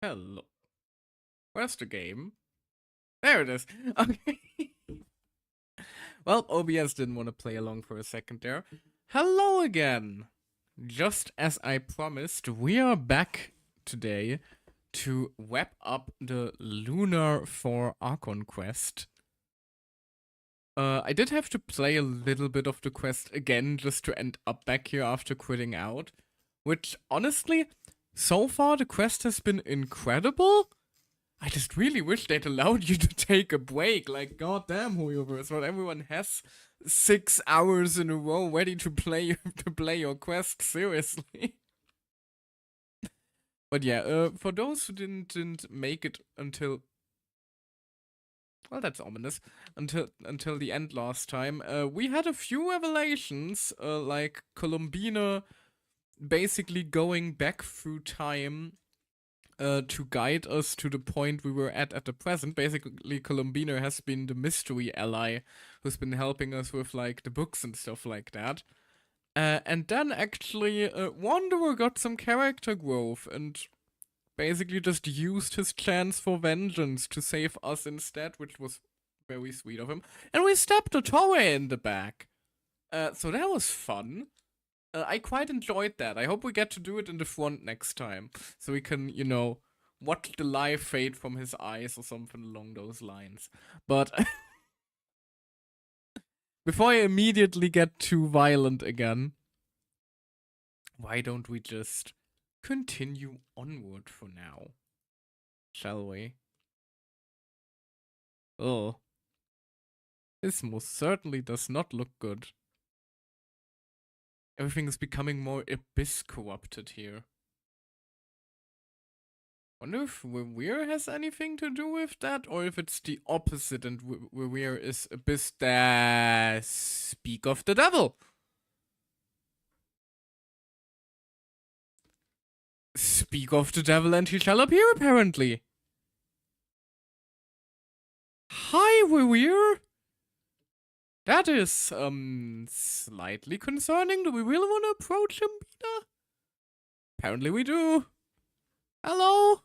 Hello. Where's the game? There it is. Okay. Well, OBS didn't want to play along for a second there. Hello again. Just as I promised, we are back today to wrap up the Lunar 4 Archon quest. I did have to play a little bit of the quest again just to end up back here after quitting out. Which, honestly, so far the quest has been incredible. I just really wish they'd allowed you to take a break. Like, goddamn, Hoyoverse, not everyone has 6 hours in a row ready to play your quest. Seriously. But yeah, for those who didn't make it until, well, that's ominous, until the end last time, we had a few revelations, like Columbina basically going back through time to guide us to the point we were at the present. Basically, Columbina has been the mystery ally who's been helping us with, like, the books and stuff like that. And then, actually, Wanderer got some character growth and basically just used his chance for vengeance to save us instead, which was very sweet of him. And we stabbed Dottore in the back. So that was fun. I quite enjoyed that. I hope we get to do it in the front next time. So we can, you know, watch the live fade from his eyes or something along those lines. But before I immediately get too violent again, why don't we just continue onward for now? Shall we? Oh. This most certainly does not look good. Everything is becoming more abyss corrupted here. Wonder if Weir has anything to do with that, or if it's the opposite and Weir is abyss. Speak of the devil. Speak of the devil and he shall appear, apparently. Hi, Weir. That is, slightly concerning. Do we really want to approach him, Peter? Apparently we do. Hello?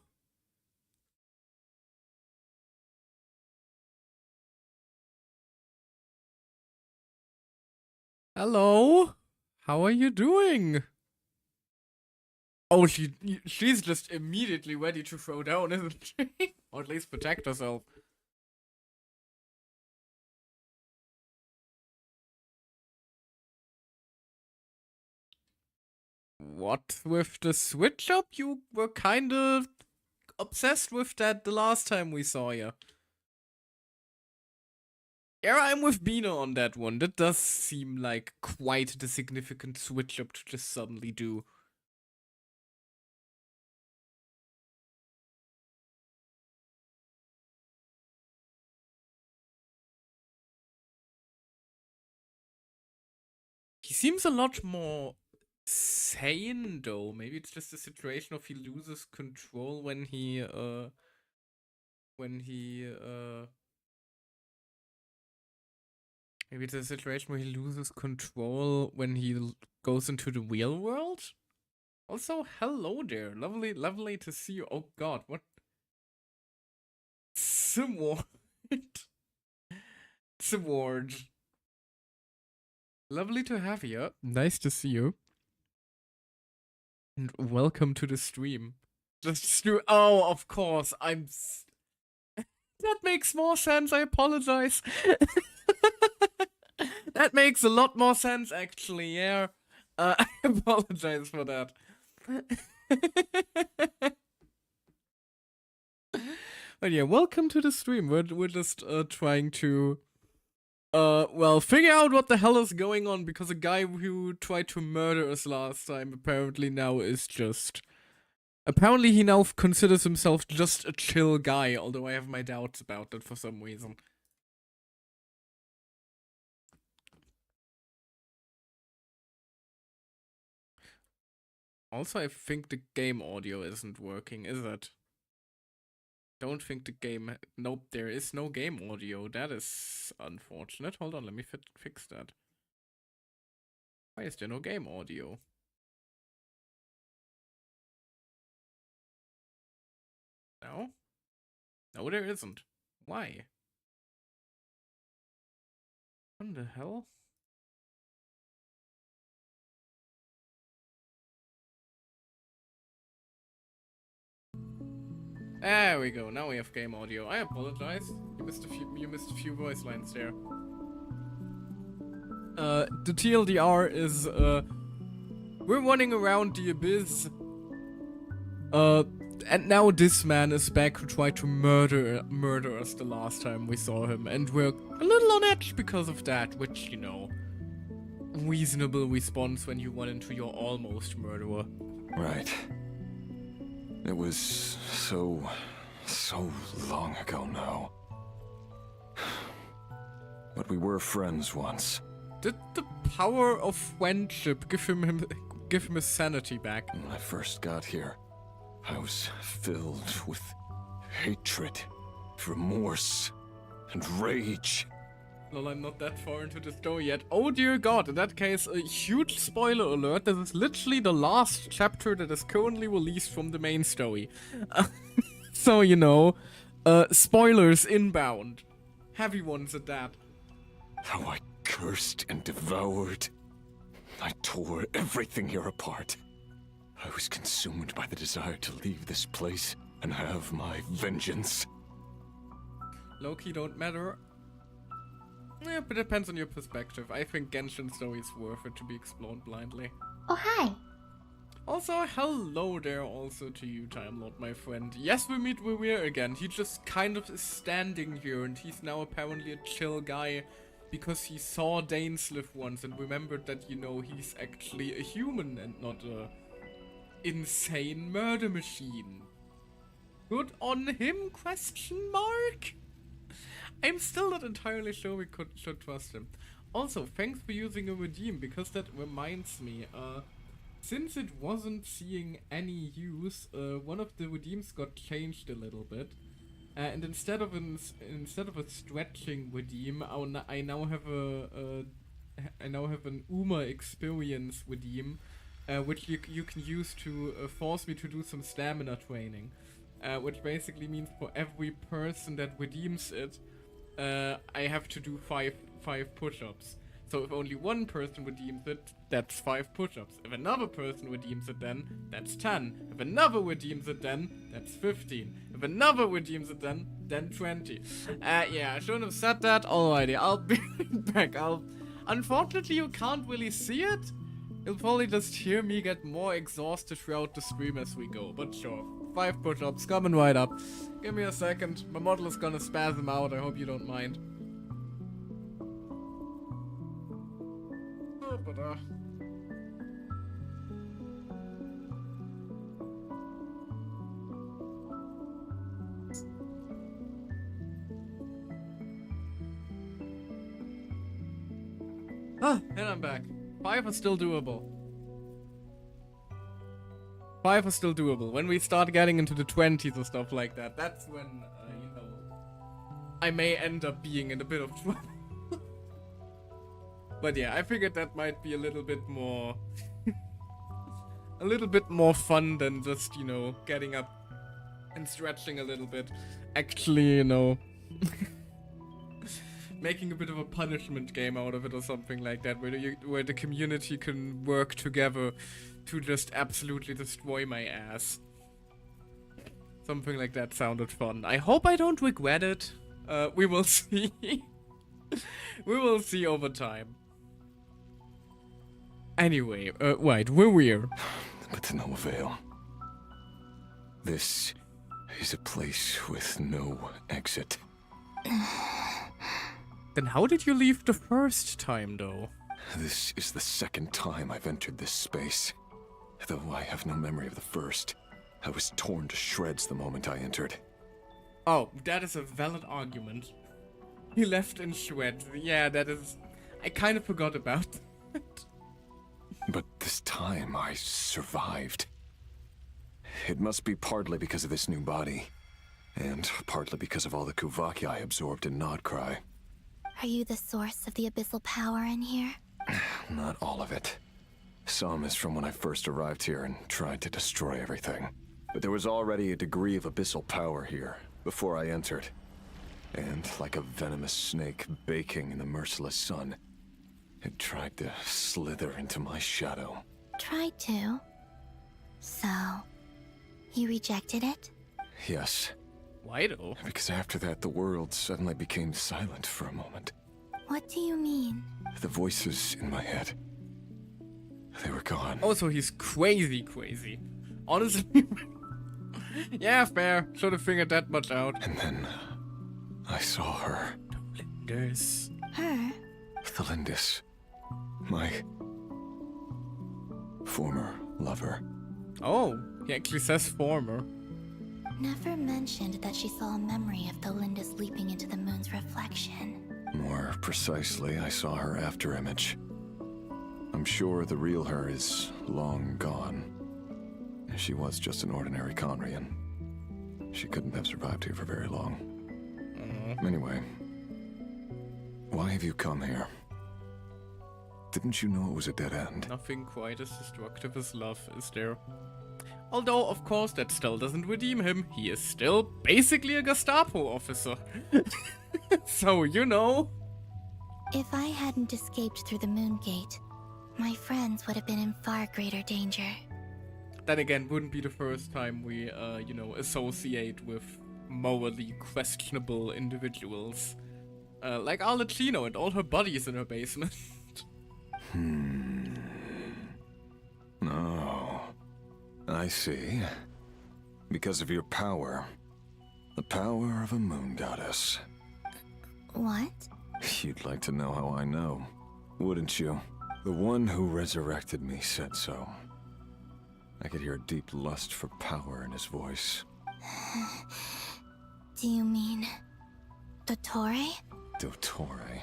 Hello? How are you doing? Oh, she's just immediately ready to throw down, isn't she? Or at least protect herself. What with the switch up? You were kind of obsessed with that the last time we saw you. Yeah, I'm with Bina on that one. That does seem like quite the significant switch up to just suddenly do. He seems a lot more sane though. Maybe it's just a situation of he loses control when he maybe it's a situation where he loses control when he goes into the real world. Also, hello there. Lovely to see you. Oh god, what? Sword. Sword. Lovely to have you. Nice to see you. And welcome to the stream. Oh, of course. That makes more sense. I apologize. That makes a lot more sense, actually. Yeah. I apologize for that. But yeah, welcome to the stream. We're just trying to well, figure out what the hell is going on, because a guy who tried to murder us last time apparently he now considers himself just a chill guy, although I have my doubts about that for some reason. Also, I think the game audio isn't working, is it? Don't think the game... Nope, there is no game audio. That is unfortunate. Hold on, let me fix that. Why is there no game audio? No? No, there isn't. Why? What the hell? There we go. Now we have game audio. I apologize. You missed a few voice lines there. The TLDR is we're running around the abyss. And now this man is back who tried to murder us the last time we saw him, and we're a little on edge because of that, which, you know, reasonable response when you run into your almost murderer. Right. It was so long ago now. But we were friends once. Did the power of friendship give him his sanity back? When I first got here, I was filled with hatred, remorse, and rage. Lol, I'm not that far into the story yet. Oh dear god, in that case, a huge spoiler alert. This is literally the last chapter that is currently released from the main story. So, you know, spoilers inbound. Heavy ones at that. How I cursed and devoured. I tore everything here apart. I was consumed by the desire to leave this place and have my vengeance. Low-key don't matter. Yeah, but it depends on your perspective. I think Genshin story is worth it to be explored blindly. Oh, hi. Also, hello there also to you, Time Lord, my friend. Yes, we meet Weir again. He just kind of is standing here, and he's now apparently a chill guy because he saw Dainsliff once and remembered that, you know, he's actually a human and not a insane murder machine. Good on him, question mark? I'm still not entirely sure we should trust him. Also, thanks for using a redeem, because that reminds me, since it wasn't seeing any use, one of the redeems got changed a little bit. And instead of a stretching redeem, I now have an Uma experience redeem, which you can use to force me to do some stamina training. Which basically means for every person that redeems it, I have to do five push-ups. So if only one person redeems it, that's 5 push-ups. If another person redeems it then, that's 10. If another redeems it then, that's 15. If another redeems it then 20. Yeah, I shouldn't have said that. Alrighty, I'll be back. Unfortunately, you can't really see it. You'll probably just hear me get more exhausted throughout the stream as we go, but sure. 5 push-ups, coming right up. Give me a second. My model is gonna spasm out, I hope you don't mind. And I'm back. 5 are still doable. 5 are still doable. When we start getting into the 20s or stuff like that, that's when, you know, I may end up being in a bit of trouble. But yeah, I figured that might be a little bit more... a little bit more fun than just, you know, getting up and stretching a little bit. Actually, you know... making a bit of a punishment game out of it or something like that, where the community can work together to just absolutely destroy my ass. Something like that sounded fun. I hope I don't regret it. We will see. We will see over time. Anyway, right, we're here. But to no avail. This is a place with no exit. Then how did you leave the first time, though? This is the second time I've entered this space. Though I have no memory of the first. I was torn to shreds the moment I entered. Oh, that is a valid argument. He left in shreds. Yeah, that is... I kind of forgot about that. But this time I survived. It must be partly because of this new body. And partly because of all the Kuvaki I absorbed in Nodcry. Are you the source of the abyssal power in here? Not all of it. Some is from when I first arrived here and tried to destroy everything. But there was already a degree of abyssal power here, before I entered. And like a venomous snake baking in the merciless sun, it tried to slither into my shadow. Tried to? So, you rejected it? Yes. Why though? Because after that, the world suddenly became silent for a moment. What do you mean? The voices in my head, they were gone. Oh, so he's crazy. Honestly. Yeah, fair. Should have figured that much out. And then, I saw her. Lindis. Her? Thelindis. My former lover. Oh, he actually says former. Never mentioned that she saw a memory of Thelindis leaping into the moon's reflection. More precisely, I saw her afterimage. I'm sure the real her is long gone. She was just an ordinary Conrian. She couldn't have survived here for very long. Anyway, why have you come here? Didn't you know it was a dead end? Nothing quite as destructive as love, is there? Although, of course, that still doesn't redeem him. He is still basically a Gestapo officer. So, you know. If I hadn't escaped through the moon gate, my friends would have been in far greater danger. Then again, wouldn't be the first time we, you know, associate with morally questionable individuals. Like Arlecchino and all her buddies in her basement. Oh, I see. Because of your power. The power of a moon goddess. What? You'd like to know how I know, wouldn't you? The one who resurrected me said so. I could hear a deep lust for power in his voice. Do you mean... Dottore? Dottore.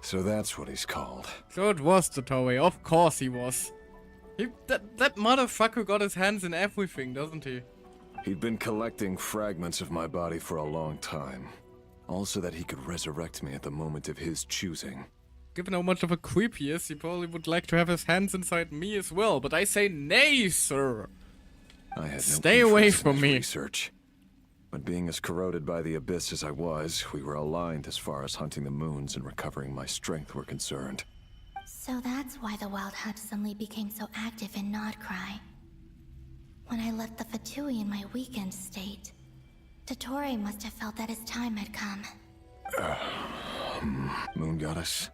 So that's what he's called. So it was Dottore, of course he was. That motherfucker got his hands in everything, doesn't he? He'd been collecting fragments of my body for a long time. Also that he could resurrect me at the moment of his choosing. Given how much of a creep he is, he probably would like to have his hands inside me as well, but I say nay, sir. I had no Stay away interest in from his me. research, But being as corroded by the abyss as I was, we were aligned as far as hunting the moons and recovering my strength were concerned. So that's why the Wild Hunt suddenly became so active in Nodcry. When I left the Fatui in my weakened state, Dottore must have felt that his time had come. Moon Goddess,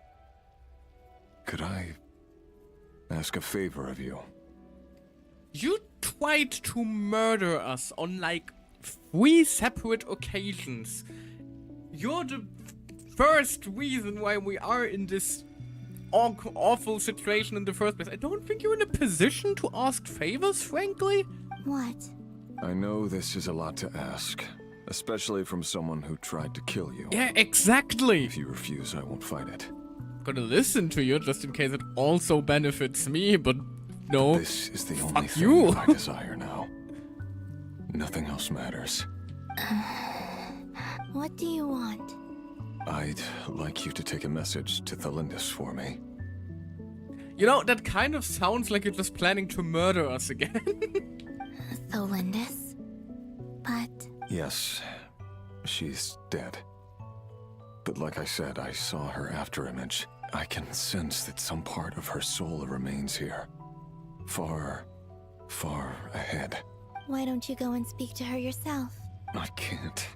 could I ask a favor of you? You tried to murder us on like 3 separate occasions. You're the first reason why we are in this awful situation in the first place. I don't think you're in a position to ask favors, frankly. What? I know this is a lot to ask, especially from someone who tried to kill you. Yeah, exactly. If you refuse, I won't fight it. Gonna listen to you just in case it also benefits me, but no. This is the only thing you. I desire now. Nothing else matters. What do you want? I'd like you to take a message to Thalindis for me. You know, that kind of sounds like you're just planning to murder us again. Thalindis? But... Yes, she's dead. But like I said, I saw her after image. I can sense that some part of her soul remains here. Far, far ahead. Why don't you go and speak to her yourself? I can't.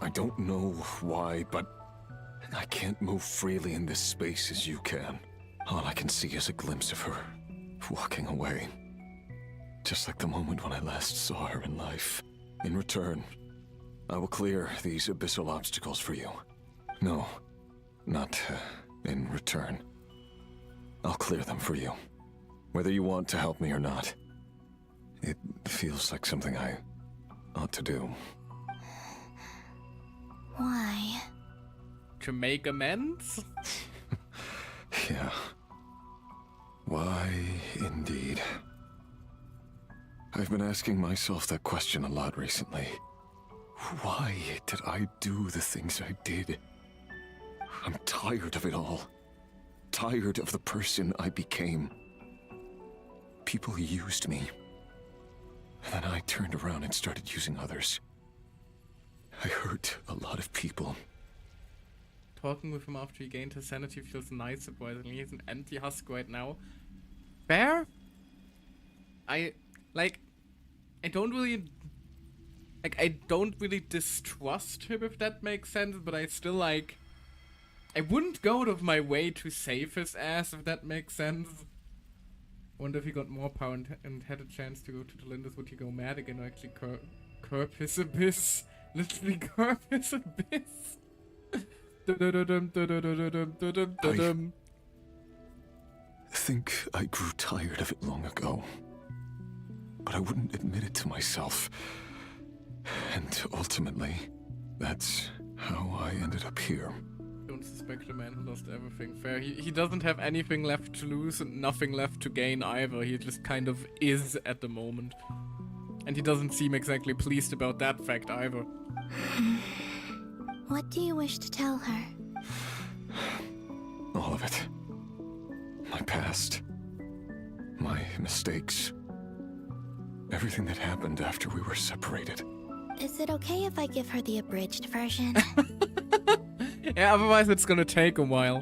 I don't know why, but I can't move freely in this space as you can. All I can see is a glimpse of her walking away. Just like the moment when I last saw her in life. In return, I will clear these abyssal obstacles for you. No, not in return. I'll clear them for you. Whether you want to help me or not. It feels like something I ought to do. Why? To make amends? Yeah. Why, indeed. I've been asking myself that question a lot recently. Why did I do the things I did? I'm tired of it all. Tired of the person I became. People used me. And then I turned around and started using others. I hurt a lot of people. Talking with him after he gained his sanity feels nice, surprisingly. He's an anti-husk right now. Fair? I don't really distrust him, if that makes sense, but I still, I wouldn't go out of my way to save his ass, if that makes sense. Wonder if he got more power and had a chance to go to Thalindis, would he go mad again or actually curb his abyss? Literally curb his abyss. I think I grew tired of it long ago. But I wouldn't admit it to myself. And ultimately, that's how I ended up here. Don't suspect a man who lost everything. Fair. He doesn't have anything left to lose and nothing left to gain either. He just kind of is at the moment. And he doesn't seem exactly pleased about that fact either. What do you wish to tell her? All of it. My past. My mistakes. Everything that happened after we were separated. Is it okay if I give her the abridged version? Yeah, otherwise it's gonna take a while.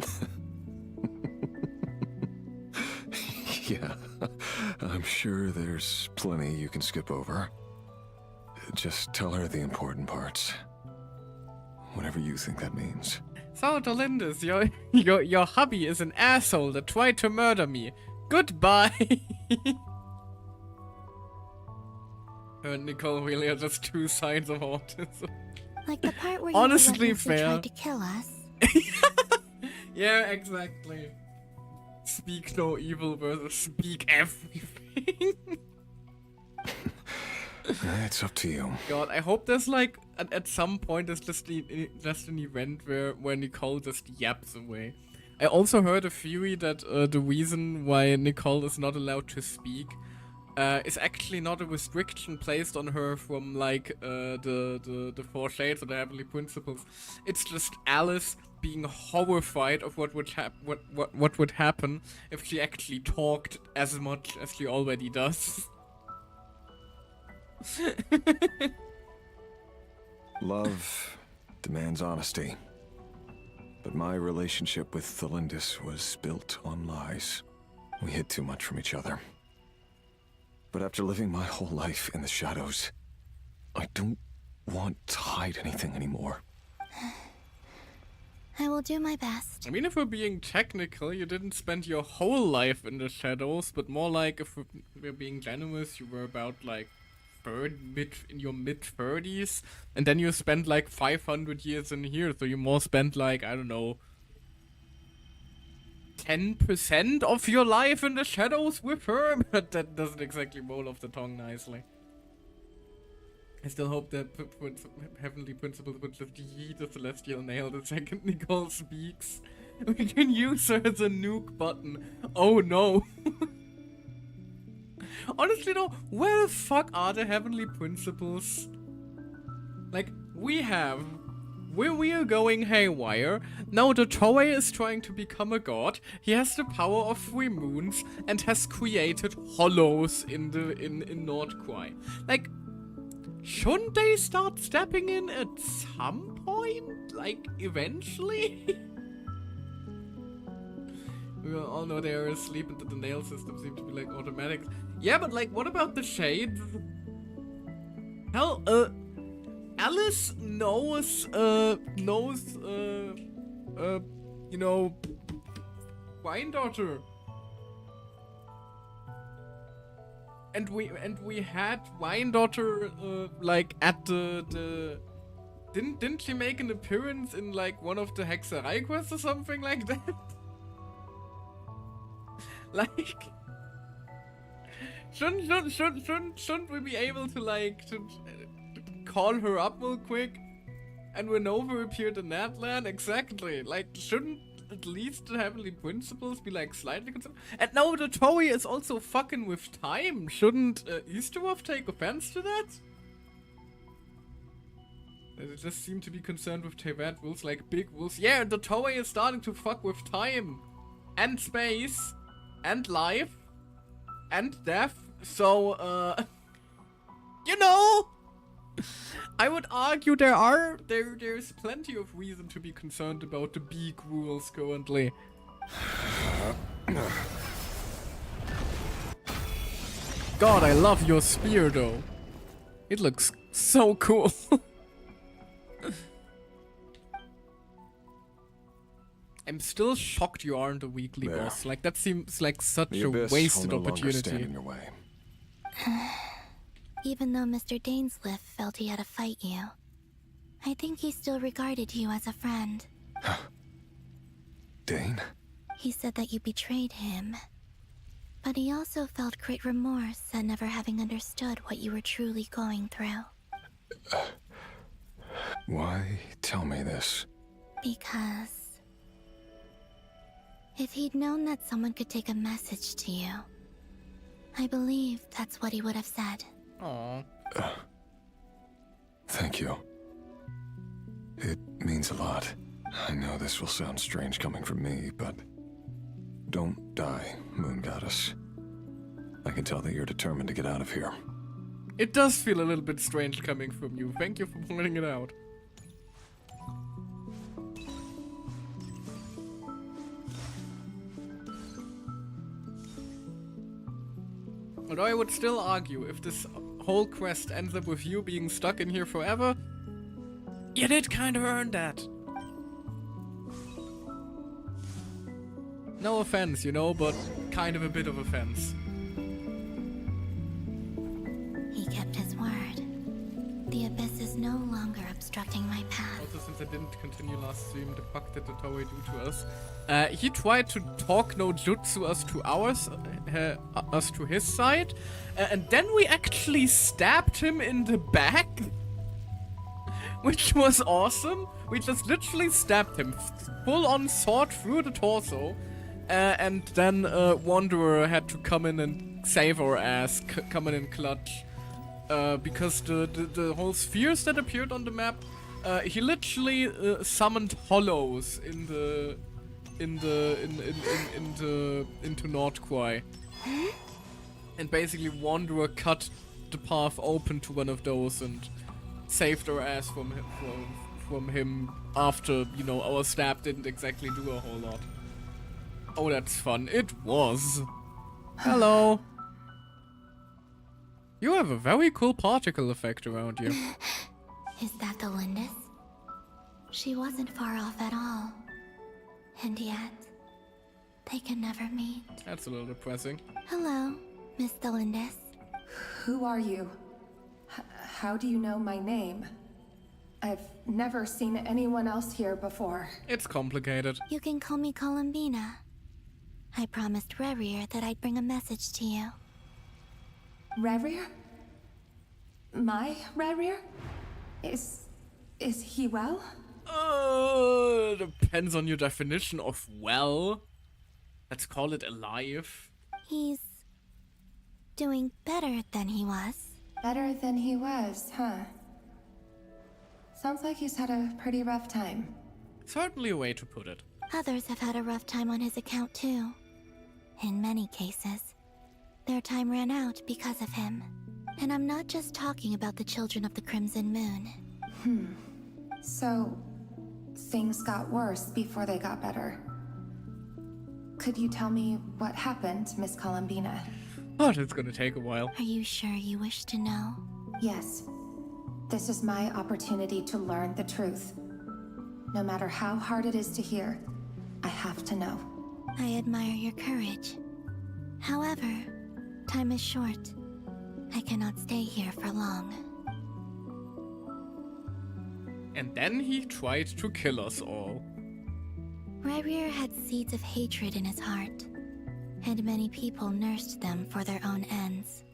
Yeah, I'm sure there's plenty you can skip over. Just tell her the important parts. Whatever you think that means. So, Thalindis, your hubby is an asshole that tried to murder me. Goodbye! Her and Nicole really are just two sides of autism. Like the part where Honestly, you fair. tried to kill us. Yeah, exactly. Speak no evil versus speak everything. It's up to you. God, I hope there's at some point there's just an event where Nicole just yaps away. I also heard a theory that the reason why Nicole is not allowed to speak is actually not a restriction placed on her from the Four Shades or the Heavenly Principles. It's just Alice being horrified of what would happen if she actually talked as much as she already does. Love demands honesty. But my relationship with Thelindis was built on lies. We hid too much from each other. But after living my whole life in the shadows, I don't want to hide anything anymore. I will do my best. I mean, if we're being technical, you didn't spend your whole life in the shadows, but more like, if we're being generous, you were about like in your mid-30s, and then you spent like 500 years in here, so you more spent like, I don't know, 10% of your life in the shadows with her, but that doesn't exactly roll off the tongue nicely. I still hope that Heavenly Principles would just yeet the Celestial Nail the second Nicole speaks. We can use her as a nuke button. Oh no. Honestly though, where the fuck are the Heavenly Principles? Like, we are going haywire. Now Dottore is trying to become a god. He has the power of 3 moons and has created hollows in Nordquai. Like, shouldn't they start stepping in at some point? Like, eventually? We all know they are asleep and that the nail system seems to be, like, automatic. Yeah, but, like, what about the shades? Hell, Alice knows, you know, Daughter. And we had Daughter, like, at the didn't she make an appearance in, like, one of the Hexerei quests or something like that? Like, shouldn't we be able to, like, to call her up real quick? And when Nova appeared in that land? Exactly. Like, shouldn't at least the Heavenly Principles be, like, slightly concerned? And now Dottore is also fucking with time. Shouldn't Easterwolf take offense to that? They just seem to be concerned with Teyvat rules, like big rules. Yeah, Dottore is starting to fuck with time. And space. And life. And death. So, you know, I would argue there's plenty of reason to be concerned about the big rules currently. God, I love your spear though. It looks so cool. I'm still shocked you aren't a weekly boss. Like, that seems like such a wasted opportunity. In your way. Even though Mr. Dainsliff felt he had to fight you, I think he still regarded you as a friend. Dane? He said that you betrayed him, but he also felt great remorse at never having understood what you were truly going through. Why tell me this? Because if he'd known that someone could take a message to you, I believe that's what he would have said. Aww. Thank you. It means a lot. I know this will sound strange coming from me, but don't die, Moon Goddess. I can tell that you're determined to get out of here. It does feel a little bit strange coming from you. Thank you for pointing it out. Although I would still argue, if this whole quest ends up with you being stuck in here forever, you did kind of earn that. No offense, you know, but kind of a bit of offense. He kept his word. The abyss is no longer obstructing my path. Also, since I didn't continue last stream, the fuck did Dottore do to us? He tried to talk no jutsu us to his side, and then we actually stabbed him in the back, which was awesome. We just literally stabbed him, full on sword through the torso, and then Wanderer had to come in and save our ass, come in and clutch, because the whole spheres that appeared on the map, he literally summoned hollows into Nordquai. And basically Wanderer cut the path open to one of those, and saved our ass from him after, you know, our stab didn't exactly do a whole lot. Oh, that's fun. It was. Hello. You have a very cool particle effect around you. Is that the Lindis? She wasn't far off at all. And yet, they can never meet. That's a little depressing. Hello, Miss the Lindis. Who are you? How do you know my name? I've never seen anyone else here before. It's complicated. You can call me Columbina. I promised Rerir that I'd bring a message to you. Rerir? My Rerir? Is he well? Depends on your definition of well. Let's call it alive. He's doing better than he was. Better than he was, huh? Sounds like he's had a pretty rough time. Certainly a way to put it. Others have had a rough time on his account too. In many cases, their time ran out because of him. And I'm not just talking about the children of the Crimson Moon. So, things got worse before they got better. Could you tell me what happened, Miss Columbina? But it's gonna take a while. Are you sure you wish to know? Yes. This is my opportunity to learn the truth. No matter how hard it is to hear, I have to know. I admire your courage. However, time is short. I cannot stay here for long. And then he tried to kill us all. Rerir had seeds of hatred in his heart, and many people nursed them for their own ends.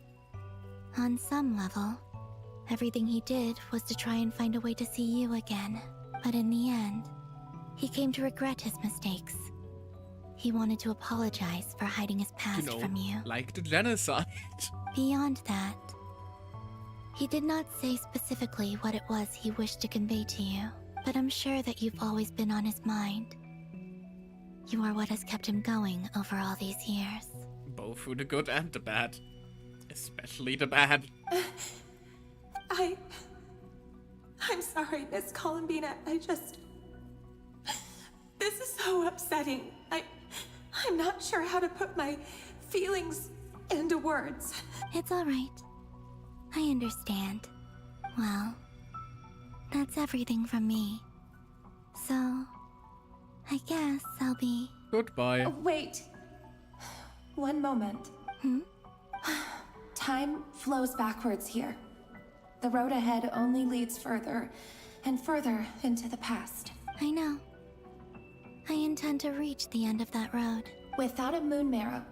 On some level, everything he did was to try and find a way to see you again. But in the end, he came to regret his mistakes. He wanted to apologize for hiding his past from you. Like the genocide. Beyond that, he did not say specifically what it was he wished to convey to you, but I'm sure that you've always been on his mind. You are what has kept him going over all these years. Both for the good and the bad. Especially the bad. I'm sorry, Miss Columbina. This is so upsetting. I'm not sure how to put my feelings into words. It's all right. I understand. Well, that's everything from me. So, I guess I'll be... Goodbye. Oh, wait. One moment. Time flows backwards here. The road ahead only leads further and further into the past. I know. I intend to reach the end of that road. Without a moon marrow,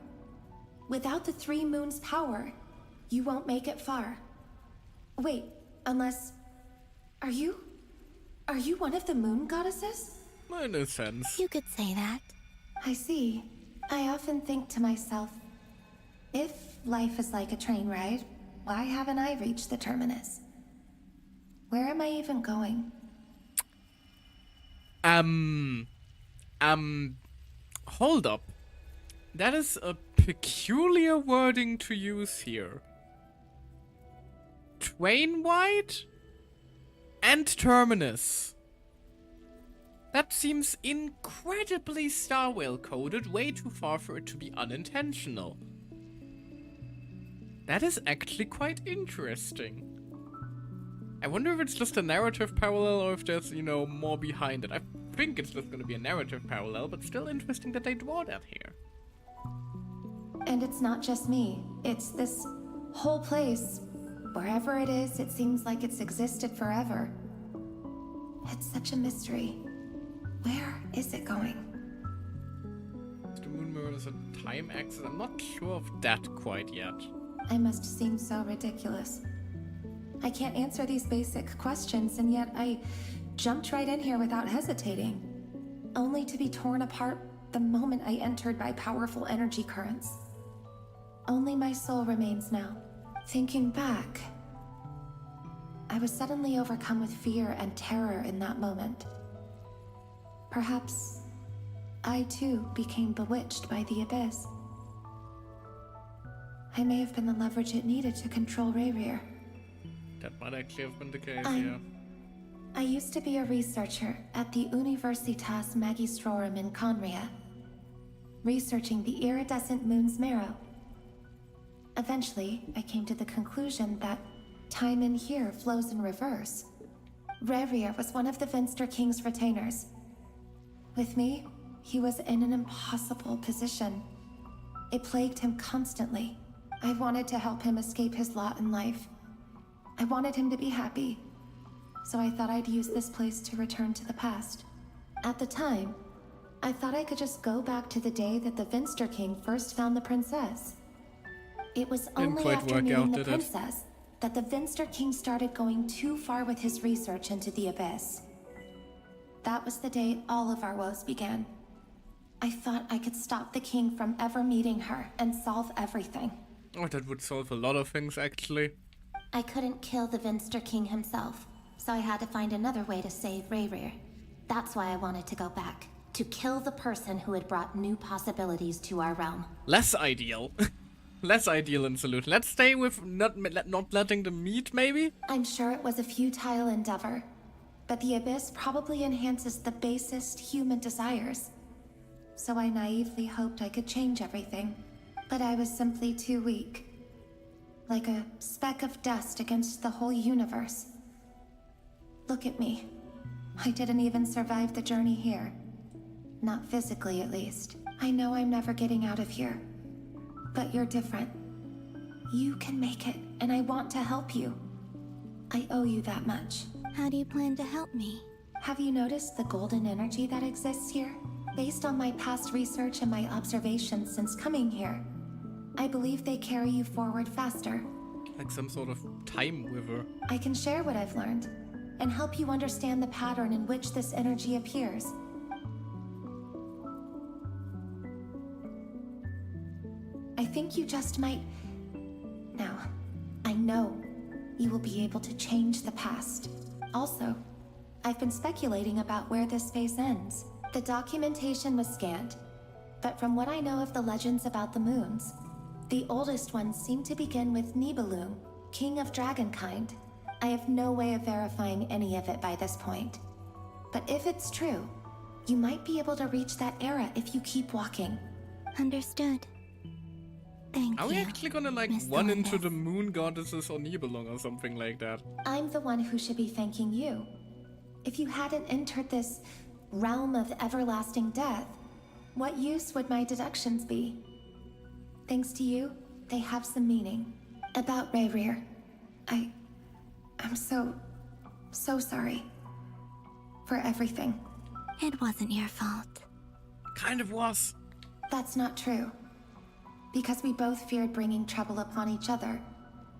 without the 3 moons' power, you won't make it far. Wait, unless... Are you one of the moon goddesses? In a sense. You could say that. I see. I often think to myself, if life is like a train ride, why haven't I reached the terminus? Where am I even going? Hold up. That is a peculiar wording to use here. Train wide and terminus. That seems incredibly Star Whale coded, way too far for it to be unintentional. That is actually quite interesting. I wonder if it's just a narrative parallel or if there's, you know, more behind it. I think it's just gonna be a narrative parallel, but still interesting that they draw that here. And it's not just me. It's this whole place. Wherever it is, it seems like it's existed forever. It's such a mystery. Where is it going? The moon mirror is a time axis. I'm not sure of that quite yet. I must seem so ridiculous. I can't answer these basic questions, and yet I jumped right in here without hesitating, only to be torn apart the moment I entered by powerful energy currents. Only my soul remains now. Thinking back, I was suddenly overcome with fear and terror in that moment. Perhaps I too became bewitched by the abyss. I may have been the leverage it needed to control Rerir. That might actually have been the case, I'm- yeah. I used to be a researcher at the Universitas Magistrorum in Conria, researching the iridescent moon's marrow. Eventually, I came to the conclusion that time in here flows in reverse. Rerir was one of the Venster King's retainers. With me, he was in an impossible position. It plagued him constantly. I wanted to help him escape his lot in life. I wanted him to be happy. So I thought I'd use this place to return to the past. At the time, I thought I could just go back to the day that the Venster King first found the princess. It was only quite after work meeting out, the did it? princess that the Venster King started going too far with his research into the abyss. That was the day all of our woes began. I thought I could stop the king from ever meeting her and solve everything. Oh, that would solve a lot of things, actually. I couldn't kill the Venster King himself, so I had to find another way to save Rerir. That's why I wanted to go back. To kill the person who had brought new possibilities to our realm. Less ideal. Less ideal in solution. Let's stay with not letting them meet, maybe? I'm sure it was a futile endeavor, but the abyss probably enhances the basest human desires. So I naively hoped I could change everything, but I was simply too weak. Like a speck of dust against the whole universe. Look at me. I didn't even survive the journey here. Not physically, at least. I know I'm never getting out of here. But you're different. You can make it, and I want to help you. I owe you that much. How do you plan to help me? Have you noticed the golden energy that exists here? Based on my past research and my observations since coming here, I believe they carry you forward faster. Like some sort of time wither. I can share what I've learned, and help you understand the pattern in which this energy appears. I think you just might... Now, I know you will be able to change the past. Also, I've been speculating about where this space ends. The documentation was scanned, but from what I know of the legends about the moons, the oldest ones seem to begin with Nibelung, king of dragonkind. I have no way of verifying any of it by this point. But if it's true, you might be able to reach that era if you keep walking. Understood. Thank Are you. we actually gonna, like, Miss run into Olympus. the moon goddesses or Nibelung or something like that? I'm the one who should be thanking you. If you hadn't entered this realm of everlasting death, what use would my deductions be? Thanks to you, they have some meaning. About Rerir, I'm so sorry. For everything. It wasn't your fault. Kind of was. That's not true. Because we both feared bringing trouble upon each other,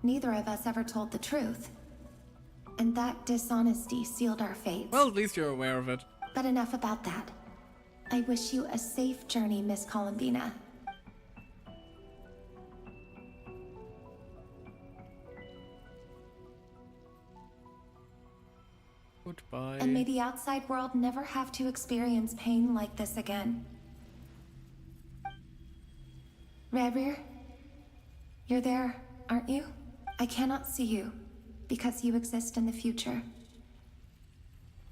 neither of us ever told the truth. And that dishonesty sealed our fates. Well, at least you're aware of it. But enough about that. I wish you a safe journey, Miss Columbina. Goodbye. And may the outside world never have to experience pain like this again. Rerir, you're there, aren't you? I cannot see you, because you exist in the future.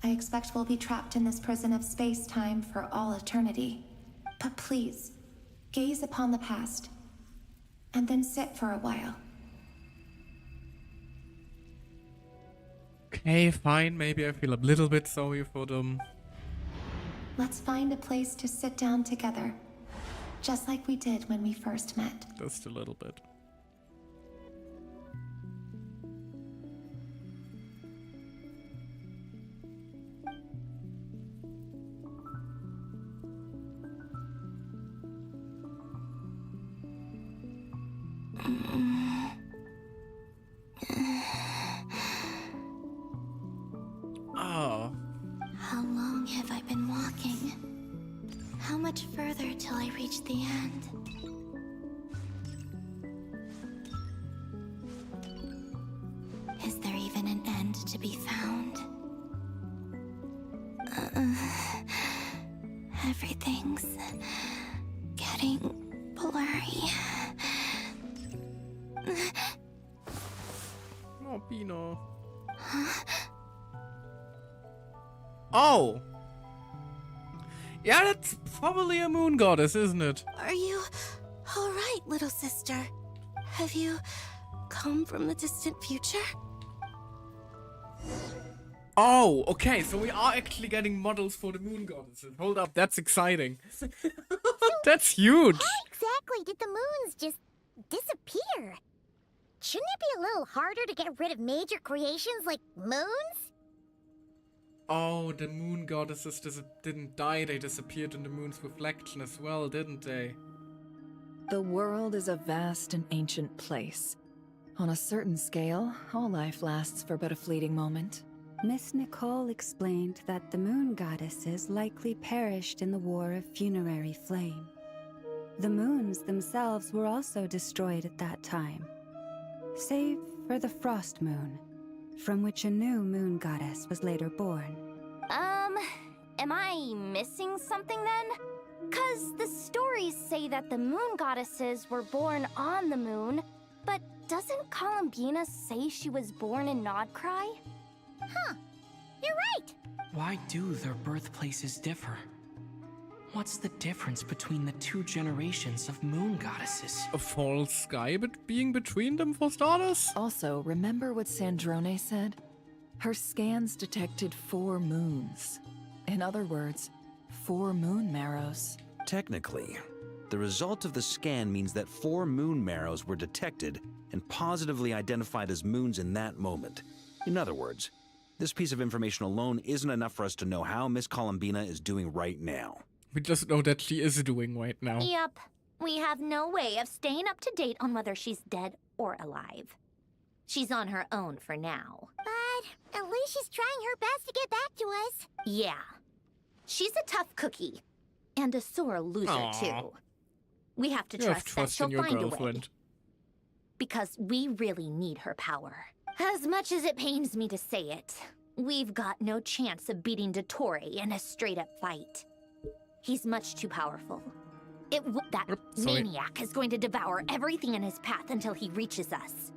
I expect we'll be trapped in this prison of space-time for all eternity. But please, gaze upon the past, and then sit for a while. Okay, fine. Maybe I feel a little bit sorry for them. Let's find a place to sit down together, just like we did when we first met. Just a little bit. Oh, How long have I been walking? How much further till I reach the end? Is there even an end to be found? Everything's getting blurry. oh, Pino. Oh! Yeah, that's probably a moon goddess, isn't it? Are you alright, little sister? Have you come from the distant future? Oh, okay, so we are actually getting models for the moon goddesses. Hold up, that's exciting. That's huge! How exactly did the moons just disappear? Shouldn't it be a little harder to get rid of major creations like moons? Oh, the moon goddesses didn't die, they disappeared in the moon's reflection as well, didn't they? The world is a vast and ancient place. On a certain scale, all life lasts for but a fleeting moment. Miss Nicole explained that the moon goddesses likely perished in the War of Funerary Flame. The moons themselves were also destroyed at that time, save for the Frost Moon, from which a new moon goddess was later born. Am I missing something then? 'Cause the stories say that the moon goddesses were born on the moon, but doesn't Columbina say she was born in Nodcry? Huh, you're right! Why do their birthplaces differ? What's the difference between the two generations of moon goddesses? A false sky being between them, for starters? Also, remember what Sandrone said? Her scans detected 4 moons. In other words, 4 moon marrows. Technically, the result of the scan means that 4 moon marrows were detected and positively identified as moons in that moment. In other words, this piece of information alone isn't enough for us to know how Miss Columbina is doing right now. We just know that she is doing right now. Yep, we have no way of staying up to date on whether she's dead or alive. She's on her own for now. But at least she's trying her best to get back to us. Yeah. She's a tough cookie. And a sore loser, Aww. too. We have to You have trust that trust she'll in your find a way. girlfriend. Because we really need her power. As much as it pains me to say it, we've got no chance of beating Dottore in a straight-up fight. He's much too powerful. That Sorry. maniac is going to devour everything in his path until he reaches us.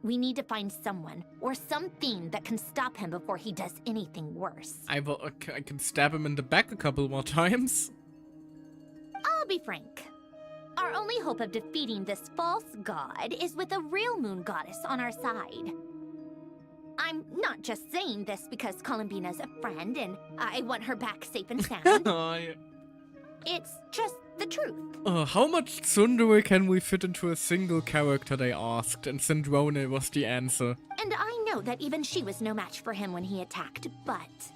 We need to find someone or something that can stop him before he does anything worse. I can stab him in the back a couple more times. I'll be frank. Our only hope of defeating this false god is with a real moon goddess on our side. I'm not just saying this because Columbina's a friend and I want her back safe and sound. Oh, yeah. It's just the truth. How much tsundere can we fit into a single character, they asked, and Sandrone was the answer. And I know that even she was no match for him when he attacked, but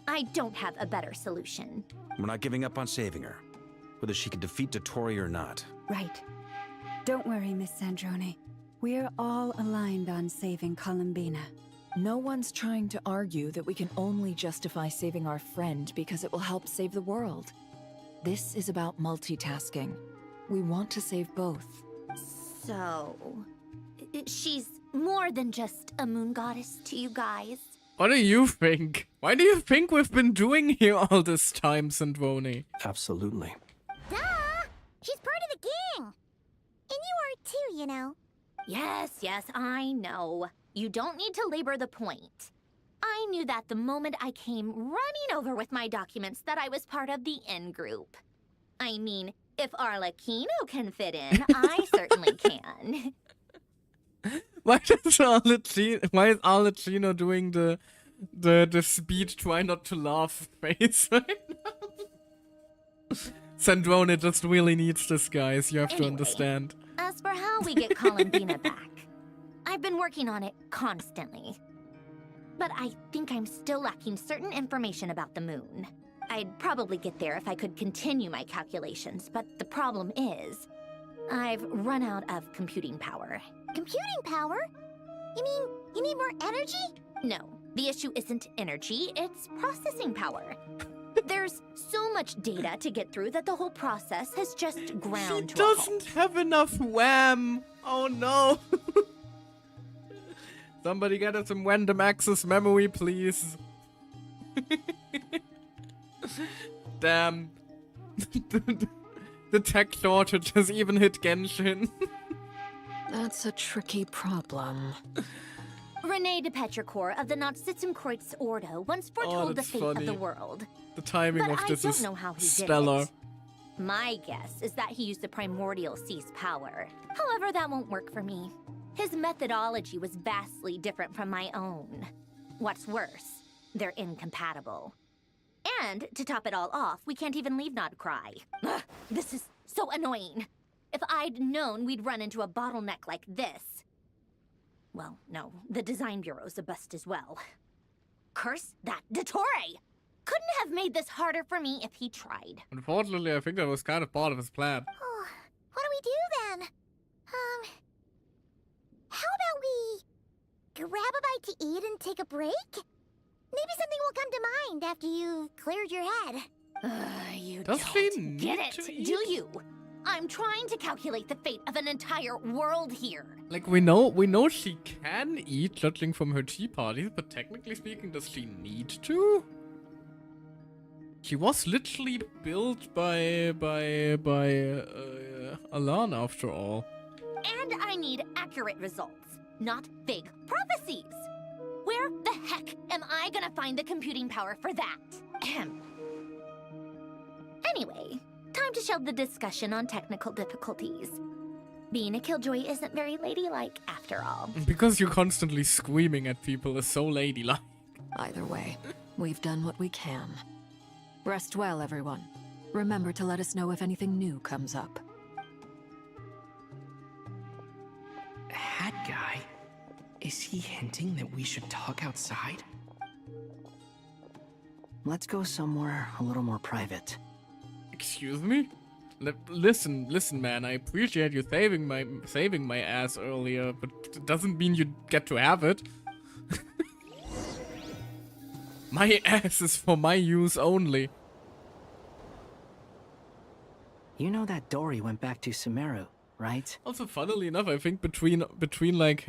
I don't have a better solution. We're not giving up on saving her, whether she can defeat Dottore or not. Right. Don't worry, Miss Sandrone. We're all aligned on saving Columbina. No one's trying to argue that we can only justify saving our friend because it will help save the world. This is about multitasking. We want to save both. So, she's more than just a moon goddess to you guys. What do you think? Why do you think we've been doing here all this time, Sandrone? Absolutely. Duh! She's part of the gang! And you are too, you know. Yes, I know. You don't need to labor the point. I knew that the moment I came running over with my documents that I was part of the in-group. I mean, if Arlecchino can fit in, I certainly can. Why is Arlecchino doing the speed try not to laugh face right now? Sandrone just really needs this, guys. You have to Anyway. understand. As for how we get Columbina back, I've been working on it constantly. But I think I'm still lacking certain information about the moon. I'd probably get there if I could continue my calculations, but the problem is, I've run out of computing power. Computing power? You mean you need more energy? No, the issue isn't energy, it's processing power. There's so much data to get through that the whole process has just ground She to a halt. doesn't have enough wham. Oh no. Somebody get us some random access memory, please. Damn. The tech shortage has even hit Genshin. That's a tricky problem. René de Petrichor of the Nautzitzumkreuz Ordo once foretold the that's fate of funny. the world. The timing But of I this don't is know how he stellar. did it. My guess is that he used the primordial sea's power. However, that won't work for me. His methodology was vastly different from my own. What's worse, they're incompatible. And to top it all off, we can't even leave Nodcry. Ugh, this is so annoying. If I'd known we'd run into a bottleneck like this. Well, no, the design bureau's a bust as well. Curse that Dottore! Couldn't have made this harder for me if he tried. Unfortunately, I think that was kind of part of his plan. Oh, what do we do then? How about we grab a bite to eat and take a break? Maybe something will come to mind after you've cleared your head. You Does don't she need get it, to eat? do you? I'm trying to calculate the fate of an entire world here. Like, we know she can eat, judging from her tea parties, but technically speaking, does she need to? She was literally built by Alan after all. And I need accurate results, not vague prophecies. Where the heck am I gonna find the computing power for that? Ahem. Anyway, time to shelve the discussion on technical difficulties. Being a killjoy isn't very ladylike after all. Because you're constantly screaming at people is so ladylike. Either way, we've done what we can. Rest well, everyone. Remember to let us know if anything new comes up. Hat guy? Is he hinting that we should talk outside? Let's go somewhere a little more private. Excuse me? Listen, man, I appreciate you saving my ass earlier, but it doesn't mean you get to have it. My ass is for my use only. You know that Dory went back to Sumeru, right? Also, funnily enough, I think between like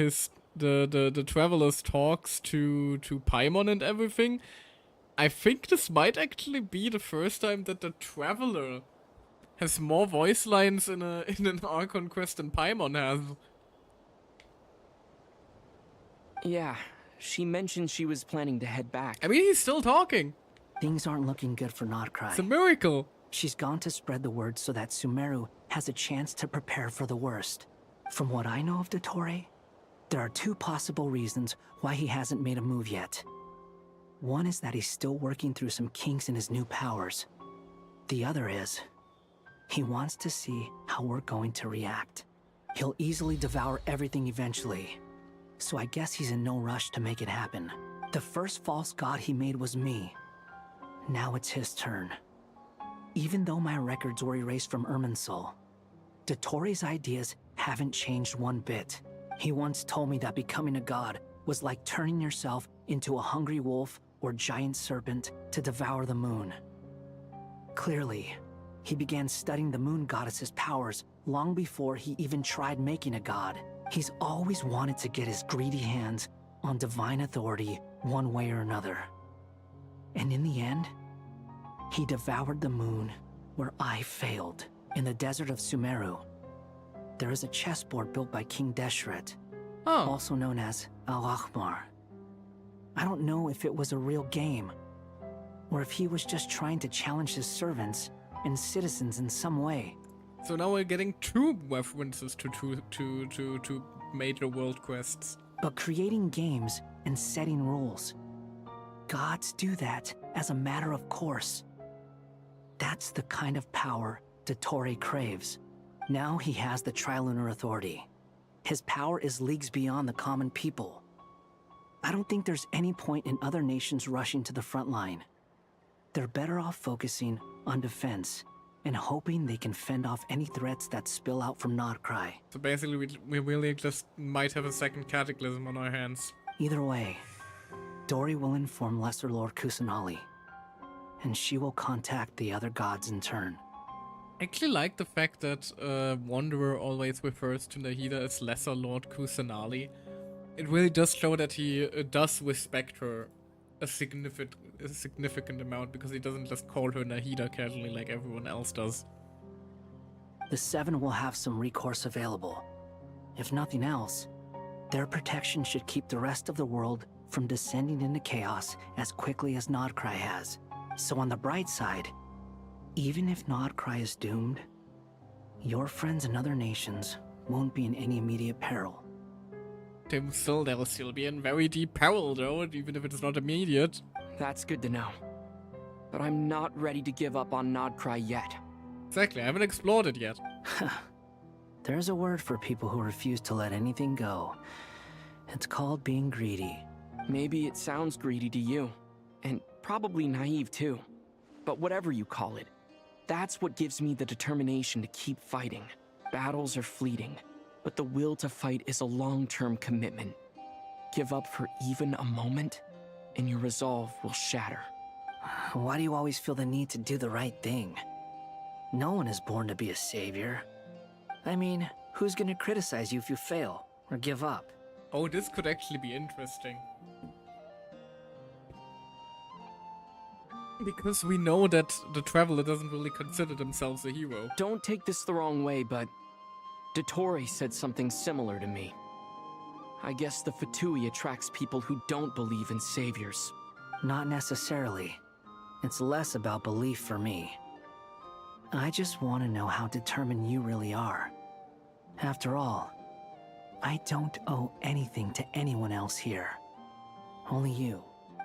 the traveler's talks to Paimon and everything, I think this might actually be the first time that the traveler has more voice lines in an Archon quest than Paimon has. Yeah, she mentioned she was planning to head back. I mean, he's still talking. Things aren't looking good for Nodcry. It's a miracle. She's gone to spread the word so that Sumeru has a chance to prepare for the worst. From what I know of Dottore, there are two possible reasons why he hasn't made a move yet. One is that he's still working through some kinks in his new powers. The other is, he wants to see how we're going to react. He'll easily devour everything eventually, so I guess he's in no rush to make it happen. The first false god he made was me. Now it's his turn. Even though my records were erased from Irminsul, Dottore's ideas haven't changed one bit. He once told me that becoming a god was like turning yourself into a hungry wolf or giant serpent to devour the moon. Clearly, he began studying the moon goddess's powers long before he even tried making a god. He's always wanted to get his greedy hands on divine authority one way or another. And in the end, he devoured the moon where I failed. In the desert of Sumeru, there is a chessboard built by King Deshret, also known as Al-Ahmar. I don't know if it was a real game, or if he was just trying to challenge his servants and citizens in some way. So now we're getting two references to major world quests. But creating games and setting rules, gods do that as a matter of course. That's the kind of power Dottore craves. Now he has the Trilunar Authority. His power is leagues beyond the common people. I don't think there's any point in other nations rushing to the front line. They're better off focusing on defense and hoping they can fend off any threats that spill out from Nodcry. So basically, we really just might have a second cataclysm on our hands. Either way, Dory will inform Lesser Lord Kusanali, and she will contact the other gods in turn. I actually like the fact that Wanderer always refers to Nahida as Lesser Lord Kusanali. It really does show that he does respect her a significant amount, because he doesn't just call her Nahida casually like everyone else does. The Seven will have some recourse available. If nothing else, Their protection should keep the rest of the world from descending into chaos as quickly as Nodcry has. So on the bright side, even if Nodcry is doomed, your friends in other nations won't be in any immediate peril. They will still be in very deep peril, though, even if it's not immediate. That's good to know. But I'm not ready to give up on Nodcry yet. Exactly, I haven't explored it yet. There's a word for people who refuse to let anything go. It's called being greedy. Maybe it sounds greedy to you, and probably naive too. But whatever you call it, that's what gives me the determination to keep fighting. Battles are fleeting, but the will to fight is a long-term commitment. Give up for even a moment, and your resolve will shatter. Why do you always feel the need to do the right thing? No one is born to be a savior. I mean, who's gonna criticize you if you fail or give up? Oh, this could actually be interesting. Because we know that the Traveler doesn't really consider themselves a hero. Don't take this the wrong way, but Dottore said something similar to me. I guess the Fatui attracts people who don't believe in saviors. Not necessarily. It's less about belief for me. I just want to know how determined you really are. After all, I don't owe anything to anyone else here. Only you.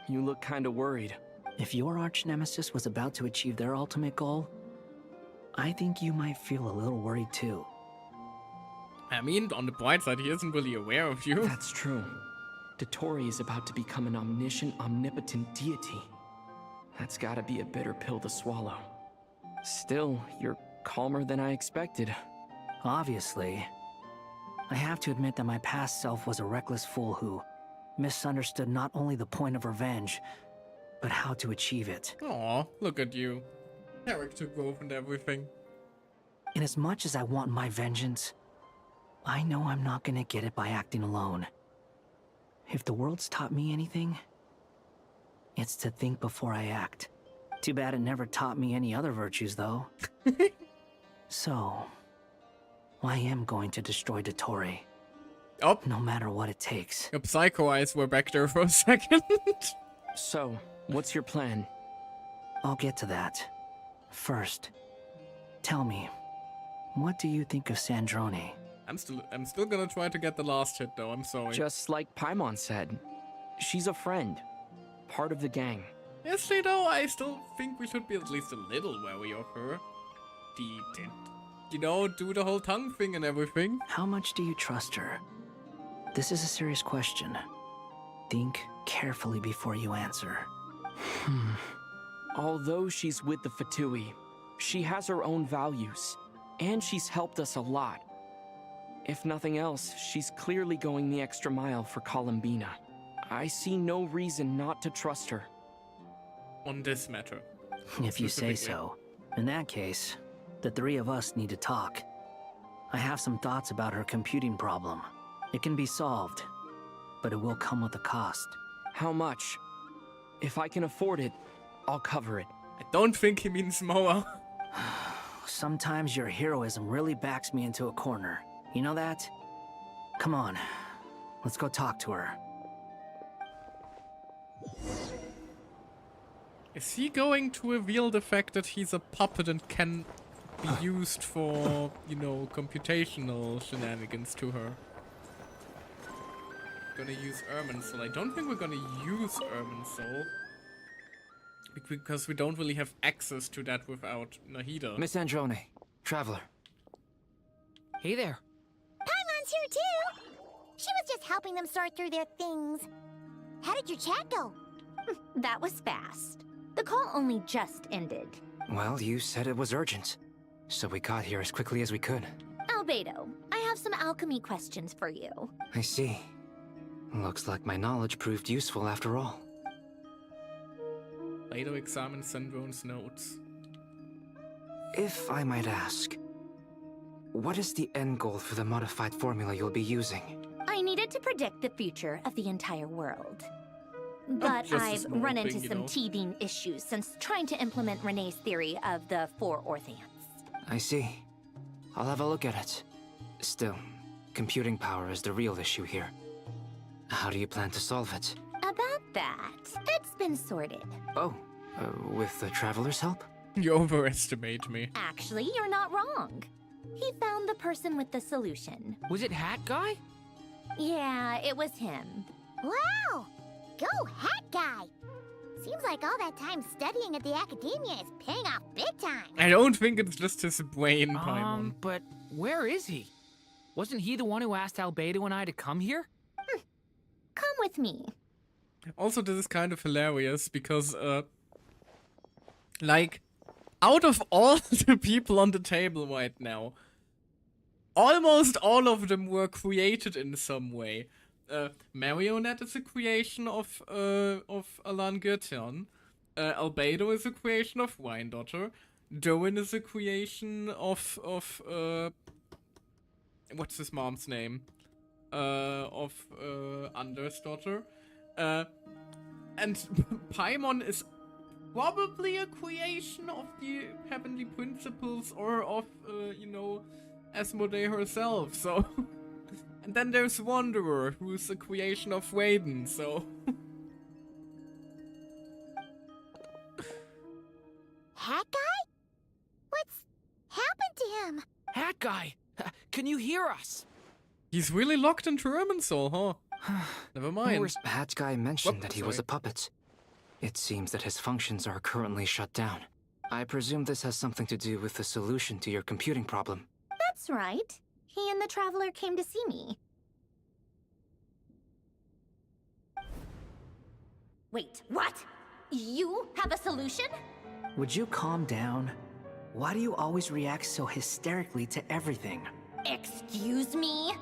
You look kinda worried. If your arch-nemesis was about to achieve their ultimate goal, I think you might feel a little worried too. I mean, on the bright side, he isn't really aware of you. That's true. Dottore is about to become an omniscient, omnipotent deity. That's gotta be a bitter pill to swallow. Still, you're calmer than I expected. Obviously. I have to admit that my past self was a reckless fool who misunderstood not only the point of revenge, but how to achieve it. Aw, look at you. Character growth and everything. Inasmuch as I want my vengeance, I know I'm not gonna get it by acting alone. If the world's taught me anything, it's to think before I act. Too bad it never taught me any other virtues, though. So, I am going to destroy Dottore. Oh. No matter what it takes. Your psycho eyes were back there for a second. So, what's your plan? I'll get to that. First, tell me, what do you think of Sandrone? I'm still gonna try to get the last hit, though. I'm sorry. Just like Paimon said, she's a friend, part of the gang. Honestly, though, I still think we should be at least a little wary of her. You know, do the whole tongue thing and everything. How much do you trust her? This is a serious question. Think carefully before you answer. Although she's with the Fatui, she has her own values, and she's helped us a lot. If nothing else, she's clearly going the extra mile for Columbina. I see no reason not to trust her. On this matter. If you say so. In that case, the three of us need to talk. I have some thoughts about her computing problem. It can be solved, but it will come with a cost. How much? If I can afford it, I'll cover it. I don't think he means more. Sometimes your heroism really backs me into a corner. You know that? Come on, let's go talk to her. Is he going to reveal the fact that he's a puppet and can be used for, you know, computational shenanigans to her? Gonna use Irminsul. I don't think we're gonna use Irminsul. Because we don't really have access to that without Nahida. Miss Androne, Traveler. Hey there. Paimon's here too! She was just helping them sort through their things. How did your chat go? That was fast. The call only just ended. Well, you said it was urgent, so we got here as quickly as we could. Albedo, I have some alchemy questions for you. I see. Looks like my knowledge proved useful after all. Later examine Sandrone's notes. If I might ask, what is the end goal for the modified formula you'll be using? I needed to predict the future of the entire world. But just a I've small run thing, into you some know. teething issues since trying to implement Renee's theory of the 4 Orthants. I see. I'll have a look at it. Still, computing power is the real issue here. How do you plan to solve it? About that, it's been sorted. Oh, with the Traveler's help? You overestimate me. Actually, you're not wrong. He found the person with the solution. Was it Hat Guy? Yeah, it was him. Wow! Go Hat Guy! Seems like all that time studying at the academia is paying off big time. I don't think it's just his brain, Paimon. But where is he? Wasn't he the one who asked Albedo and I to come here? Come with me. Also, this is kind of hilarious because, like, out of all the people on the table right now, almost all of them were created in some way. Marionette is a creation of Alan Gurtion. Albedo is a creation of Dottore. Doin is a creation of what's his mom's name? Of Anders' daughter. And Paimon is probably a creation of the Heavenly Principles or of, Asmodee herself, so... And then there's Wanderer, who's a creation of Raiden, so... Hat Guy? What's happened to him? Hat Guy! Can you hear us? He's really locked into Irminsul, huh? Never mind. Hat Guy mentioned that he was sorry. a puppet. It seems that his functions are currently shut down. I presume this has something to do with the solution to your computing problem. That's right. He and the Traveler came to see me. Wait, what? You have a solution? Would you calm down? Why do you always react so hysterically to everything? Excuse me?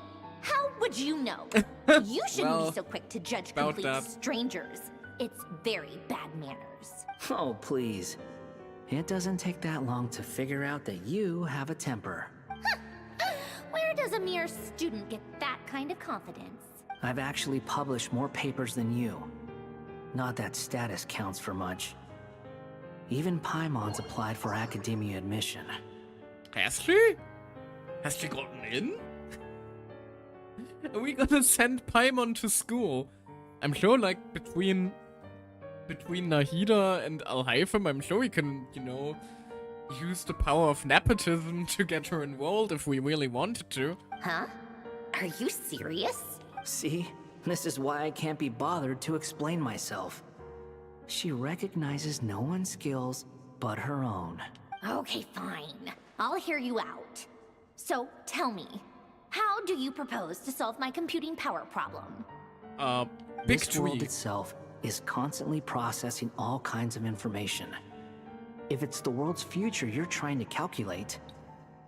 How would you know? You shouldn't Well, be so quick to judge about complete that. strangers. It's very bad manners. Oh, please. It doesn't take that long to figure out that you have a temper. Where does a mere student get that kind of confidence? I've actually published more papers than you. Not that status counts for much. Even Paimon's applied for academia admission. Has she? Has she gotten in? Are we gonna send Paimon to school? I'm sure, like, between Nahida and Alhaitham, I'm sure we can, use the power of nepotism to get her enrolled if we really wanted to. Huh? Are you serious? See? This is why I can't be bothered to explain myself. She recognizes no one's skills but her own. Okay, fine. I'll hear you out. So, tell me, how do you propose to solve my computing power problem? Big This tree. world itself is constantly processing all kinds of information. If it's the world's future you're trying to calculate,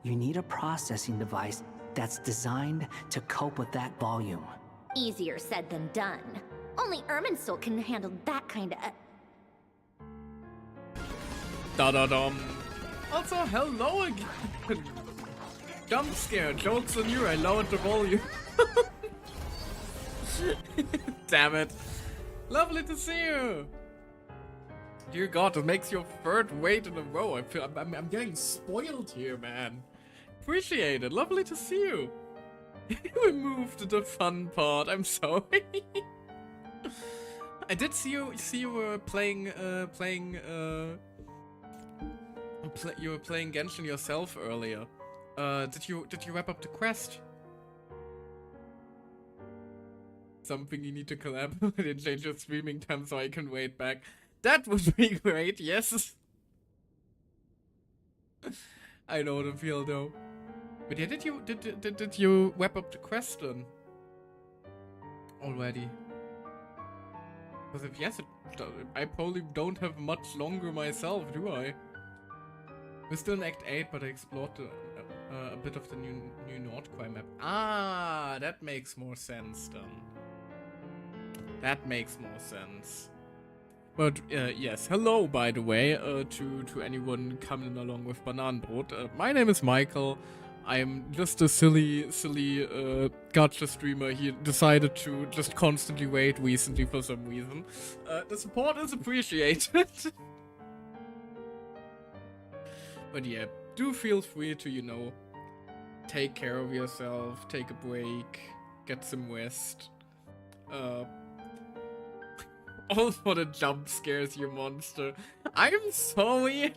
you need a processing device that's designed to cope with that volume. Easier said than done. Only Irminsul can handle that kind of... Da-da-dum. Also, hello again. Jump scare. Jokes on you. I lowered the volume. Damn it. Lovely to see you. Dear God, it makes your third wait in a row. I'm getting spoiled here, man. Appreciate it. Lovely to see you. You removed the fun part. I'm sorry. I did see you were playing you were playing Genshin yourself earlier. Did you wrap up the quest? Something you need to collab and change your streaming time so I can wait back. That would be great, yes. I know the feel though. But yeah, did you wrap up the quest then? Already? Because if yes, I probably don't have much longer myself, do I? We're still in Act 8, but I explored a bit of the new Nordquai map. Ah, that makes more sense then. That makes more sense. But yes, hello by the way to anyone coming along with Bananenbrot. My name is Michael. I'm just a silly gacha streamer. He decided to just constantly wait recently for some reason. The support is appreciated. But yeah, do feel free to, take care of yourself, take a break, get some rest. All for the jump scares, you monster. I'm sorry.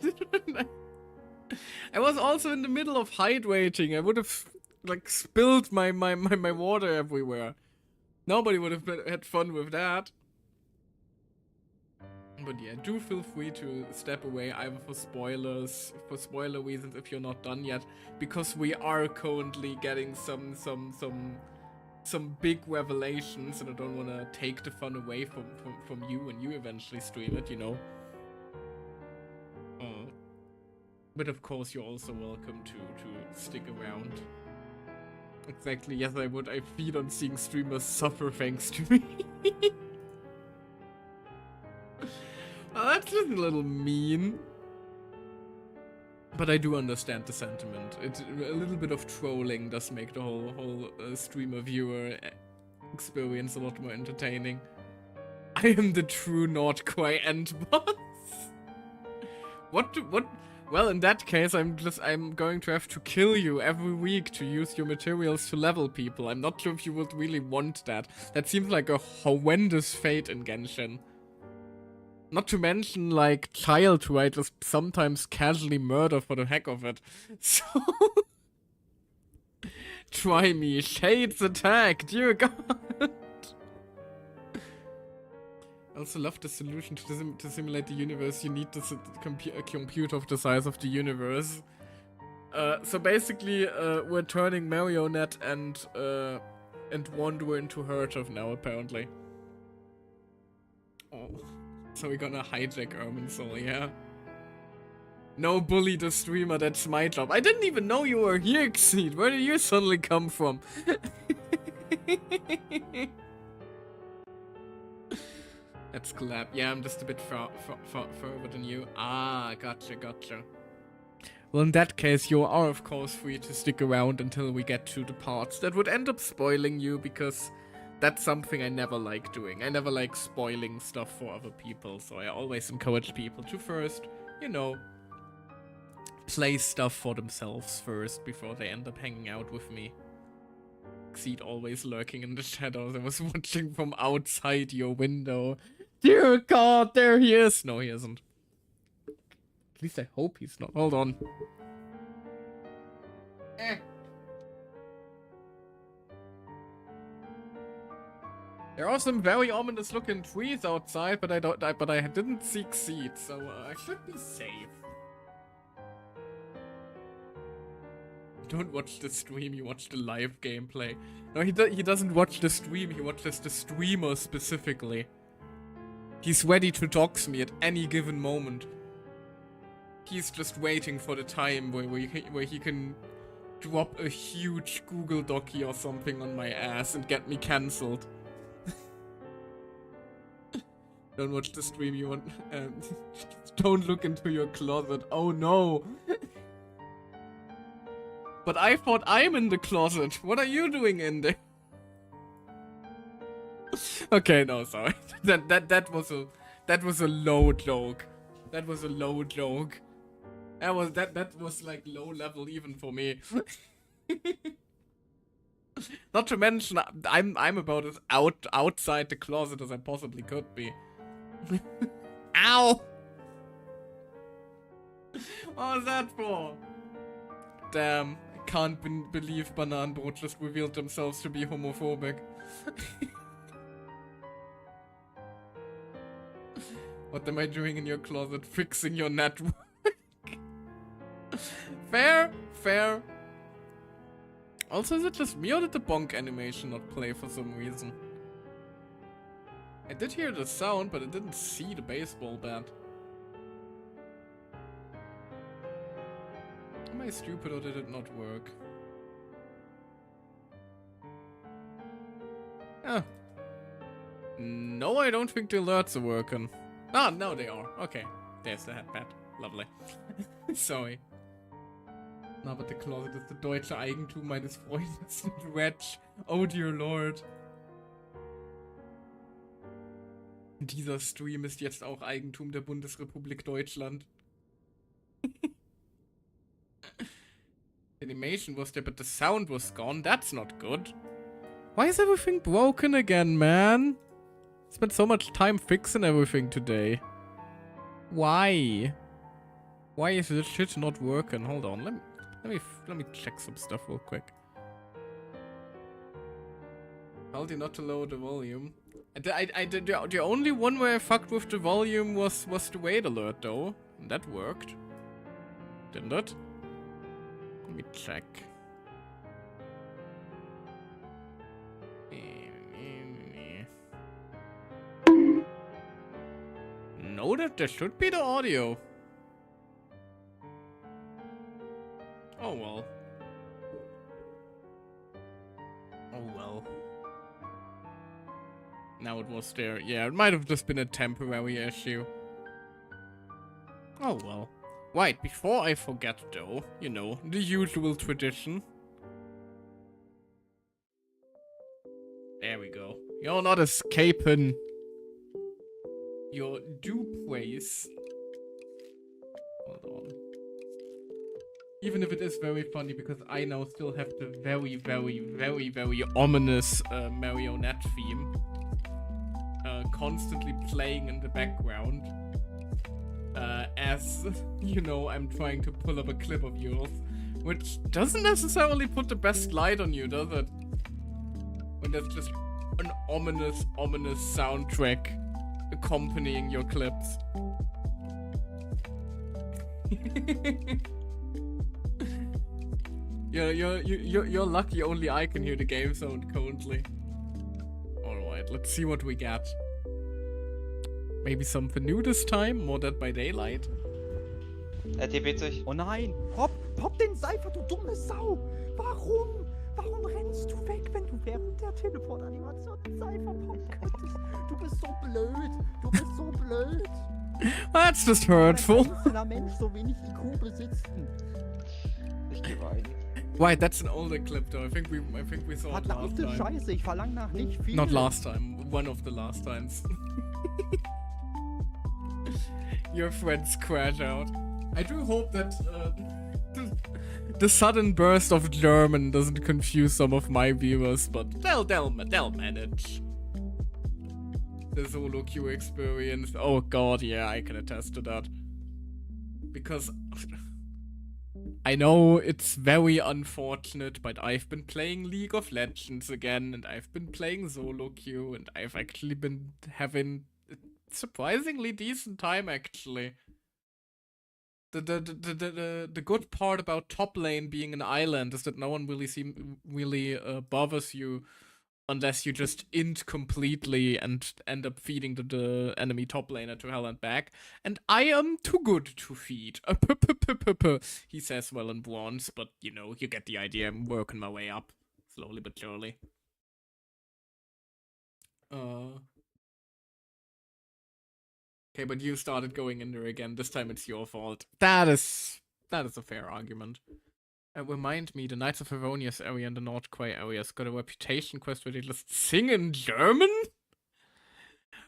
I was also in the middle of hydrating. I would have, like, spilled my water everywhere. Nobody would have had fun with that. But yeah, do feel free to step away either for spoiler reasons if you're not done yet, because we are currently getting some big revelations, and I don't want to take the fun away from you when you eventually stream it, you know. But of course, you're also welcome to stick around. Exactly, yes, I would. I feed on seeing streamers suffer thanks to me. Oh, that's just a little mean. But I do understand the sentiment. A little bit of trolling does make the whole streamer-viewer experience a lot more entertaining. I am the true Not Quite end boss. What? Well, in that case, I'm going to have to kill you every week to use your materials to level people. I'm not sure if you would really want that. That seems like a horrendous fate in Genshin. Not to mention, like, child who I just sometimes casually murder for the heck of it. So... Try me. Shades attack. Dear God. I also love the solution to simulate the universe. You need a computer of the size of the universe. So basically, we're turning Marionette and Wanderer into Hertov now, apparently. Oh. So we're gonna hijack Irminsul, yeah? No, bully the streamer, that's my job. I didn't even know you were here, Xeed. Where did you suddenly come from? That's collab. Yeah, I'm just a bit further than you. Ah, gotcha. Well, in that case, you are, of course, free to stick around until we get to the parts that would end up spoiling you, because... that's something I never like doing. I never like spoiling stuff for other people, so I always encourage people to first, you know, play stuff for themselves first before they end up hanging out with me. Xeed always lurking in the shadows. I was watching from outside your window. Dear God, there he is! No, he isn't. At least I hope he's not. Hold on. There are some very ominous looking trees outside, but I didn't seek seed, so I should be safe. Don't watch the stream, you watch the live gameplay. No, he doesn't watch the stream, he watches the streamer specifically. He's ready to dox me at any given moment. He's just waiting for the time where he can drop a huge Google Docky or something on my ass and get me cancelled. Don't watch the stream, you want... don't look into your closet. Oh no! But I thought I'm in the closet. What are you doing in there? Okay, no, sorry. That was a low joke. That was a low joke. That was like low level even for me. Not to mention, I'm about as outside the closet as I possibly could be. Ow! What was that for? Damn, I can't believe Bananenbrot just revealed themselves to be homophobic. What am I doing in your closet? Fixing your network. Fair. Also, is it just me or did the bonk animation not play for some reason? I did hear the sound, but I didn't see the baseball bat. Am I stupid or did it not work? Ah. No, I don't think the alerts are working. Ah, no, they are. Okay. There's the headbat. Lovely. Sorry. Na, but the closet ist das deutsche Eigentum meines Freundes und Wedge. Oh dear lord. Dieser Stream ist jetzt auch Eigentum der Bundesrepublik Deutschland. Animation was there, but the sound was gone. That's not good. Why is everything broken again, man? Spent so much time fixing everything today. Why? Why is this shit not working? Hold on, let me check some stuff real quick. Told you not to lower the volume. The only one where I fucked with the volume was the wait alert though. And that worked. Didn't it? Let me check. No, there should be the audio. Oh well. Oh well. Now it was there. Yeah, it might have just been a temporary issue. Oh well. Right, before I forget though, you know, the usual tradition. There we go. You're not escaping your due place. Hold on. Even if it is very funny because I now still have the very, very, very, very ominous marionette theme constantly playing in the background. As, you know, I'm trying to pull up a clip of yours, which doesn't necessarily put the best light on you, does it? When there's just an ominous soundtrack accompanying your clips. You're lucky only I can hear the game sound currently. Alright, let's see what we get. Maybe something new this time? More Dead by Daylight? TP sich. Oh nein! Hopp den Seifer, du dumme Sau! Warum? Warum rennst du weg, wenn du während der Teleportanimation den Seifer poppen könntest? Du bist so blöd! Du bist so blöd! That's just hurtful. Ein einzelner Mensch so wenig IQ besitzt. Ich geh rein. Right, that's an older clip though. I think we saw it last Verdammte time. Scheiße, ich verlang nach nicht viel. Not last time. One of the last times. Your friends crash out. I do hope that the sudden burst of German doesn't confuse some of my viewers, but they'll manage. The solo queue experience. Oh god, yeah, I can attest to that. Because I know it's very unfortunate, but I've been playing League of Legends again, and I've been playing solo queue, and I've actually been having a surprisingly decent time, actually. The good part about top lane being an island is that no one really bothers you unless you just int completely and end up feeding the enemy top laner to hell and back. And I am too good to feed. He says well in bronze, but you know, you get the idea. I'm working my way up, slowly but surely. Okay, but you started going in there again. This time it's your fault. That is a fair argument. Remind me, the Knights of Eronius area and the North Quay area's got a reputation quest where they just sing in German?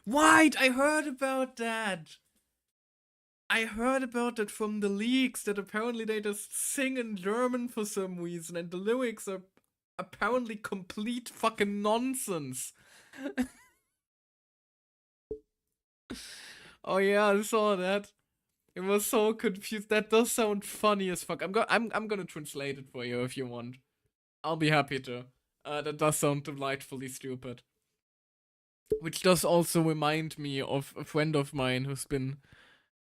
Right, I heard about that. I heard about that from the leaks, that apparently they just sing in German for some reason, and the lyrics are apparently complete fucking nonsense. Oh yeah, I saw that. It was so confused. That does sound funny as fuck. I'm gonna translate it for you if you want. I'll be happy to. That does sound delightfully stupid. Which does also remind me of a friend of mine who's been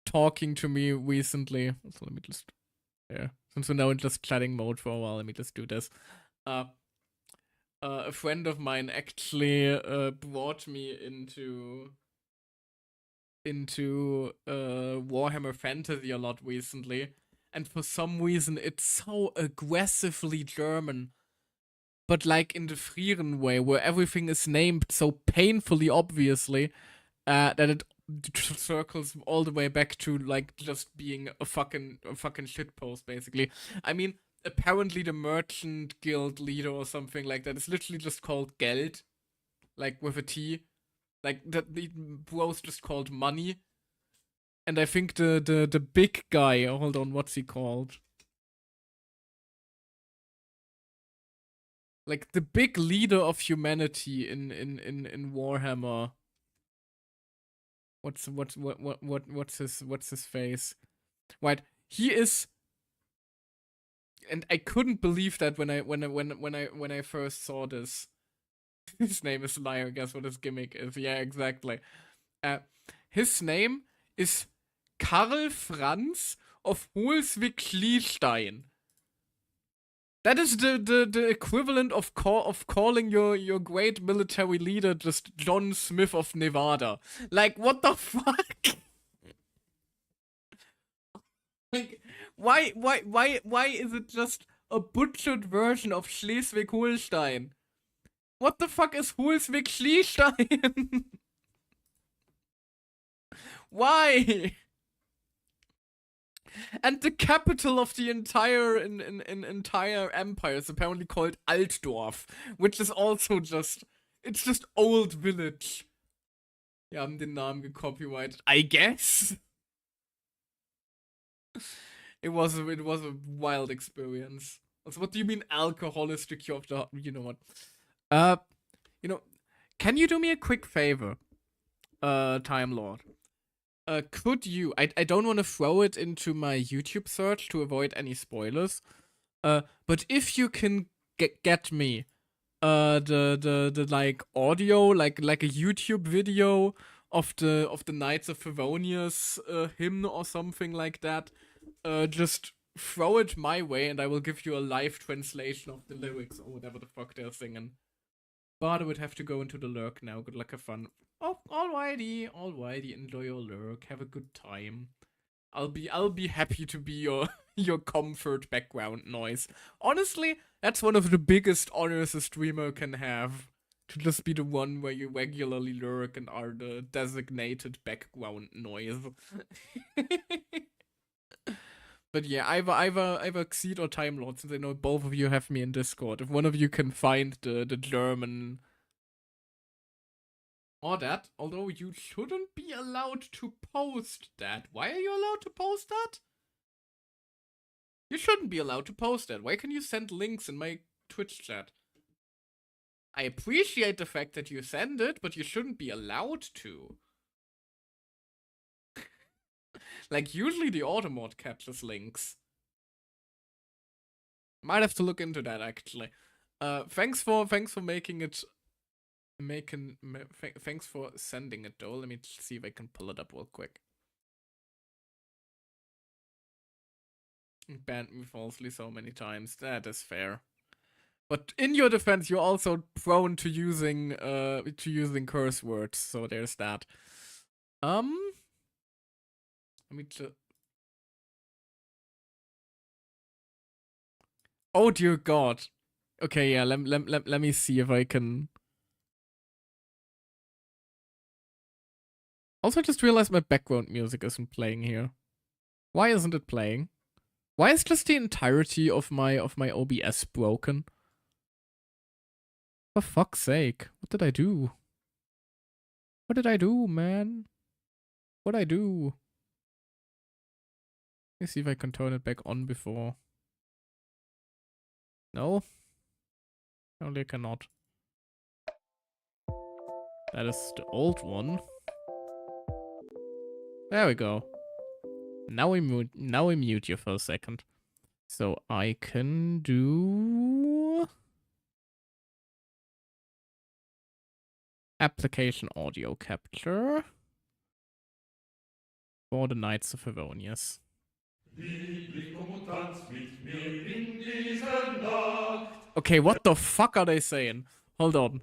talking to me recently. So let me just, yeah, since we're now in just chatting mode for a while, let me just do this. A friend of mine actually brought me into Warhammer Fantasy a lot recently, and for some reason it's so aggressively German, but like in the Frieren way, where everything is named so painfully obviously that it circles all the way back to like just being a fucking shitpost, basically. I mean, apparently the merchant guild leader or something like that is literally just called Geld, like with a T. Like, the bro's just called money. And I think the big guy, hold on, what's he called? like the big leader of humanity in Warhammer. What's his face? Right, he is, and I couldn't believe that when I first saw this. His name is Liar. Guess what his gimmick is? Yeah, exactly. His name is Karl Franz of Holsvik-Schließstein. That is the equivalent of calling your great military leader just John Smith of Nevada. Like, what the fuck? Like, why is it just a butchered version of Schleswig-Holstein? What the fuck is Holsvik-Schließstein? Why? And the capital of the entire entire empire is apparently called Altdorf, which is also it's just old village. Wir haben den Namen gecopyrighted, I guess. It was a wild experience. Also, what do you mean alcohol is the cure of the heart? You know what? Can you do me a quick favor, Time Lord? Could you? I don't want to throw it into my YouTube search to avoid any spoilers. But if you can get me, the like audio, like a YouTube video of the Knights of Favonius hymn or something like that, just throw it my way, and I will give you a live translation of the lyrics or whatever the fuck they're singing. But I would have to go into the lurk now. Good luck, have fun. Oh, alrighty. Enjoy your lurk. Have a good time. I'll be happy to be your comfort background noise. Honestly, that's one of the biggest honors a streamer can have. To just be the one where you regularly lurk and are the designated background noise. But yeah, either Xeed or Time Lord, since I know both of you have me in Discord. If one of you can find the German or that, although you shouldn't be allowed to post that. Why are you allowed to post that? You shouldn't be allowed to post that. Why can you send links in my Twitch chat? I appreciate the fact that you send it, but you shouldn't be allowed to. Like, usually the Automod captures links. Might have to look into that, actually. Thanks for making it. Thanks for sending it, though. Let me see if I can pull it up real quick. Banned me falsely so many times. That is fair. But in your defense, you're also prone to using curse words, so there's that. Let me oh dear God. Okay, yeah. Let me see if I can. Also, I just realized my background music isn't playing here. Why isn't it playing? Why is just the entirety of my OBS broken? For fuck's sake. What did I do? What did I do, man? What'd I do? Let me see if I can turn it back on before. No? Only I cannot. That is the old one. There we go. Now we mute you for a second. So I can do application audio capture for the Knights of Favonius. Okay, what the fuck are they saying? Hold on.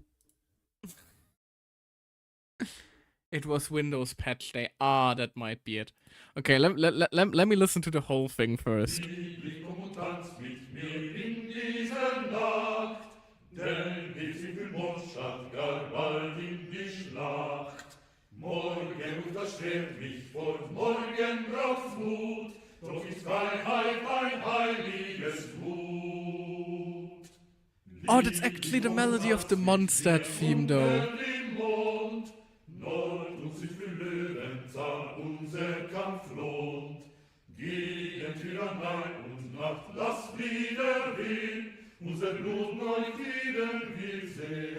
It was Windows patch day. Ah, that might be it. Okay, let me listen to the whole thing first. Denn wir sind für Mondstadt gar bald in die Schlacht. Morgen ruft das Schwert mich fort, morgen braucht's Mut, doch ist Freiheit ein heiliges Blut. Oh, that's actually the melody of the Mondstadt theme, though. Nord und Süd für Löwenzahn unser Kampf lohnt. Gegen Tyrannei und Macht lasst wieder wehen, unser Blut neu frieden wir sehen.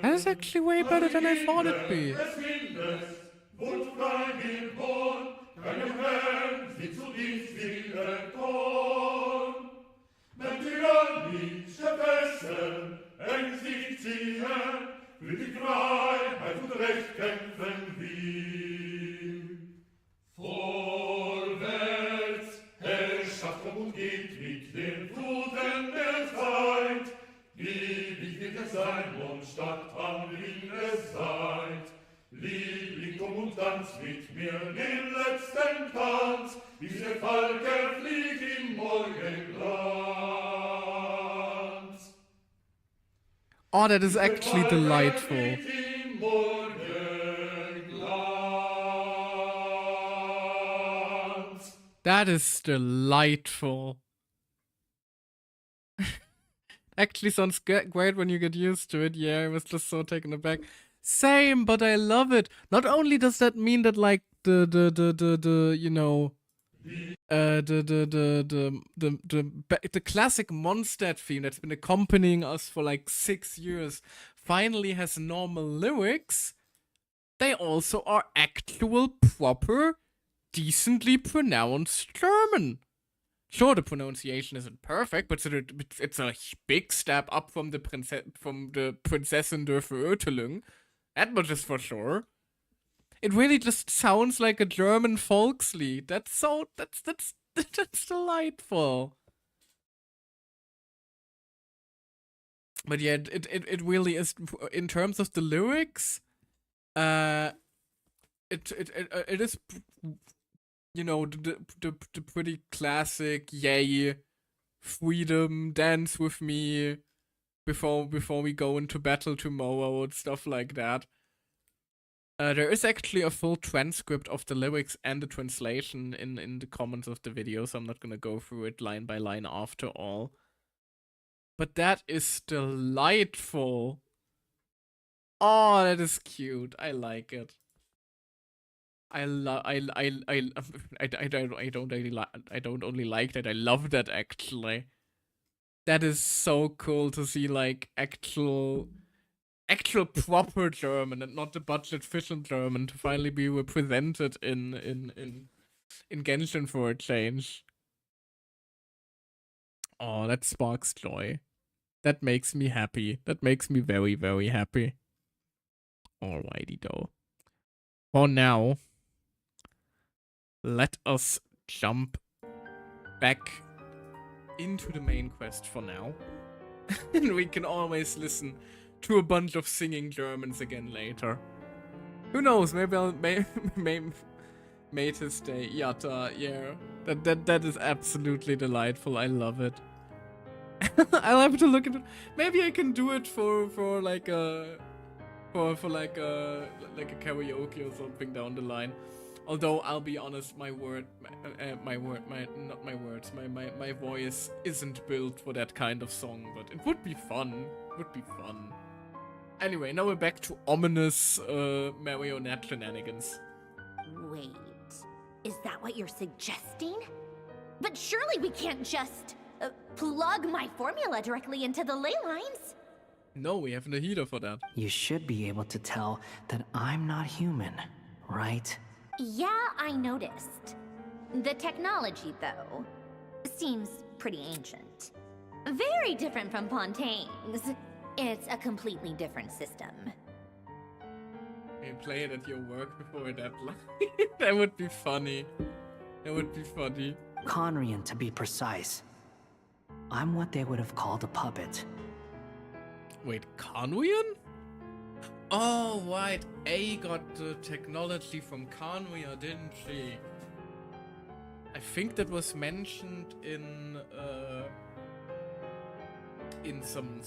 That is actually way better than I thought it'd be. Es Windes, wohl frei geboren, keinem Herrn sie zu Dienst willen Korn. Wenn Tyrannie verfesseln, eng sich ziehen, für die Freiheit und Recht kämpfen wir. Vorwärts, Herrschaft kommt und geht mit den Fluten der Zeit. Lieblich wird es sein, Mondstadt an Wien es seid. Liebling, komm und tanz mit mir den letzten Tanz, bis der Falke fliegt im Morgenglanz. Oh, that is actually delightful. That is delightful. Actually sounds great when you get used to it. Yeah, I was just so taken aback. Same, but I love it. Not only does that mean that like the you know the classic Mondstadt theme that's been accompanying us for like 6 years finally has normal lyrics, they also are actual proper decently pronounced German. Sure, the pronunciation isn't perfect, but it's a big step up from the Prinzessin der Verurteilung. That much is for sure. It really just sounds like a German Volkslied. That's delightful. But yeah, it really is. In terms of the lyrics, it is, you know, the pretty classic yay, freedom, dance with me before we go into battle tomorrow and stuff like that. There is actually a full transcript of the lyrics and the translation in the comments of the video, so I'm not gonna go through it line by line after all. But that is delightful. Oh, that is cute. I like it. I don't only like that, I love that actually. That is so cool to see like actual proper German and not the budget fiction German to finally be represented in Genshin for a change. Oh, that sparks joy. That makes me happy. That makes me very, very happy. Alrighty though. For now, let us jump back into the main quest for now. And we can always listen to a bunch of singing Germans again later. Who knows, maybe I'll made his day. Yatta, yeah. That is absolutely delightful. I love it. I'll have to look at it. Maybe I can do it for like a karaoke or something down the line. Although I'll be honest, my voice isn't built for that kind of song, but it would be fun. Anyway, now we're back to ominous marionette shenanigans. Wait, is that what you're suggesting? But surely we can't just plug my formula directly into the ley lines. No, we have a heater for that. You should be able to tell that I'm not human, right? Yeah, I noticed. The technology, though, seems pretty ancient. Very different from Pontaine's. It's a completely different system. You play it at your work before that. That would be funny. Conrian, to be precise. I'm what they would have called a puppet. Wait, Conrian? Oh, right. A got the technology from Conria, didn't she? I think that was mentioned in some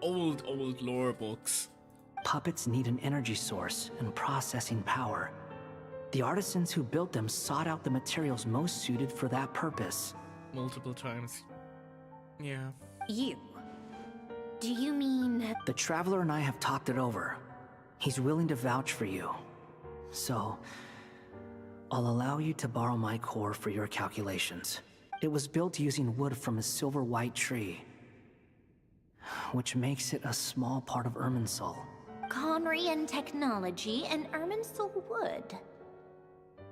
old lore books. Puppets need an energy source and processing power. The artisans who built them sought out the materials most suited for that purpose. Multiple times. Yeah. You? Do you mean... The Traveler and I have talked it over. He's willing to vouch for you. So, I'll allow you to borrow my core for your calculations. It was built using wood from a silver white tree, which makes it a small part of Irminsul. Conrian technology and Irminsul wood.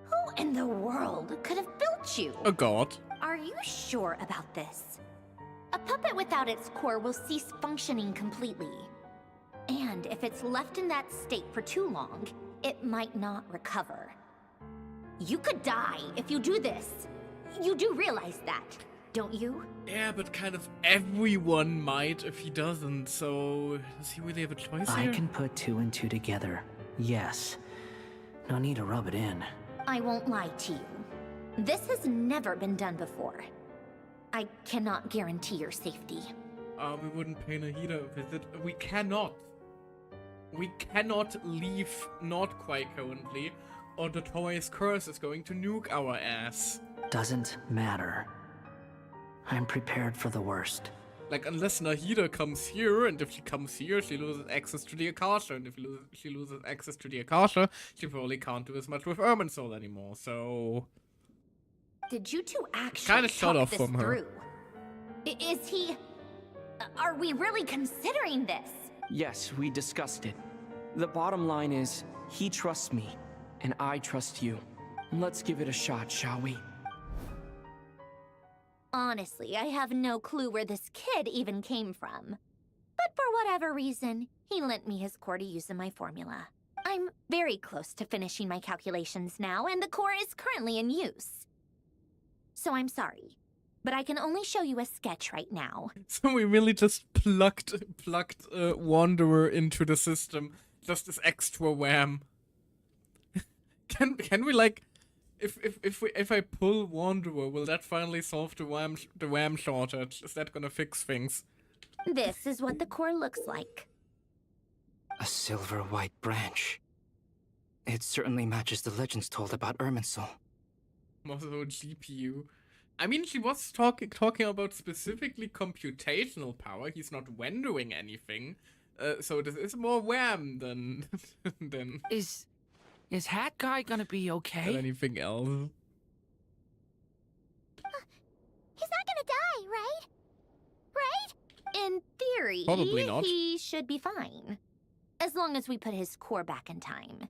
Who in the world could have built you? A god. Are you sure about this? A puppet without its core will cease functioning completely. And if it's left in that state for too long, it might not recover. You could die if you do this. You do realize that, don't you? Yeah, but kind of everyone might if he doesn't, so does he really have a choice I here? can put 2 and 2 together, yes. No need to rub it in. I won't lie to you. This has never been done before. I cannot guarantee your safety. We wouldn't pay Nahida a visit. We cannot. We cannot leave Nordquai currently, or the Dottore's curse is going to nuke our ass. Doesn't matter. I'm prepared for the worst. Like, unless Nahida comes here, and if she comes here, she loses access to the Akasha, and if she loses access to the Akasha, she probably can't do as much with Irminsul anymore, so... Did you two actually Kinda shut talk off this from her. through? Is he... Are we really considering this? Yes, we discussed it. The bottom line is, he trusts me, and I trust you. Let's give it a shot, shall we? Honestly, I have no clue where this kid even came from. But for whatever reason, he lent me his core to use in my formula. I'm very close to finishing my calculations now, and the core is currently in use. So I'm sorry, but I can only show you a sketch right now. So we really just plugged Wanderer into the system, just as extra wham. Can we like, if I pull Wanderer, will that finally solve the wham shortage? Is that gonna fix things? This is what the core looks like. A silver white branch. It certainly matches the legends told about Irminsul. Also GPU. I mean, she was talking about specifically computational power. He's not rendering anything. So this is more wham than than Is Hat Guy gonna be okay? anything else. He's not gonna die, right? Right? In theory, Probably not. he should be fine. As long as we put his core back in time.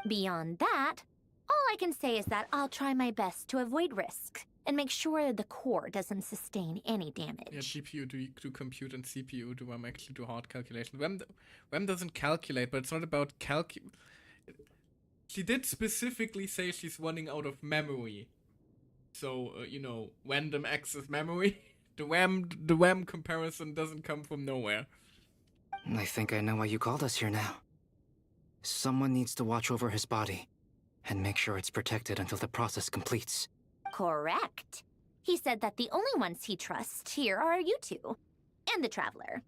Beyond that, all I can say is that I'll try my best to avoid risk and make sure the core doesn't sustain any damage. Yeah, GPU do compute and CPU do actually do hard calculation. Wham doesn't calculate, but it's not about She did specifically say she's running out of memory. So, you know, random access memory. The wham comparison doesn't come from nowhere. I think I know why you called us here now. Someone needs to watch over his body and make sure it's protected until the process completes. Correct. He said that the only ones he trusts here are you two. And the Traveler.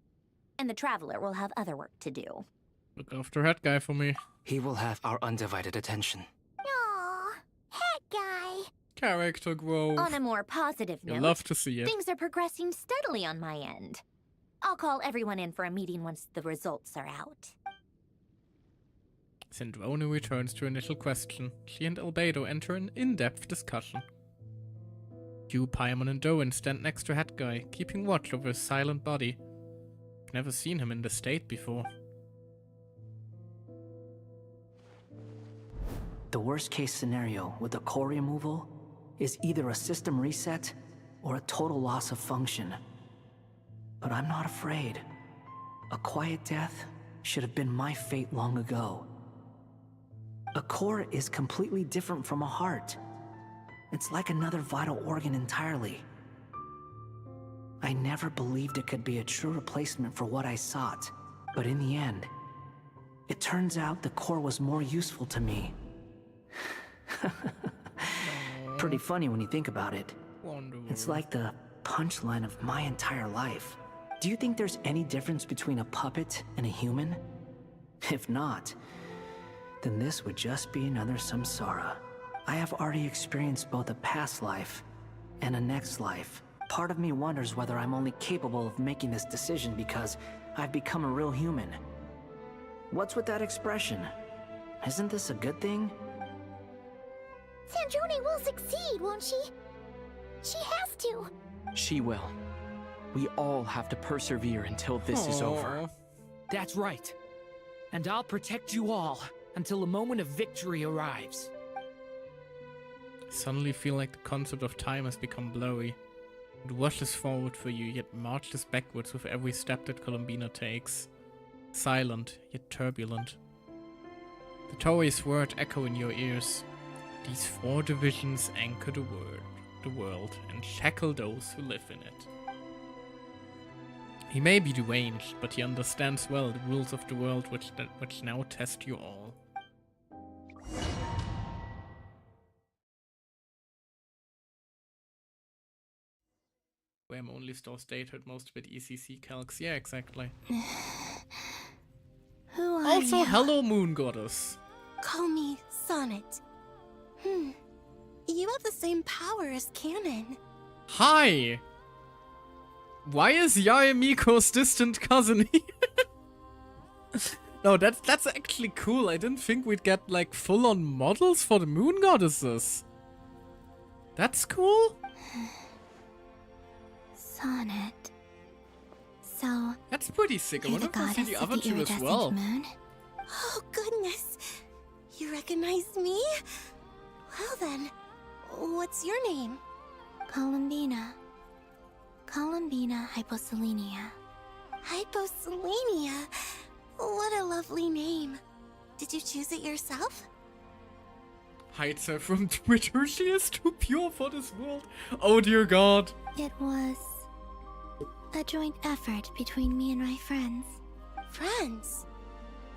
And the Traveler will have other work to do. Look after that guy for me. He will have our undivided attention. Aw, Hat Guy. Character growth. On a more positive You'll note, love to see it. things are progressing steadily on my end. I'll call everyone in for a meeting once the results are out. Sindrone returns to initial question. She and Albedo enter an in-depth discussion. You, Paimon, and Doan stand next to Hat Guy, keeping watch over his silent body. I've never seen him in this state before. The worst case scenario with the core removal is either a system reset or a total loss of function. But I'm not afraid. A quiet death should have been my fate long ago. A core is completely different from a heart. It's like another vital organ entirely. I never believed it could be a true replacement for what I sought, but in the end, it turns out the core was more useful to me. Pretty funny when you think about it. It's like the punchline of my entire life. Do you think there's any difference between a puppet and a human? If not, then this would just be another samsara. I have already experienced both a past life and a next life. Part of me wonders whether I'm only capable of making this decision because I've become a real human. What's with that expression? Isn't this a good thing? Sandrone will succeed, won't she? She has to. She will. We all have to persevere until this is over. Aw. That's right. And I'll protect you all until a moment of victory arrives. I suddenly feel like the concept of time has become blurry. It rushes forward for you, yet marches backwards with every step that Columbina takes. Silent, yet turbulent. The Tory's words echo in your ears. These 4 divisions anchor the world, and shackle those who live in it. He may be deranged, but he understands well the rules of the world which now test you all. Where only store statehood, most of it ECC calcs. Yeah, exactly. Who are Also, you? hello, Moon Goddess. Call me Sonnet. You have the same power as Canon. Hi! Why is Yaemiko's distant cousin here? No, that's actually cool. I didn't think we'd get, like, full-on models for the Moon Goddesses. That's cool. Sonnet. So, That's pretty sick. I you're wonder the if we'll see goddess the of other the two as iridescent well. moon? Oh, goodness. You recognize me? Well then, what's your name? Columbina. Columbina Hyposelenia. Hyposelenia. What a lovely name. Did you choose it yourself? Hides her from Twitter. She is too pure for this world. Oh dear God. It was a joint effort between me and my friends. Friends?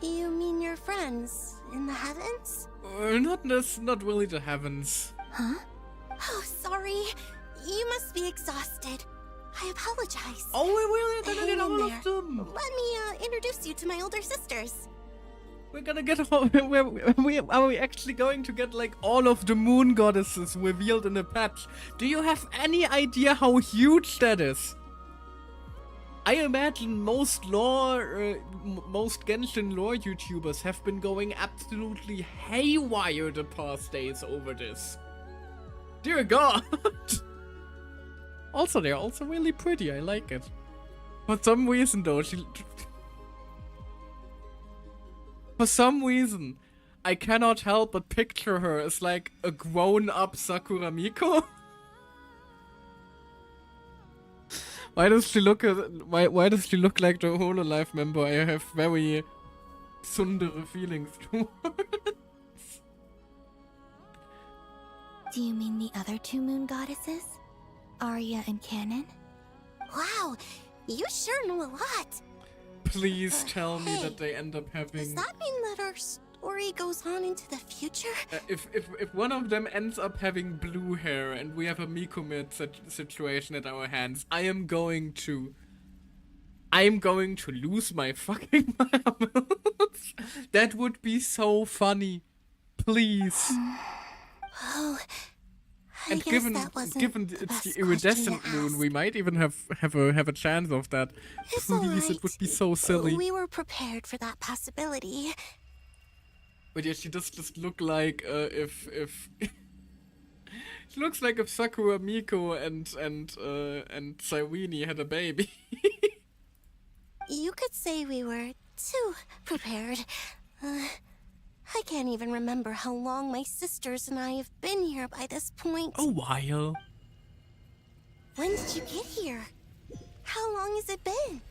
You mean your friends in the heavens? Not really the heavens. Huh? Oh, sorry. You must be exhausted. I apologize. Oh, we're gonna Hang get all in of them. Let me introduce you to my older sisters. We're gonna get all. Are we actually going to get like all of the Moon Goddesses revealed in a patch? Do you have any idea how huge that is? I imagine most Genshin lore YouTubers have been going absolutely haywire the past days over this. Dear God! Also, they're also really pretty. I like it. For some reason, though, for some reason, I cannot help but picture her as like a grown-up Sakura Miko. Why does she look why does she look like the Hololive member I have very tsundere feelings towards? Do you mean the other 2 moon goddesses? Arya and Canon? Wow, you sure know a lot. Please tell me hey, that they end up having... Does that mean that our story goes on into the future? If one of them ends up having blue hair and we have a Mikomid situation at our hands, I am going to lose my fucking marbles. That would be so funny. Please. Oh, I And guess given that wasn't it's the best iridescent question to moon, ask. we might even have a chance of that. It's Please, alright. it would be so silly. We were prepared for that possibility. But yeah, she does just look like if she looks like if Sakura Miko and Cyrene had a baby. You could say we were too prepared. I can't even remember how long my sisters and I have been here by this point. A while. When did you get here? How long has it been?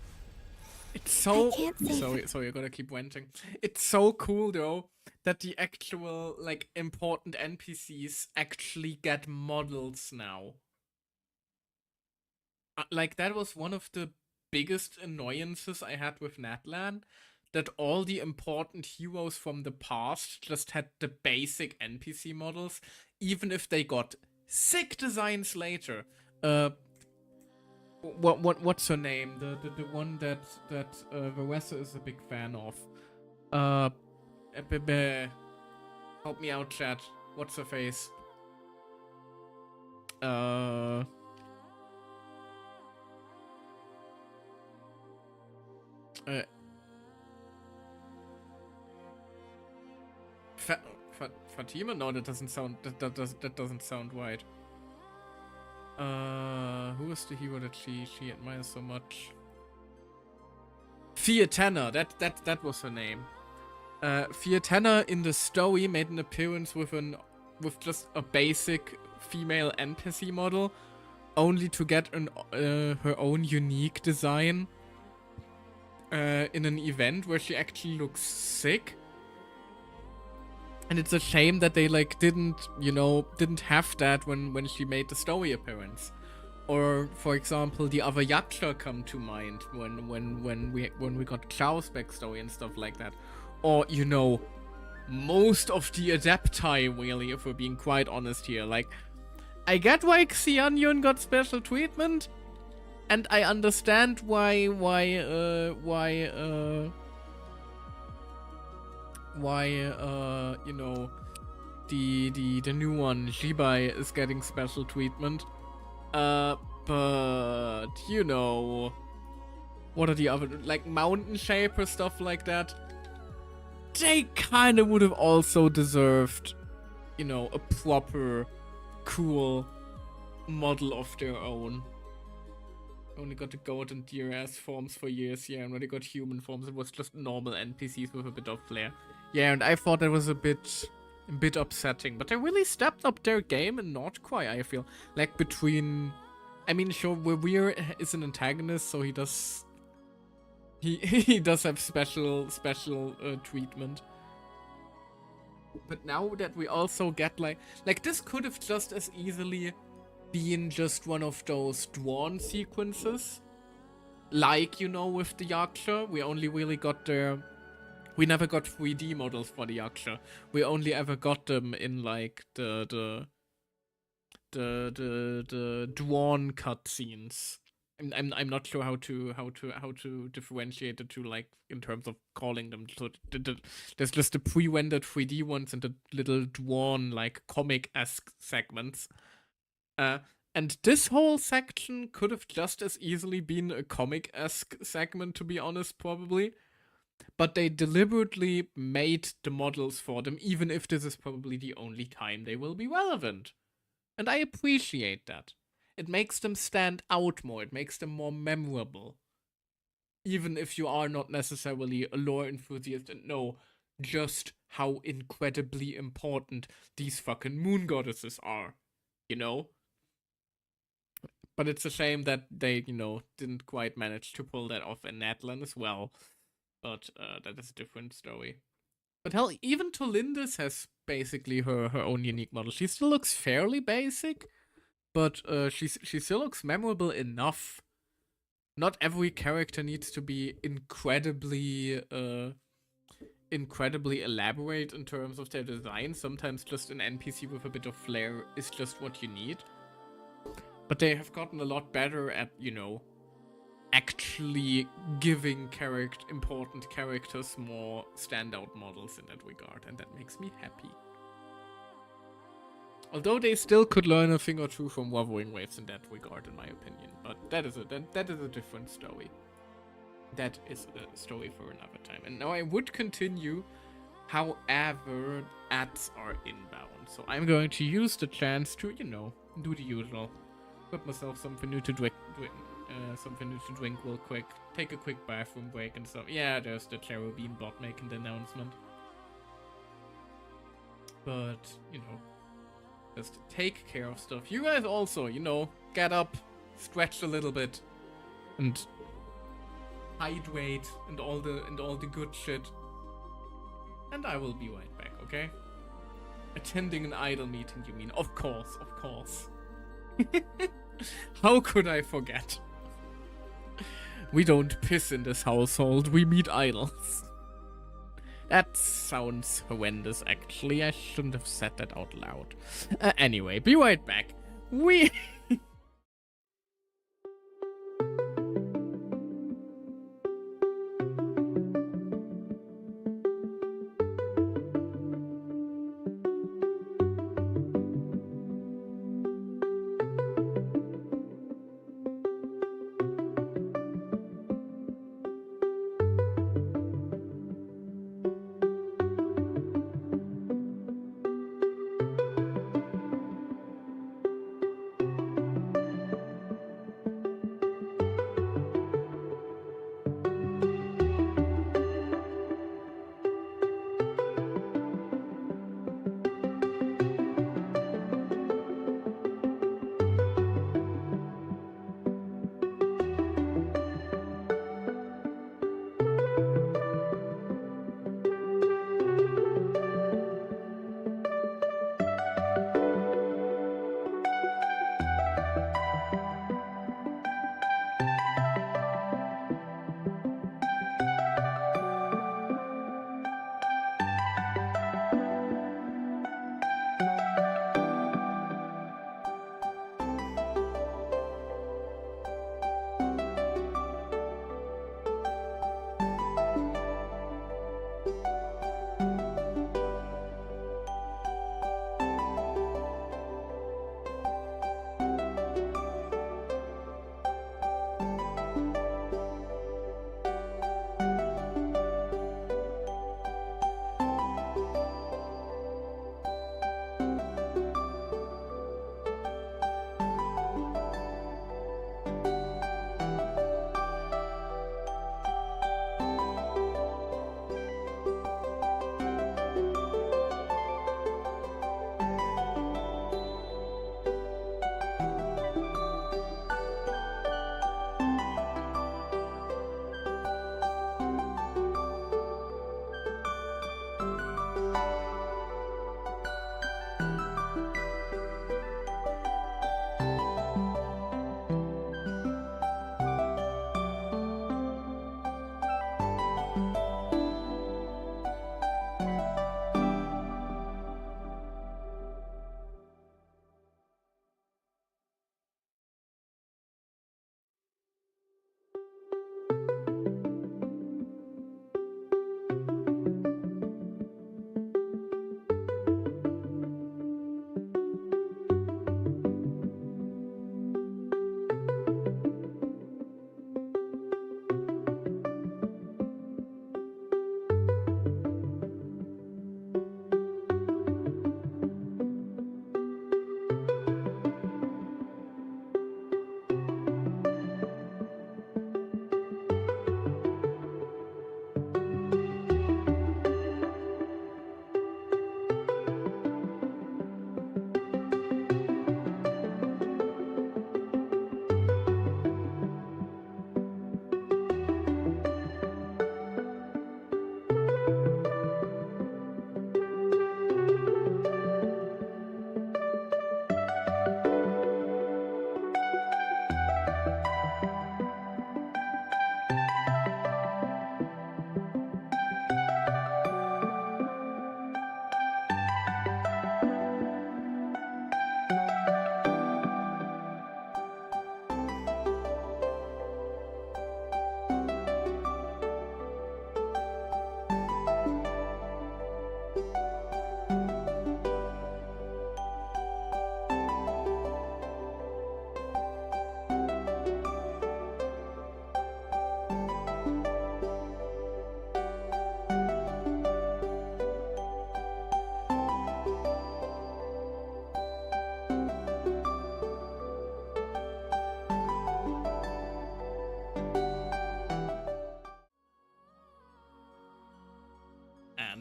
It's so I can't say sorry, I gotta keep venting. It's so cool though that the actual like important NPCs actually get models now. Like that was one of the biggest annoyances I had with Natlan, that all the important heroes from the past just had the basic NPC models, even if they got sick designs later. What's her name? The one that Veressa is a big fan of. Help me out, chat. What's her face? Fatima? No, that doesn't sound. That doesn't sound right. Who is the hero that she admires so much? Fiatena, that was her name. Fiatena in the story made an appearance with just a basic female NPC model, only to get her own unique design in an event where she actually looks sick. And it's a shame that they like didn't have that when she made the story appearance. Or, for example, the other Yaksha come to mind when we got Klaus' backstory and stuff like that. Or, most of the Adepti, really, if we're being quite honest here. Like, I get why Xianyun got special treatment, and I understand why the new one, Jibai, is getting special treatment. But, what are the other, like, Mountain Shaper, stuff like that? They kind of would have also deserved, a proper, cool model of their own. Only got the goat and deer ass forms for years, yeah, and when they got human forms, it was just normal NPCs with a bit of flair. Yeah, and I thought that was a bit upsetting, but they really stepped up their game in Nordquai, I feel. Like, between... I mean, sure, Weir is an antagonist, so he does... He does have special treatment. But now that we also get, like, this could have just as easily been just one of those drawn sequences. Like, with the Yaksha, we only really got their... We never got 3D models for the Yaksha. We only ever got them in, like, the drawn cutscenes. I'm not sure how to differentiate the two, like, in terms of calling them. So there's just the pre-rendered 3D ones and the little drawn, like, comic-esque segments. And this whole section could have just as easily been a comic-esque segment, to be honest, probably. But they deliberately made the models for them, even if this is probably the only time they will be relevant. And I appreciate that. It makes them stand out more, it makes them more memorable. Even if you are not necessarily a lore enthusiast and know just how incredibly important these fucking moon goddesses are. But it's a shame that they, didn't quite manage to pull that off in Natlan as well. But that is a different story. But hell, even Tolindis has basically her own unique model. She still looks fairly basic, but she still looks memorable enough. Not every character needs to be incredibly elaborate in terms of their design. Sometimes just an NPC with a bit of flair is just what you need. But they have gotten a lot better at, actually giving important characters more standout models in that regard, and that makes me happy. Although they still could learn a thing or two from Wuthering Waves in that regard, in my opinion. But that is a different story. That is a story for another time. And now I would continue, however, ads are inbound. So I'm going to use the chance to, do the usual. Put myself something new to drink real quick. Take a quick bathroom break and stuff. Yeah, there's the Cherubim bot making the announcement. But, just take care of stuff. You guys also, get up, stretch a little bit, and hydrate and all the good shit. And I will be right back, okay? Attending an idol meeting, you mean? Of course. How could I forget? We don't piss in this household, we meet idols. That sounds horrendous, actually. I shouldn't have said that out loud. Anyway, be right back.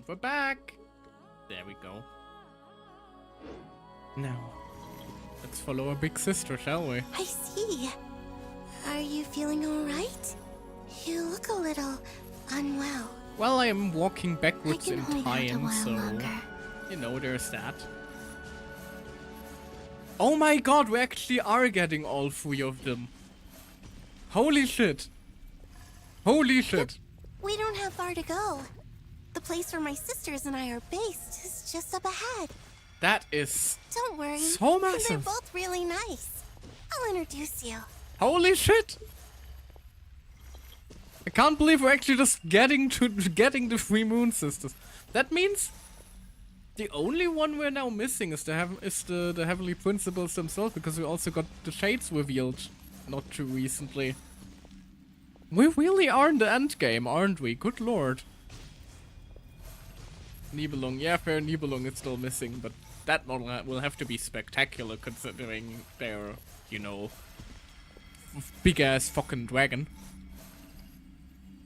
we're back. There we go. Now, let's follow our big sister, shall we? I see. Are you feeling alright? You look a little unwell. Well, I am walking backwards in hold out a time, while so longer. you know, there's that. Oh my god, we actually are getting all 3 of them. Holy shit. Holy shit. We don't have far to go. The place where my sisters and I are based is just up ahead. That is Don't worry. so They're massive. both really nice. I'll introduce you. Holy shit. I can't believe we're actually just getting the 3 Moon Sisters. That means the only one we're now missing is the Heavenly Principles themselves, because we also got the Shades revealed not too recently. We really are in the end game, aren't we? Good lord. Nibelung, yeah, fair, Nibelung is still missing, but that model will have to be spectacular considering their, you know, big ass fucking dragon.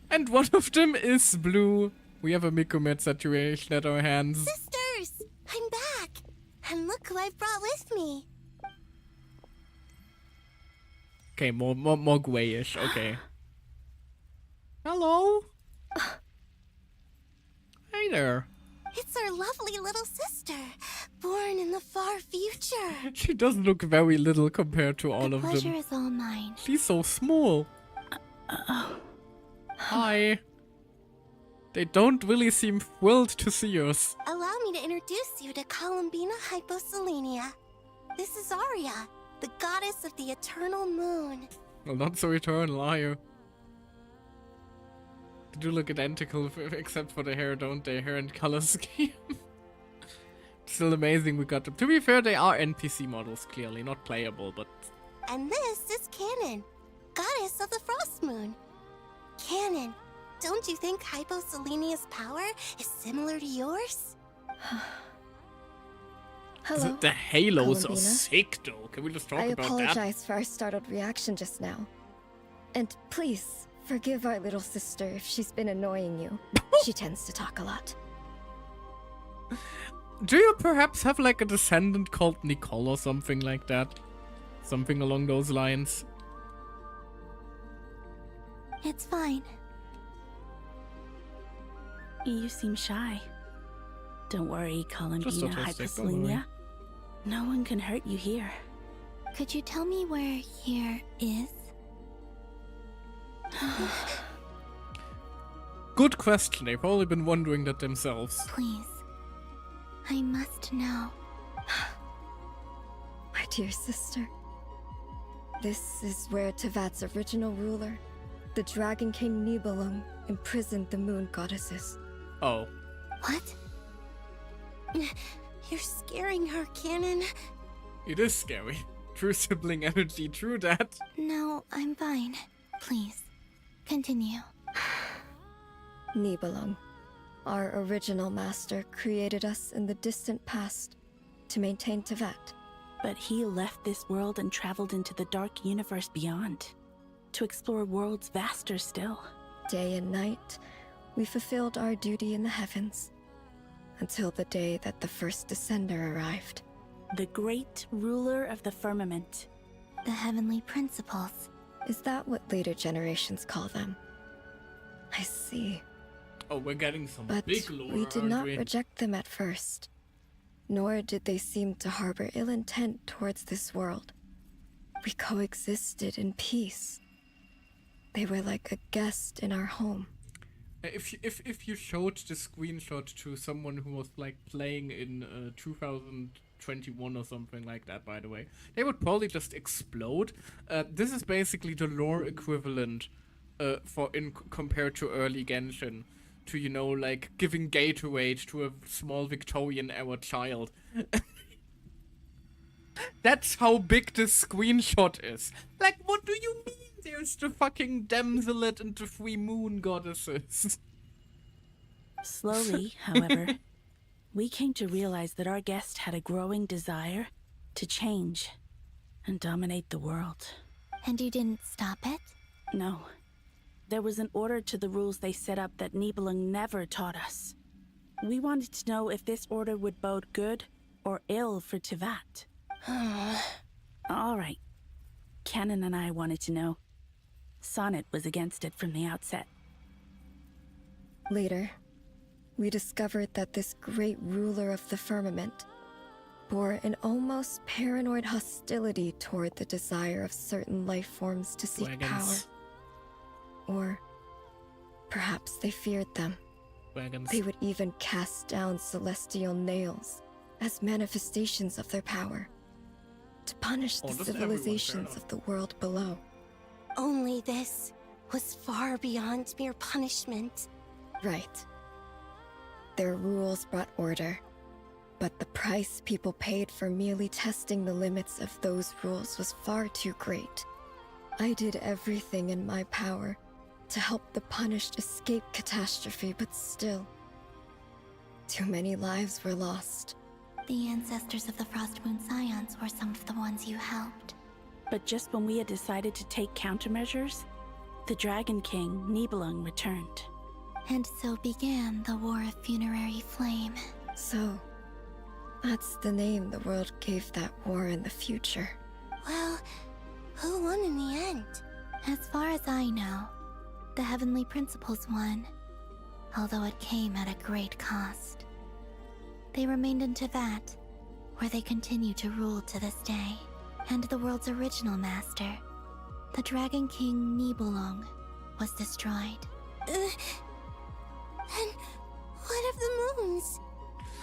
And one of them is blue. We have a Mikumet situation at our hands. Sisters! I'm back! And look who I've brought with me. Okay, more grayish, okay. Hello? Hey there. It's our lovely little sister, born in the far future. She does look very little compared to all of Pleasure them. is all mine. She's so small. Hi. They don't really seem thrilled to see us. Allow me to introduce you to Columbina Hyposelenia. This is Arya, the goddess of the eternal moon. Well, not so eternal, are you? They do look identical, except for the hair, don't they? Hair and color scheme. Still amazing we got them. To be fair, they are NPC models, clearly. Not playable, but... And this is Canon, goddess of the frost moon. Canon, don't you think Hyposelenia's power is similar to yours? Hello. The halos are Columbina. sick, though. Can we just talk I about that? apologize for our startled reaction just now. And please, forgive our little sister if she's been annoying you. She tends to talk a lot. Do you perhaps have like a descendant called Nicole or something like that? Something along those lines? It's fine. You seem shy. Don't worry, Columbina Just autistic, don't worry. Hyposelenia. No one can hurt you here. Could you tell me where here is? Good question. They've probably been wondering that themselves. Please. I must know. My dear sister. This is where Tevat's original ruler, the Dragon King Nibelung, imprisoned the moon goddesses. Oh. What? You're scaring her, Canon. It is scary. True sibling energy, true that. No, I'm fine. Please, continue. Nibelung, our original master, created us in the distant past to maintain Tevat. But he left this world and traveled into the dark universe beyond, to explore worlds vaster still. Day and night, we fulfilled our duty in the heavens, until the day that the first descender arrived. The great ruler of the firmament. The heavenly principles. Is that what later generations call them? I see. Oh, we're getting some But big lore, we did aren't not we? reject them at first, nor did they seem to harbor ill intent towards this world. We coexisted in peace. They were like a guest in our home. If you showed the screenshot to someone who was like playing in 2021 or something like that, by the way, they would probably just explode. This is basically the lore equivalent compared to early Genshin, to, you know, like giving Gatorade to a small Victorian era child. That's how big this screenshot is. Like, what do you mean? There's the fucking damselet and the 3 moon goddesses. Slowly, however, we came to realize that our guest had a growing desire to change and dominate the world. And you didn't stop it? No. There was an order to the rules they set up that Nibelung never taught us. We wanted to know if this order would bode good or ill for Tivat. All right. Canon and I wanted to know. Sonnet was against it from the outset. Later, we discovered that this great ruler of the firmament bore an almost paranoid hostility toward the desire of certain life forms to seek power. Or perhaps they feared them. They would even cast down celestial nails as manifestations of their power to punish the civilizations of the world below. Only this was far beyond mere punishment. Right. Their rules brought order, but the price people paid for merely testing the limits of those rules was far too great. I did everything in my power to help the punished escape catastrophe, but still, too many lives were lost. The ancestors of the Frost Moon Scions were some of the ones you helped. But just when we had decided to take countermeasures, the Dragon King, Nibelung, returned. And so began the War of Funerary Flame. So, that's the name the world gave that war in the future. Well, who won in the end? As far as I know, the Heavenly Principles won, although it came at a great cost. They remained in Tivat, where they continue to rule to this day. And the world's original master, the Dragon King Nibelung, was destroyed. And what of the moons?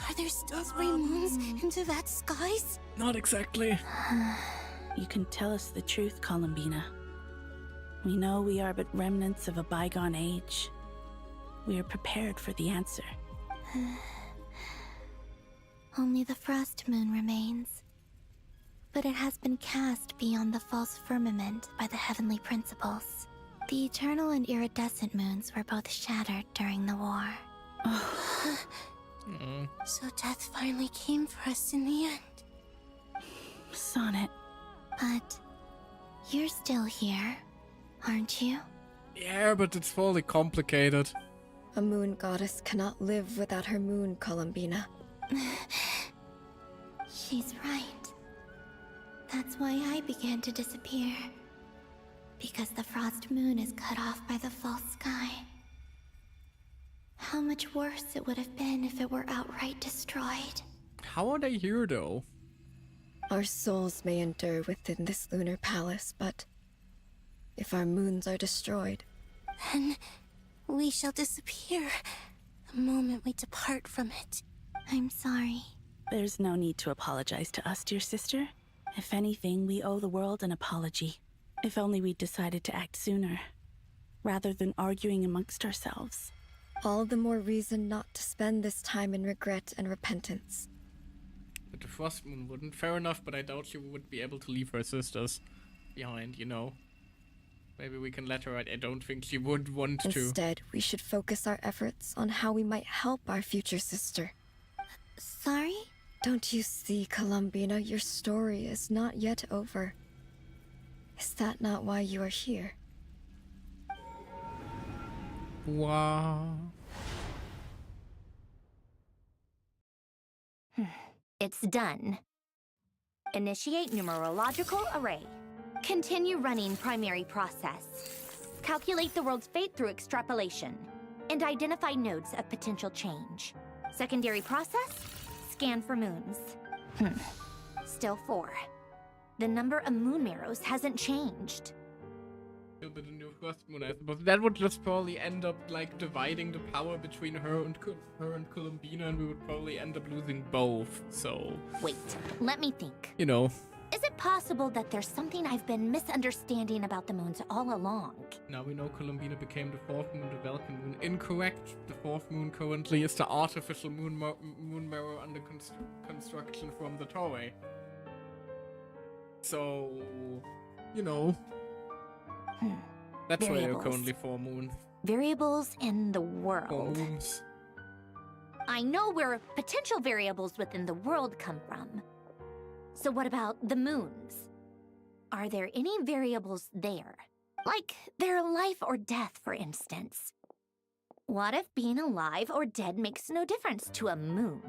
Are there still 3 moons in Tivat skies? Not exactly. You can tell us the truth, Columbina. We know we are but remnants of a bygone age. We are prepared for the answer. Only the Frost Moon remains. But it has been cast beyond the false firmament by the Heavenly Principles. The eternal and iridescent moons were both shattered during the war. So death finally came for us in the end. Sonnet. But you're still here, aren't you? Yeah, but it's fully complicated. A moon goddess cannot live without her moon, Columbina. She's right. That's why I began to disappear. Because the Frost Moon is cut off by the false sky. How much worse it would have been if it were outright destroyed. How are they here, though? Our souls may endure within this lunar palace, but if our moons are destroyed, then we shall disappear the moment we depart from it. I'm sorry. There's no need to apologize to us, dear sister. If anything, we owe the world an apology. If only we'd decided to act sooner, rather than arguing amongst ourselves. All the more reason not to spend this time in regret and repentance. But the Frost Moon wouldn't. Fair enough, but I doubt she would be able to leave her sisters behind, you know. Maybe we can let her out. I don't think she would want to. Instead, we should focus our efforts on how we might help our future sister. Sorry? Don't you see, Columbina, your story is not yet over. Is that not why you are here? Wow. It's done. Initiate numerological array. Continue running primary process. Calculate the world's fate through extrapolation. And identify nodes of potential change. Secondary process? Scan for moons. Still 4. The number of moon marrows hasn't changed. But the new Frost Moon, I suppose. That would just probably end up, like, dividing the power between her and Columbina, and we would probably end up losing both, so... Wait, let me think. You know. Is it possible that there's something I've been misunderstanding about the moons all along? Now we know Columbina became the 4th moon, the Vulcan moon. Incorrect. The 4th moon currently is the artificial moon mirror under construction from the Dottore. So, you know. That's why there are currently 4 moons. Variables in the 4 world. moons. I know where potential variables within the world come from. So what about the moons? Are there any variables there? Like their life or death, for instance? What if being alive or dead makes no difference to a moon?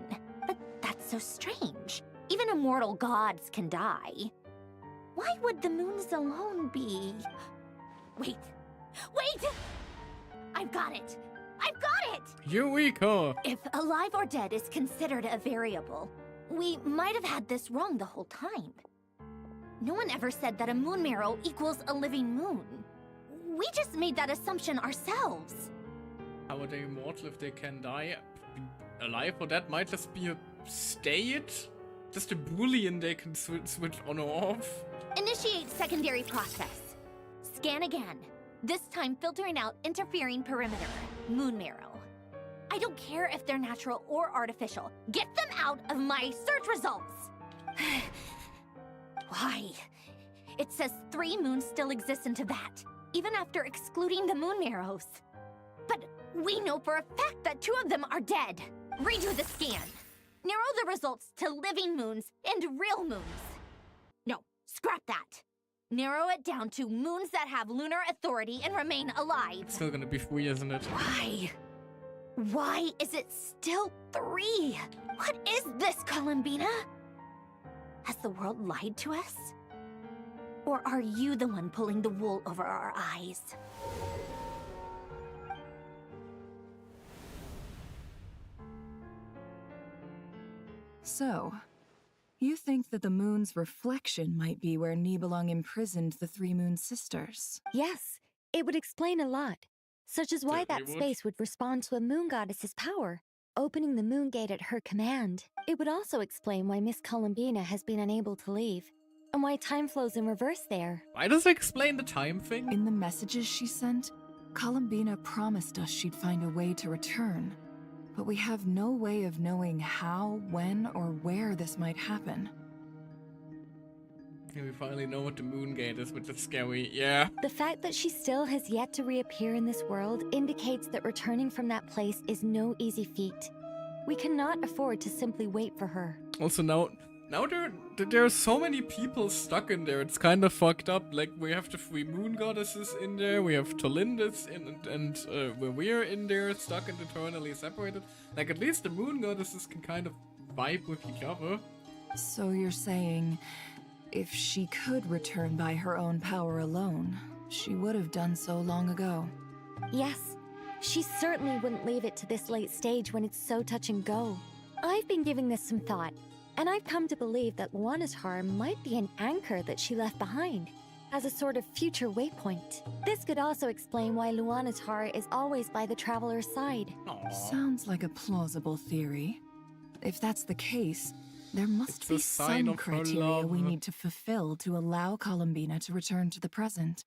But that's so strange. Even immortal gods can die. Why would the moons alone be... Wait! I've got it! I've got it! Eureka! If alive or dead is considered a variable, we might have had this wrong the whole time. No one ever said that a moon marrow equals a living moon. We just made that assumption ourselves. How are they immortal if they can die? Alive or dead might just be a state? Just a boolean they can switch on or off? Initiate secondary process. Scan again. This time filtering out interfering perimeter. Moon marrow. I don't care if they're natural or artificial. Get them out of my search results! Why? It says 3 moons still exist in Teyvat, even after excluding the moon marrows. But we know for a fact that 2 of them are dead. Redo the scan. Narrow the results to living moons and real moons. No, scrap that. Narrow it down to moons that have lunar authority and remain alive. It's still gonna be 3, isn't it? Why? Why is it still 3? What is this, Columbina? Has the world lied to us? Or are you the one pulling the wool over our eyes? So, you think that the moon's reflection might be where Nibelung imprisoned the 3 moon sisters? Yes, it would explain a lot, such as why that space would respond to a moon goddess's power, opening the moon gate at her command. It would also explain why Miss Columbina has been unable to leave, and why time flows in reverse there. Why does it explain the time thing? In the messages she sent, Columbina promised us she'd find a way to return. But we have no way of knowing how, when, or where this might happen. Yeah, we finally know what the moon gate is, which is scary, yeah. The fact that she still has yet to reappear in this world indicates that returning from that place is no easy feat. We cannot afford to simply wait for her. Also now there are so many people stuck in there, it's kind of fucked up. Like, we have the 3 moon goddesses in there, we have Tolindis and we're in there, stuck and eternally separated. Like, at least the moon goddesses can kind of vibe with each other. So you're saying, if she could return by her own power alone, she would have done so long ago? Yes, she certainly wouldn't leave it to this late stage when it's so touch and go. I've been giving this some thought, and I've come to believe that Luanatar might be an anchor that she left behind, as a sort of future waypoint. This could also explain why Luanatar is always by the traveler's side. Sounds like a plausible theory. If that's the case, there must be some criteria we need to fulfill to allow Columbina to return to the present.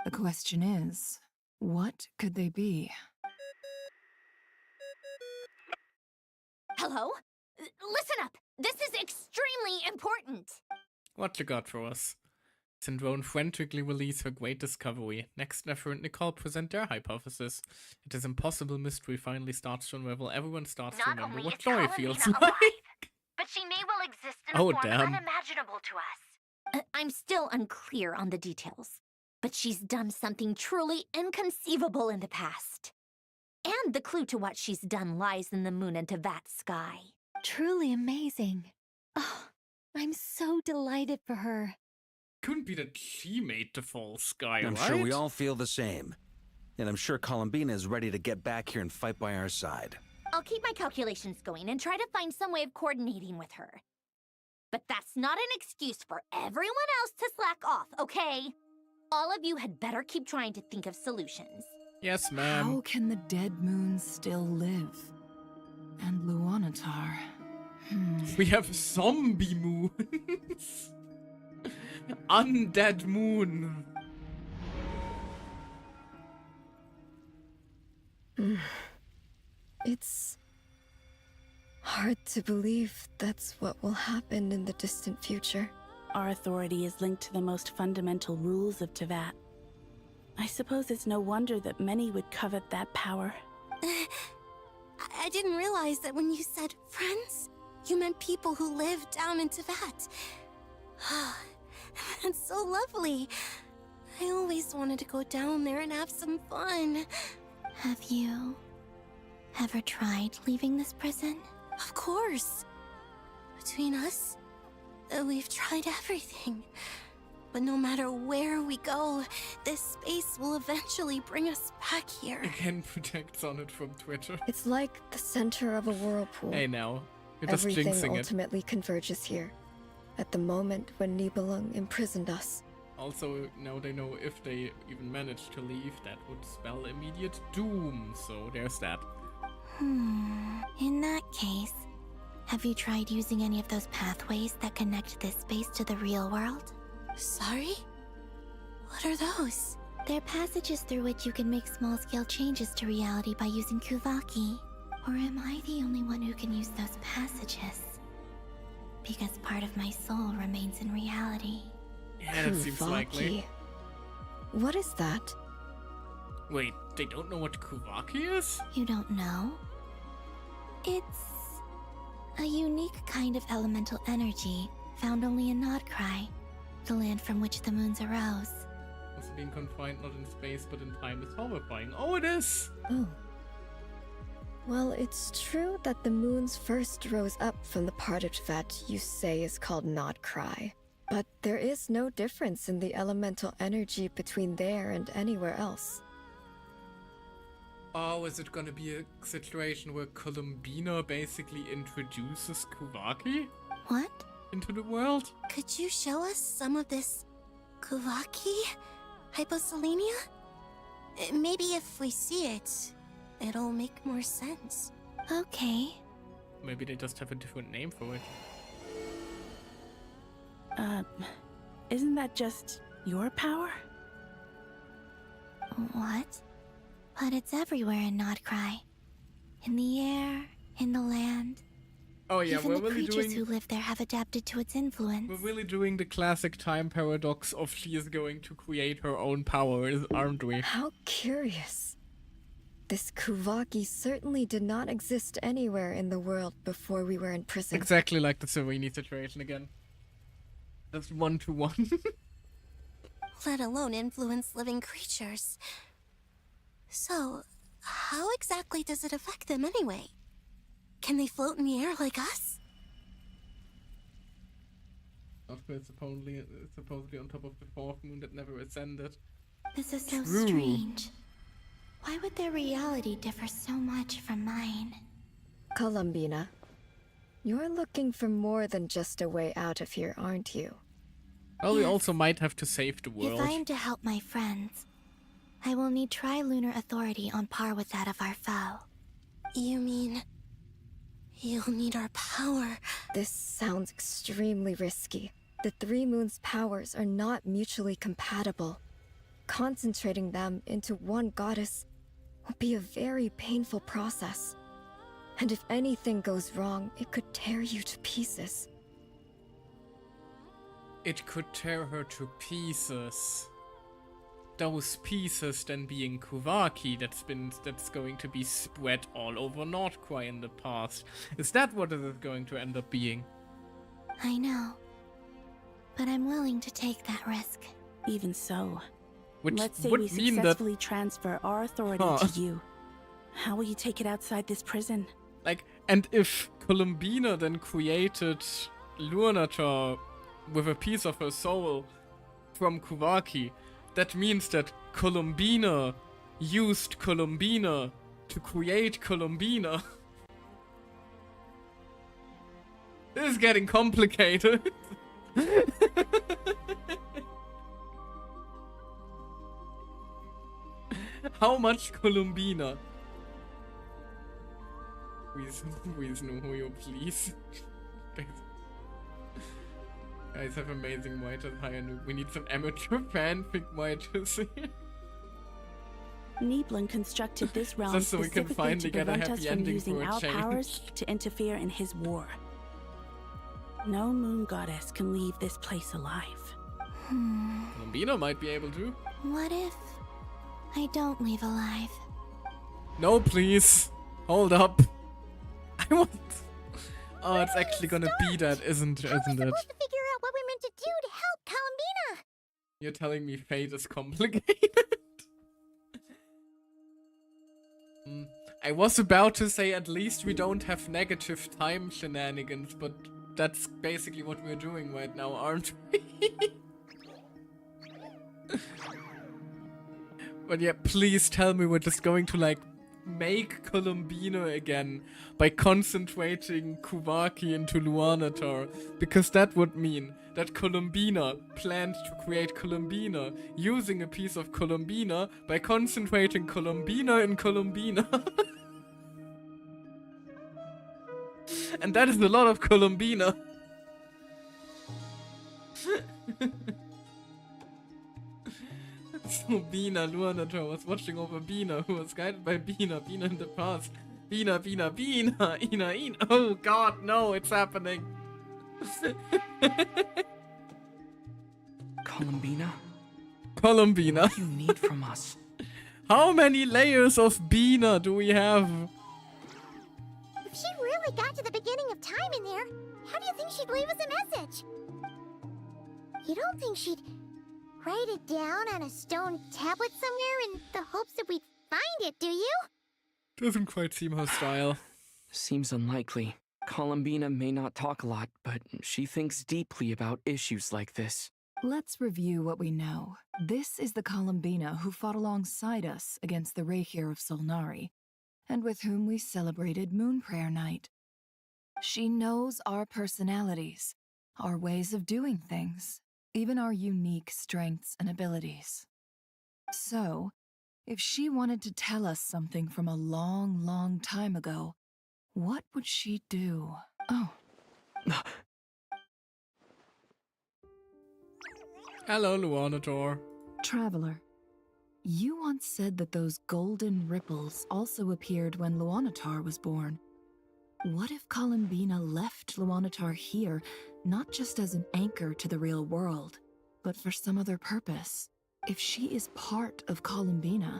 The question is, what could they be? Hello? Listen up! This is extremely important! What you got for us? Syndrome frantically release her great discovery. Next, Nefer and Nicole present their hypothesis. It is impossible mystery finally starts to unravel. Everyone starts to remember what joy feels like. But she may well exist in a form unimaginable to us. I'm still unclear on the details, but she's done something truly inconceivable in the past. And the clue to what she's done lies in the moon and Teyvat sky. Truly amazing. Oh, I'm so delighted for her. Couldn't be that she made the fall sky, I'm right? sure we all feel the same. And I'm sure Columbina is ready to get back here and fight by our side. I'll keep my calculations going and try to find some way of coordinating with her. But that's not an excuse for everyone else to slack off, okay? All of you had better keep trying to think of solutions. Yes, ma'am. How can the dead moon still live? And Luanatar... We have zombie moons. Undead moon. It's hard to believe that's what will happen in the distant future. Our authority is linked to the most fundamental rules of Teyvat. I suppose it's no wonder that many would covet that power. I didn't realize that when you said friends, you meant people who live down in Teyvat. That's so lovely. I always wanted to go down there and have some fun. Have you ever tried leaving this prison? Of course. Between us, we've tried everything. But no matter where we go, this space will eventually bring us back here. Again, protect Sonnet from Twitter. It's like the center of a whirlpool. Hey now, you're just Everything jinxing ultimately converges here, at the moment when Nibelung imprisoned us. Also, now they know if they even manage to leave, that would spell immediate doom, so there's that. In that case, have you tried using any of those pathways that connect this space to the real world? Sorry? What are those? They're passages through which you can make small-scale changes to reality by using Kuvaki. Or am I the only one who can use those passages? Because part of my soul remains in reality. Yeah, that seems likely. What is that? Wait, they don't know what Kuvaki is? You don't know? It's a unique kind of elemental energy found only in Nodcry, the land from which the moons arose. Also being confined not in space but in time is horrifying. Oh, it is! Oh. Well, it's true that the moons first rose up from the part of Tvet you say is called Nodcry. But there is no difference in the elemental energy between there and anywhere else. Oh, is it gonna be a situation where Columbina basically introduces Kuvaki? What? Into the world? Could you show us some of this Kuvaki hyposelenia? Maybe if we see it, it'll make more sense. Okay. Maybe they just have a different name for it. Isn't that just your power? What? But it's everywhere in Nodcry. In the air, in the land. Oh yeah, Even we're the really creatures doing... who live there have adapted to its influence. We're really doing the classic time paradox of she is going to create her own power, aren't we? How curious. This Kuvaki certainly did not exist anywhere in the world before we were in prison. Exactly like the Sereni situation again. That's 1-to-1. Let alone influence living creatures. So, how exactly does it affect them anyway? Can they float in the air like us? After it's supposedly on top of the fourth moon that never ascended. This is so True. strange. Why would their reality differ so much from mine? Columbina, you're looking for more than just a way out of here, aren't you? Well, we also might have to save the world. If I am to help my friends, I will need tri-lunar authority on par with that of our foe. You mean... you'll need our power? This sounds extremely risky. The three moons' powers are not mutually compatible. Concentrating them into one goddess will be a very painful process. And if anything goes wrong, it could tear you to pieces. It could tear her to pieces. Those pieces then being Kuvaki that's going to be spread all over Nordcry in the past. Is that what it is going to end up being? I know. But I'm willing to take that risk. Even so. Which Let's say would we mean successfully transfer our authority Huh. to you. How will you take it outside this prison? Like, and if Columbina then created Lunatar with a piece of her soul from Kuvaki, that means that Columbina used Columbina to create Columbina. This is getting complicated. How much Columbina? Please know who you please. Guys have amazing writers. Hire noob. We need some amateur fanfic writers here. Nibelung constructed this realm Just so we can specifically finally to get a prevent happy us from ending using for a our change. powers to interfere in his war. No moon goddess can leave this place alive. Columbina might be able to. What if I don't leave alive? No, please. Hold up. I want... Oh, it's actually gonna be that, isn't it? Supposed to figure out what we're meant to do to help Columbina. You're telling me fate is complicated? I was about to say at least we don't have negative time shenanigans, but that's basically what we're doing right now, aren't we? But yeah, please tell me we're just going to like make Columbina again by concentrating Kuvaki into Luanatar, because that would mean that Columbina planned to create Columbina using a piece of Columbina by concentrating Columbina in Columbina. And that is a lot of Columbina. So Bina, Luanatar was watching over Bina, who was guided by Bina in the past. Bina, Ina. Oh god, no, it's happening. Columbina? Columbina. What do you need from us? How many layers of Bina do we have? If she really got to the beginning of time in there, how do you think she'd leave us a message? You don't think she'd write it down on a stone tablet somewhere in the hopes that we'd find it, do you? Doesn't quite seem her style. Seems unlikely. Columbina may not talk a lot, but she thinks deeply about issues like this. Let's review what we know. This is the Columbina who fought alongside us against the Reikir of Solnari, and with whom we celebrated Moon Prayer Night. She knows our personalities, our ways of doing things, even our unique strengths and abilities. So, if she wanted to tell us something from a long, long time ago, what would she do? Oh. Hello, Luanatar. Traveler, you once said that those golden ripples also appeared when Luanatar was born. What if Columbina left Luanatar here, not just as an anchor to the real world, but for some other purpose? If she is part of Columbina,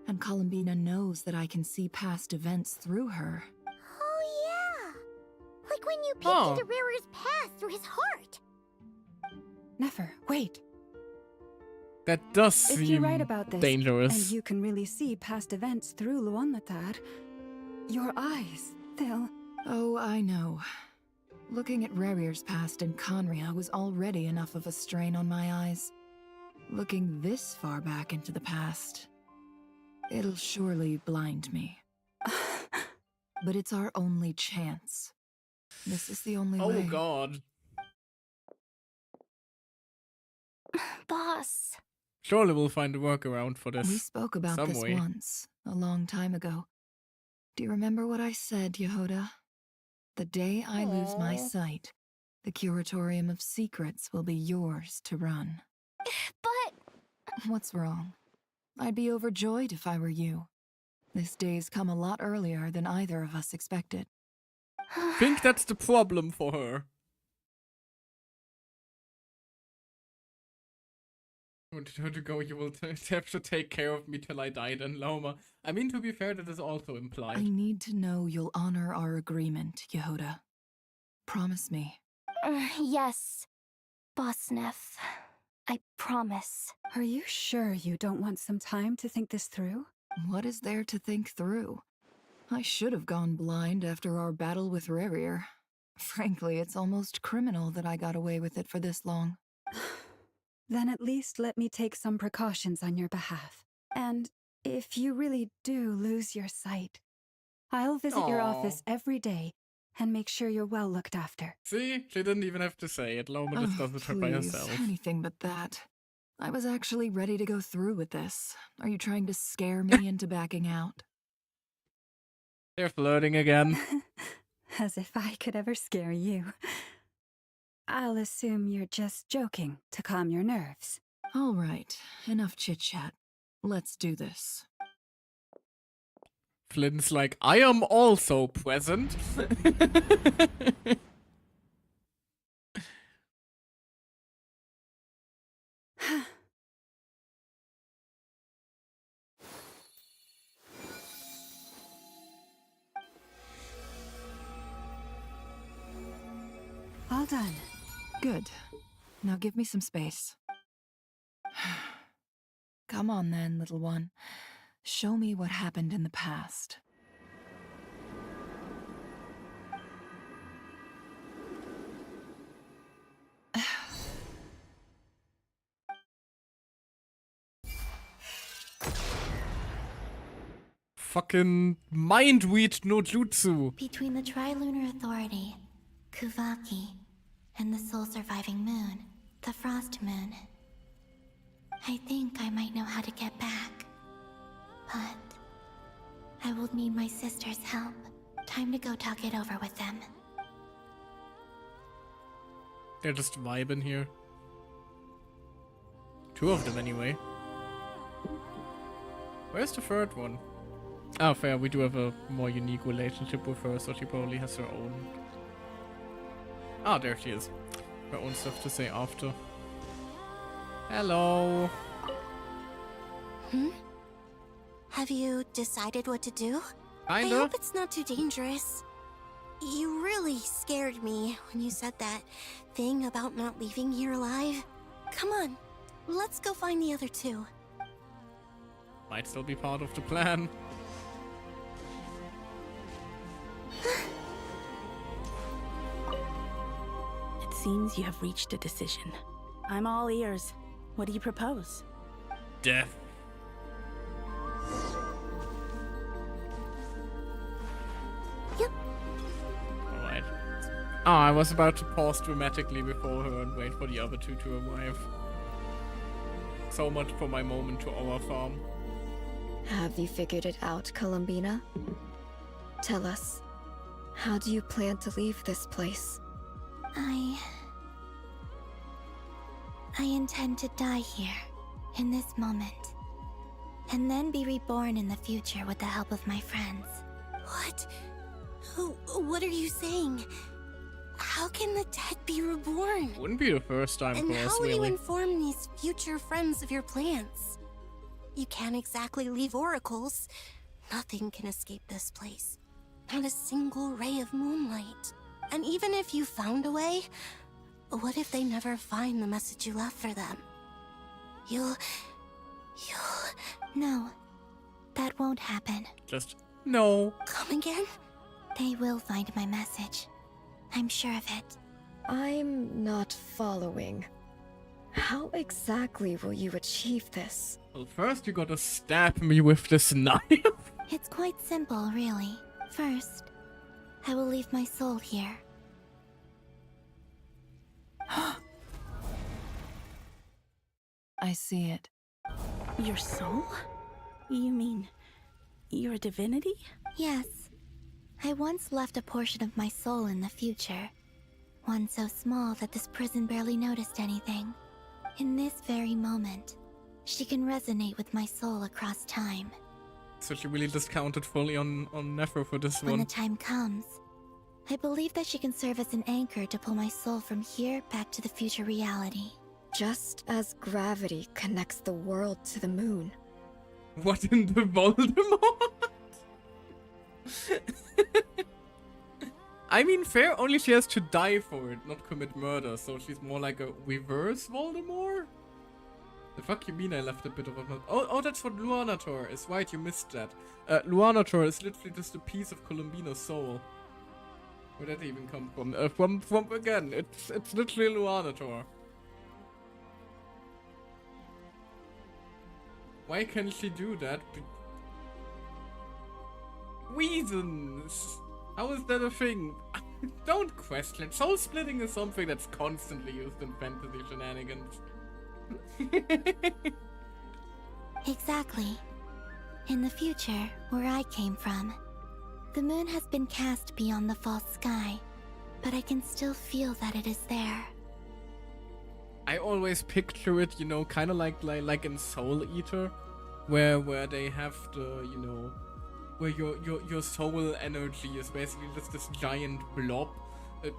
and Columbina knows that I can see past events through her. Oh yeah! Like when you peeked into Rerir's past through his heart! Never, wait. That does seem if you're right about this, dangerous. And you can really see past events through Luanatar, your eyes, they'll... Oh, I know. Looking at Rerir's past in Conria was already enough of a strain on my eyes. Looking this far back into the past, it'll surely blind me. But it's our only chance. This is the only way. Oh god. Boss. Surely we'll find a workaround for this. We spoke about this once, a long time ago. Do you remember what I said, Yehoda? The day I lose my sight, the Curatorium of Secrets will be yours to run. But... What's wrong? I'd be overjoyed if I were you. This day's come a lot earlier than either of us expected. I think that's the problem for her. I wanted her to go, you will have to take care of me till I die, then Loma. I mean, to be fair, that is also implied. I need to know you'll honor our agreement, Yehoda. Promise me. Yes, Boss Neff. I promise. Are you sure you don't want some time to think this through? What is there to think through? I should have gone blind after our battle with Rerir. Frankly, it's almost criminal that I got away with it for this long. Then at least let me take some precautions on your behalf. And if you really do lose your sight, I'll visit your office every day and make sure you're well looked after. See? She didn't even have to say it. Loma just does it by herself. Anything but that. I was actually ready to go through with this. Are you trying to scare me into backing out? They're flirting again. As if I could ever scare you. I'll assume you're just joking to calm your nerves. All right, enough chit-chat. Let's do this. Flynn's like, I am also present. All done. Good. Now give me some space. Come on then, little one. Show me what happened in the past. fucking mind-weed no jutsu. Between the Trilunar Authority, Kuvaki, and the soul-surviving moon, the Frost Moon, I think I might know how to get back. But I will need my sister's help. Time to go talk it over with them. They're just vibing here. Two of them anyway. Where's the third one? Oh, fair, we do have a more unique relationship with her, so she probably has her own... Ah, there she is. Her own stuff to say after. Hello. Have you decided what to do? Kinda. I hope it's not too dangerous. You really scared me when you said that thing about not leaving here alive. Come on, let's go find the other two. Might still be part of the plan. It seems you have reached a decision. I'm all ears. What do you propose? Death. Yep. Alright. Oh, I was about to pause dramatically before her and wait for the other two to arrive. So much for my moment to our farm. Have you figured it out, Columbina? Tell us, how do you plan to leave this place? I intend to die here, in this moment, and then be reborn in the future with the help of my friends. What? What are you saying? How can the dead be reborn? Wouldn't be the first time And for us, how will you really. inform these future friends of your plans? You can't exactly leave oracles. Nothing can escape this place. Not a single ray of moonlight. And even if you found a way, what if they never find the message you left for them? You'll... No, that won't happen. Just no. Come again? They will find my message. I'm sure of it. I'm not following. How exactly will you achieve this? Well, first you gotta stab me with this knife. It's quite simple, really. First, I will leave my soul here. I see it. Your soul? You mean you're a divinity? Yes. I once left a portion of my soul in the future. One so small that this prison barely noticed anything. In this very moment, she can resonate with my soul across time. So she really discounted fully on Nephro for this When one. the time comes, I believe that she can serve as an anchor to pull my soul from here back to the future reality. Just as gravity connects the world to the moon. What in the Voldemort? I mean, fair, only she has to die for it, not commit murder, so she's more like a reverse Voldemort? The fuck you mean I left a bit of a... Oh, that's what Luanator is. Right, you missed that. Luanator is literally just a piece of Columbina's soul. Where did that even come from? From again, it's literally Luanator. Why can she do that? Reasons! How is that a thing? Don't question. Soul splitting is something that's constantly used in fantasy shenanigans. Exactly. In the future, where I came from, the moon has been cast beyond the false sky, but I can still feel that it is there. I always picture it, you know, kind of like in Soul Eater, where they have the, you know, where your soul energy is basically just this giant blob.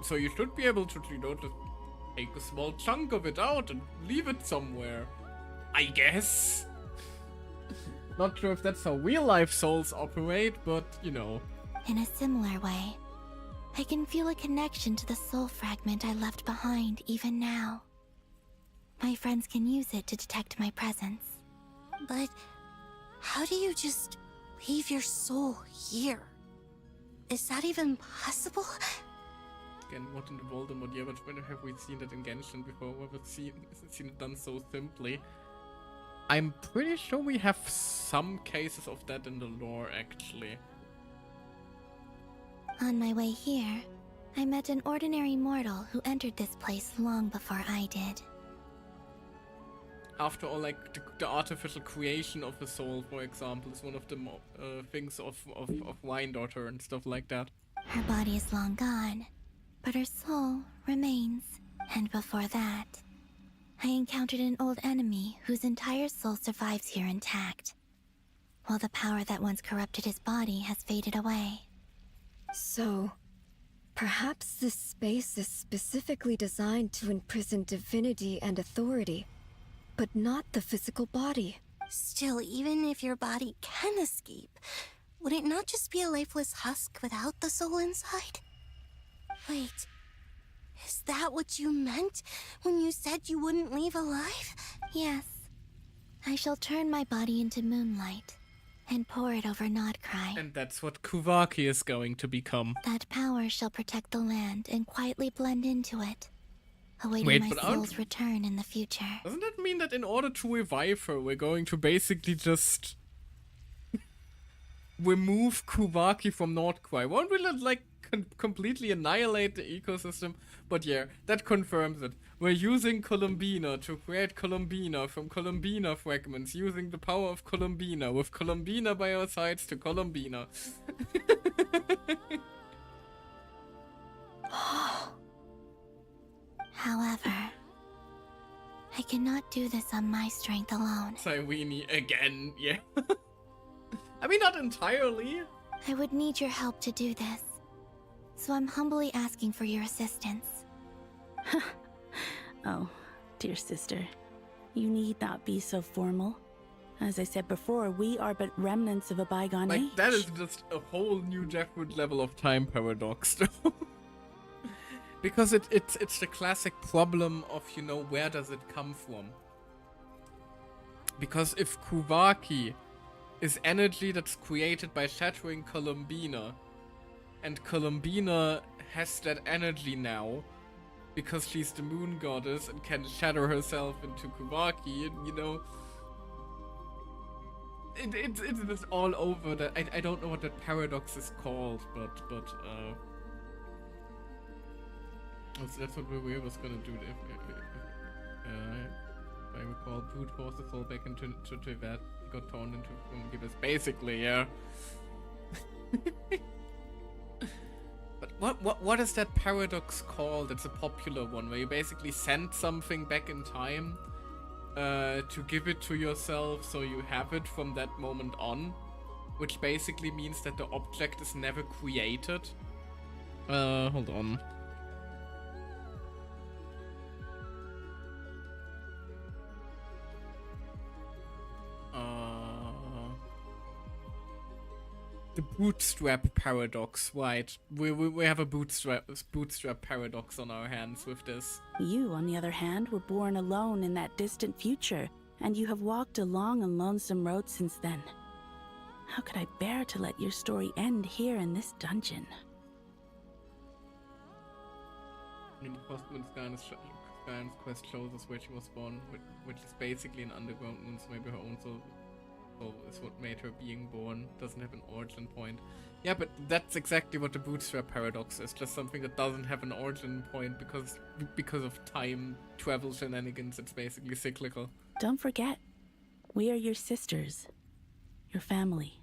So you should be able to, you know, just take a small chunk of it out and leave it somewhere. I guess. Not sure if that's how real life souls operate, but you know. In a similar way, I can feel a connection to the soul fragment I left behind even now. My friends can use it to detect my presence. But how do you just leave your soul here? Is that even possible? Again, what in the Voldemort? Yeah, but when have we seen that in Genshin before? We've seen it done so simply. I'm pretty sure we have some cases of that in the lore, actually. On my way here, I met an ordinary mortal who entered this place long before I did. After all, like, the artificial creation of a soul, for example, is one of the things of Wine Daughter and stuff like that. Her body is long gone, but her soul remains. And before that, I encountered an old enemy whose entire soul survives here intact, while the power that once corrupted his body has faded away. So, perhaps this space is specifically designed to imprison divinity and authority, but not the physical body. Still, even if your body can escape, would it not just be a lifeless husk without the soul inside? Wait, is that what you meant when you said you wouldn't leave alive? Yes. I shall turn my body into moonlight and pour it over Nodcry. And that's what Kuvaki is going to become. That power shall protect the land and quietly blend into it, awaiting my soul's return in the future. Doesn't that mean that in order to revive her, we're going to basically just remove Kuvaki from Nordcry? Won't we, like, completely annihilate the ecosystem? But yeah, that confirms it. We're using Columbina to create Columbina from Columbina fragments, using the power of Columbina, with Columbina by our sides to Columbina. However, I cannot do this on my strength alone. Cyrene again, yeah. I mean, not entirely. I would need your help to do this, so I'm humbly asking for your assistance. Oh, dear sister, you need not be so formal. As I said before, we are but remnants of a bygone age. Like, that is just a whole new Jackwood level of time paradox, though. Because it's the classic problem of, you know, where does it come from? Because if Kuvaki is energy that's created by shattering Columbina, and Columbina has that energy now, because she's the moon goddess and can shatter herself into Kuvaki, and, you know, it's just all over that. I don't know what that paradox is called, but that's what we was gonna do if I recall. Brute forced the soul back into that, got torn into Gibbous. Basically, yeah. But what is that paradox called? It's a popular one where you basically send something back in time to give it to yourself, so you have it from that moment on, which basically means that the object is never created. Hold on. The bootstrap paradox, right? We have a bootstrap paradox on our hands with this. You, on the other hand, were born alone in that distant future, and you have walked a long and lonesome road since then. How could I bear to let your story end here in this dungeon? In the Postman's Skyrim's quest shows us where she was born, which is basically an underground moon, so maybe her own soul is what made her being born, doesn't have an origin point. Yeah, but that's exactly what the bootstrap paradox is, just something that doesn't have an origin point because of time travel shenanigans. It's basically cyclical. Don't forget, we are your sisters, your family.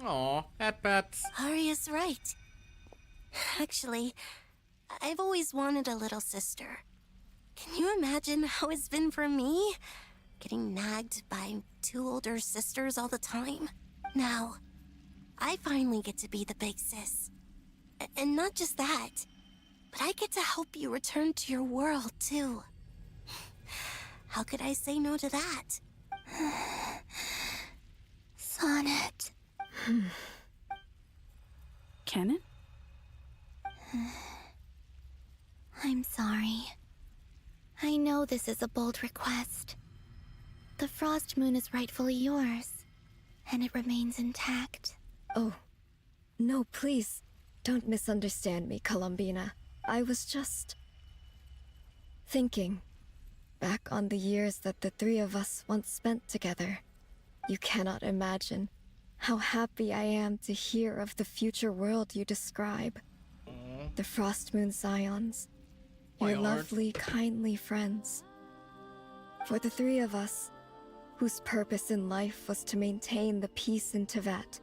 Aw, hat-pats. Arya's right. Actually, I've always wanted a little sister. Can you imagine how it's been for me? Getting nagged by two older sisters all the time. Now, I finally get to be the big sis. And not just that, but I get to help you return to your world, too. How could I say no to that? Sonnet. Canon? I'm sorry. I know this is a bold request. The Frost Moon is rightfully yours, and it remains intact. Oh, no, please, don't misunderstand me, Columbina. I was just thinking. back on the years that the three of us once spent together, you cannot imagine how happy I am to hear of the future world you describe. The Frost Moon Scions, your lovely, kindly friends. For the three of us, whose purpose in life was to maintain the peace in Teyvat,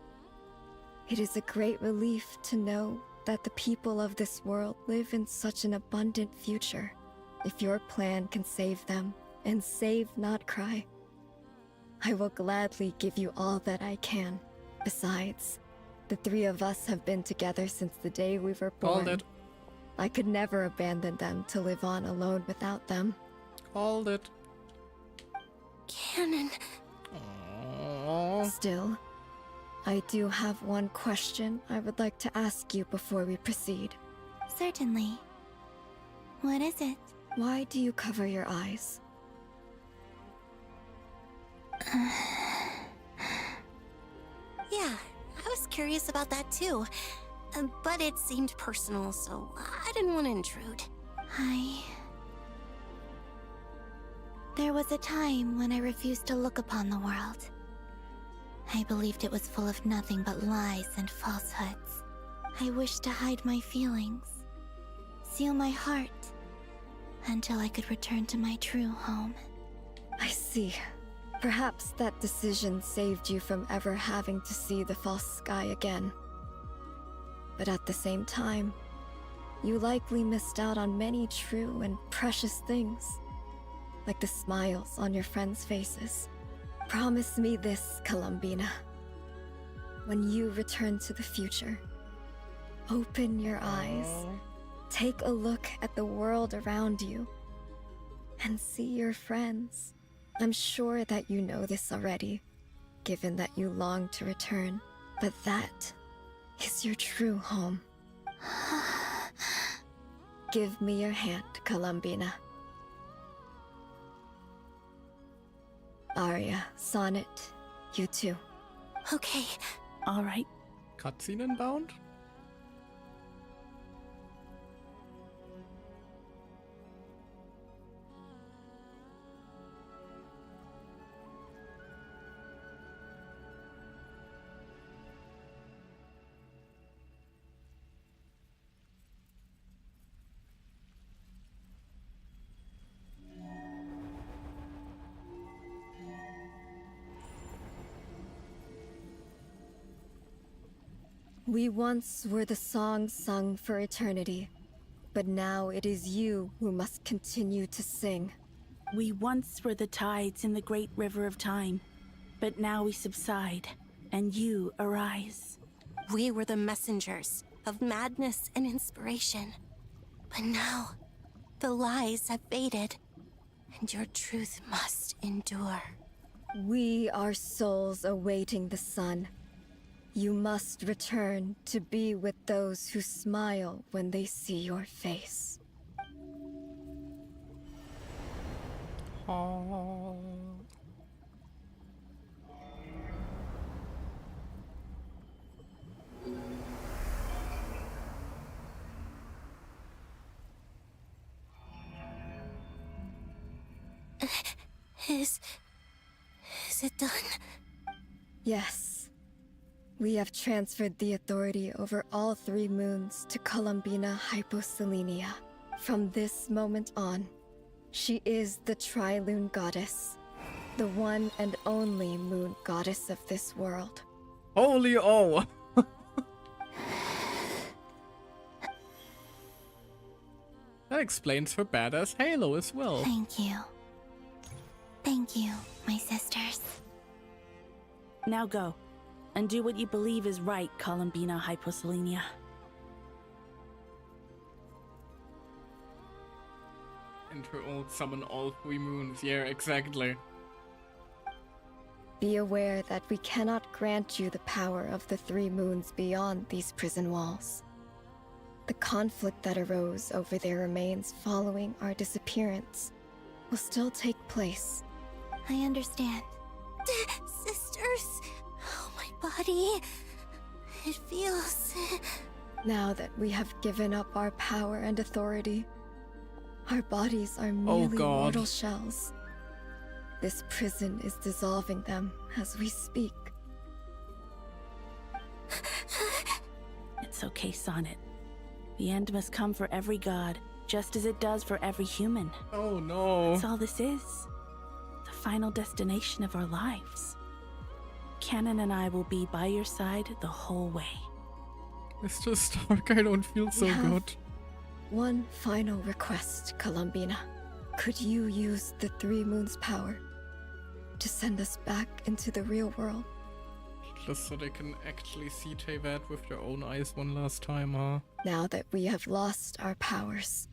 it is a great relief to know that the people of this world live in such an abundant future. If your plan can save them and save Notcry, I will gladly give you all that I can. Besides, the three of us have been together since the day we were born. Called it. I could never abandon them to live on alone without them. Called it. Canon. Still, I do have one question I would like to ask you before we proceed. Certainly. What is it? Why do you cover your eyes? Yeah, I was curious about that too. But it seemed personal, so I didn't want to intrude. There was a time when I refused to look upon the world. I believed it was full of nothing but lies and falsehoods. I wished to hide my feelings, seal my heart, until I could return to my true home. I see. Perhaps that decision saved you from ever having to see the false sky again. But at the same time, you likely missed out on many true and precious things, like the smiles on your friends' faces. Promise me this, Columbina. When you return to the future, open your eyes, take a look at the world around you, and see your friends. I'm sure that you know this already, given that you long to return, but that is your true home. Give me your hand, Columbina. Arya, Sonnet, you too. Okay. All right. Cutscene inbound? We once were the songs sung for eternity, but now it is you who must continue to sing. We once were the tides in the great river of time, but now we subside, and you arise. We were the messengers of madness and inspiration. But now, the lies have faded, and your truth must endure. We are souls awaiting the sun. You must return to be with those who smile when they see your face. Is it done? Yes. We have transferred the authority over all 3 moons to Columbina Hyposelenia. From this moment on, she is the Tri-Lune Goddess, the one and only moon goddess of this world. Holy oh! That explains her badass halo as well. Thank you. Thank you, my sisters. Now go, and do what you believe is right, Columbina Hyposelenia. And her old summon all 3 moons. Yeah, exactly. Be aware that we cannot grant you the power of the 3 moons beyond these prison walls. The conflict that arose over their remains following our disappearance will still take place. I understand. Sisters, oh, my body. It feels... Now that we have given up our power and authority, Our bodies are merely mortal shells. This prison is dissolving them as we speak. It's okay, Sonnet. The end must come for every god, just as it does for every human. Oh no. That's all this is. The final destination of our lives. Canon and I will be by your side the whole way. Mr. Stark, I don't feel so good. One final request, Columbina. Could you use the Three Moons' power to send us back into the real world? Just so they can actually see Teyvat with their own eyes one last time, huh? Now that we have lost our powers,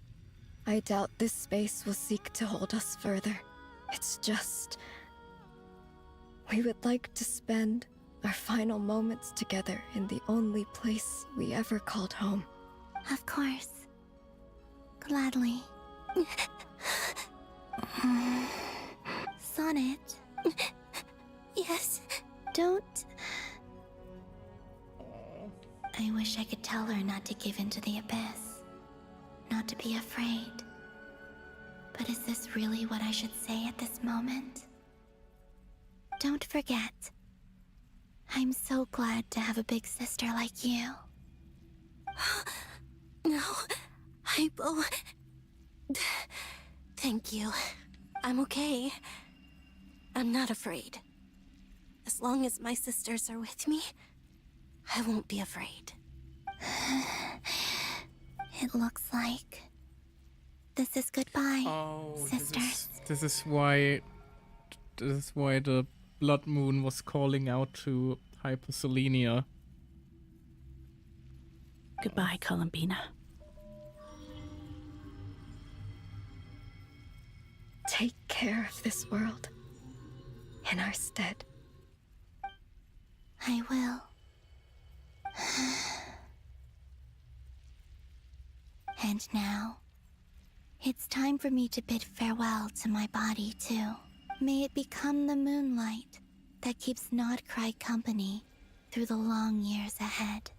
I doubt this space will seek to hold us further. It's just... we would like to spend our final moments together in the only place we ever called home. Of course. Gladly. Sonnet. Yes? Don't... I wish I could tell her not to give in to the abyss. Not to be afraid. But is this really what I should say at this moment? Don't forget. I'm so glad to have a big sister like you. No, Hypo. Thank you. I'm okay. I'm not afraid. As long as my sisters are with me, I won't be afraid. It looks like this is goodbye, sisters. This is why the Blood Moon was calling out to Hyposelenia. Goodbye, Columbina. Take care of this world in our stead. I will. And now, it's time for me to bid farewell to my body too. May it become the moonlight that keeps Nodcry company through the long years ahead.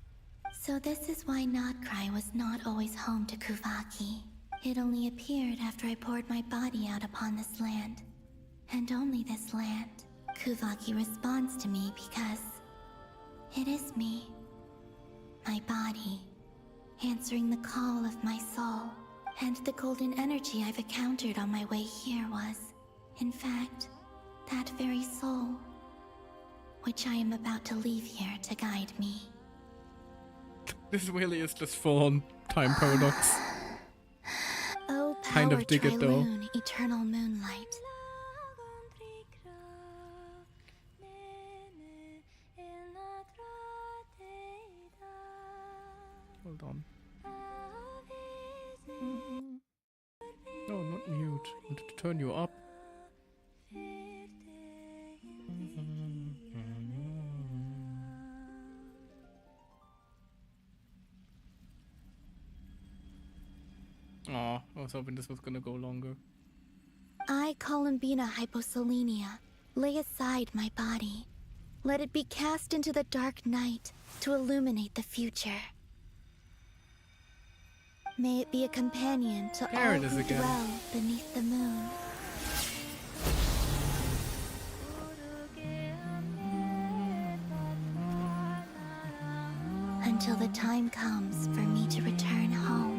So this is why Nodcry was not always home to Kuvaki. It only appeared after I poured my body out upon this land. And only this land. Kuvaki responds to me because it is me. My body, answering the call of my soul. And the golden energy I've encountered on my way here was, in fact, that very soul, which I am about to leave here to guide me. This really is just full-on time paradox. Oh, power Kind of dig it though. Triloon, eternal moonlight. Hold on. No, not mute. I wanted to turn you up. Aw, I was hoping this was gonna go longer. I, Columbina Hyposelenia, lay aside my body. Let it be cast into the dark night to illuminate the future. May it be a companion to There all it is who again. dwell beneath the moon. Until the time comes for me to return home.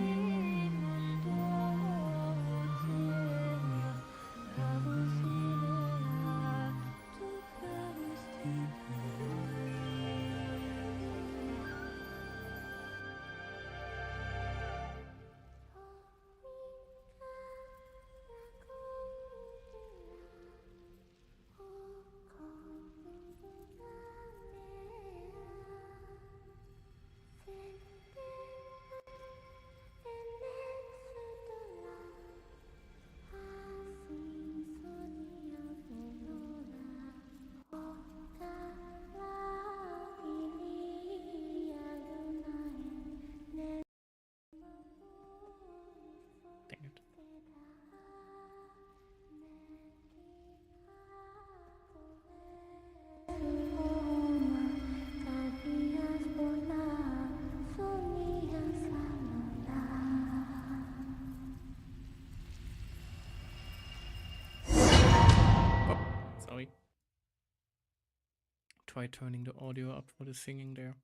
try turning the audio up for the singing there.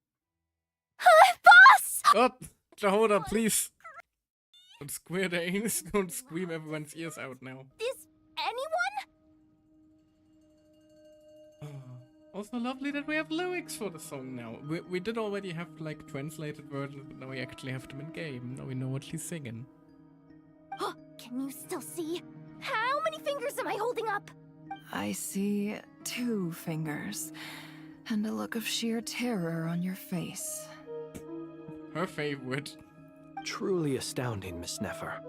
Boss! Oh, Jehoda, please. Don't square the anus, don't scream everyone's ears out now. Is anyone? Also lovely that we have lyrics for the song now. We did already have like translated versions, but now we actually have them in game. Now we know what she's singing. Can you still see? How many fingers am I holding up? I see 2 fingers, and a look of sheer terror on your face. Her favorite. Truly astounding, Miss Nefer.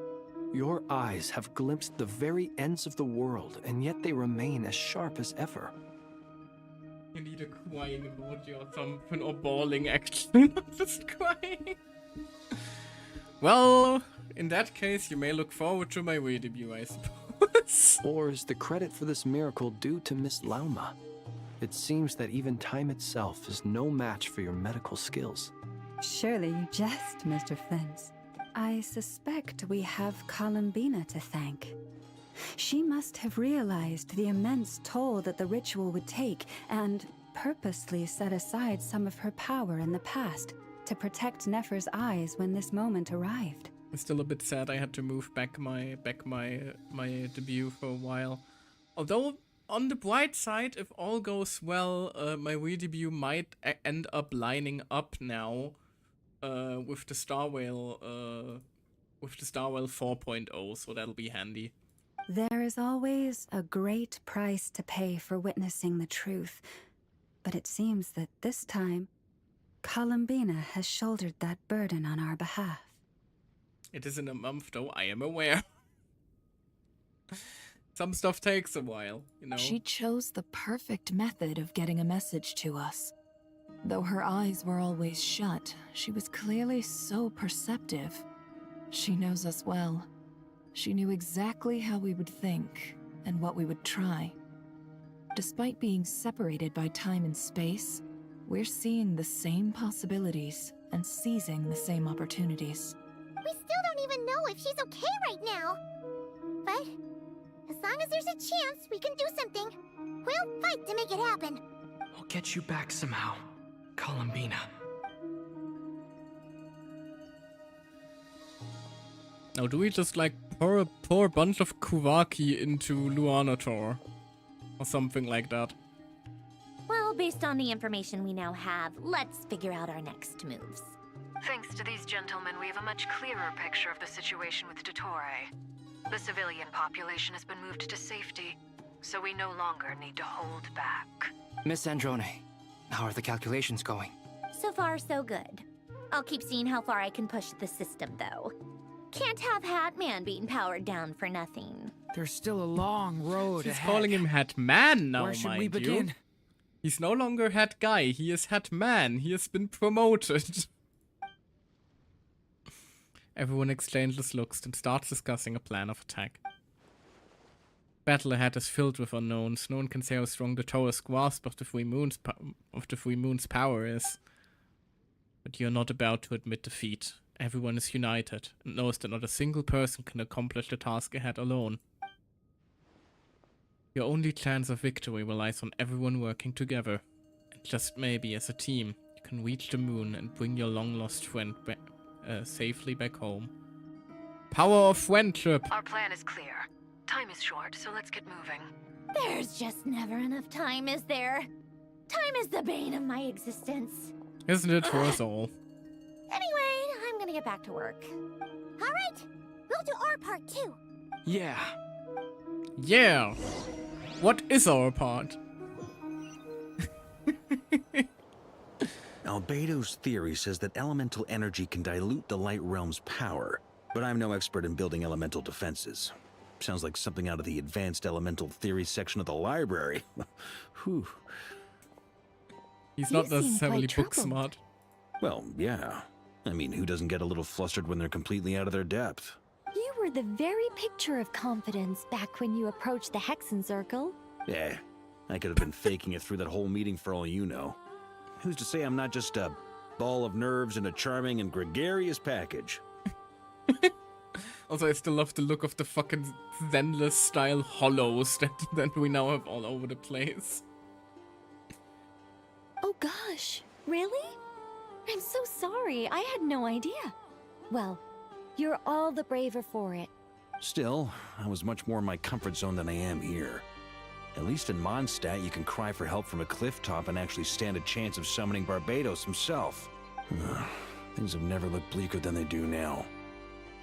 Your eyes have glimpsed the very ends of the world, and yet they remain as sharp as ever. You need a crying emoji or something, or bawling actually, not just crying. Well, in that case, you may look forward to my Wii debut, I suppose. Or is the credit for this miracle due to Miss Lauma? It seems that even time itself is no match for your medical skills. Surely you jest, Mr. Fence. I suspect we have Columbina to thank. She must have realized the immense toll that the ritual would take and purposely set aside some of her power in the past to protect Nefer's eyes when this moment arrived. I'm still a bit sad I had to move back my debut for a while. Although, on the bright side, if all goes well, my Wii debut might end up lining up now with the Star Whale 4.0, so that'll be handy. There is always a great price to pay for witnessing the truth, but it seems that this time, Columbina has shouldered that burden on our behalf. It is in a month, though, I am aware. Some stuff takes a while, you know. She chose the perfect method of getting a message to us. Though her eyes were always shut, she was clearly so perceptive. She knows us well. She knew exactly how we would think and what we would try. Despite being separated by time and space, we're seeing the same possibilities and seizing the same opportunities. We still don't even know if she's okay right now. But as long as there's a chance we can do something, we'll fight to make it happen. We'll get you back somehow, Columbina. Now, do we just like pour a bunch of Kuvaki into Luanator? Or something like that? Well, based on the information we now have, let's figure out our next moves. Thanks to these gentlemen, we have a much clearer picture of the situation with Dottore. The civilian population has been moved to safety, so we no longer need to hold back. Miss Androne, how are the calculations going? So far, so good. I'll keep seeing how far I can push the system, though. Can't have Hatman being powered down for nothing. There's still a long road She's ahead. calling him Hatman now, Where should mind we begin? you. He's no longer Hat Guy, he is Hatman. He has been promoted. Everyone exchanges looks and starts discussing a plan of attack. Battle ahead is filled with unknowns. No one can say how strong Dottore's grasp of the Three Moons' power is. But you're not about to admit defeat. Everyone is united and knows that not a single person can accomplish the task ahead alone. Your only chance of victory relies on everyone working together. And just maybe, as a team, you can reach the moon and bring your long-lost friend safely back home. Power of friendship! Our plan is clear. Time is short, so let's get moving. There's just never enough time, is there? Time is the bane of my existence. Isn't it for us all? Anyway, I'm gonna get back to work. All right, we'll do our part too. Yeah. Yeah! What is our part? Albedo's theory says that elemental energy can dilute the light realm's power, but I'm no expert in building elemental defenses. Sounds like something out of the advanced elemental theory section of the library. Whew. He's not necessarily book smart. Well, yeah. I mean, who doesn't get a little flustered when they're completely out of their depth? You were the very picture of confidence back when you approached the Hexen Circle. Yeah, I could have been faking it through that whole meeting for all you know. Who's to say I'm not just a ball of nerves in a charming and gregarious package? Also, I still love the look of the fucking Zenless style hollows that we now have all over the place. gosh, really? I'm so sorry. I had no idea. Well, you're all the braver for it. Still, I was much more in my comfort zone than I am here. At least in Mondstadt, you can cry for help from a cliff top and actually stand a chance of summoning Barbados himself. Things have never looked bleaker than they do now.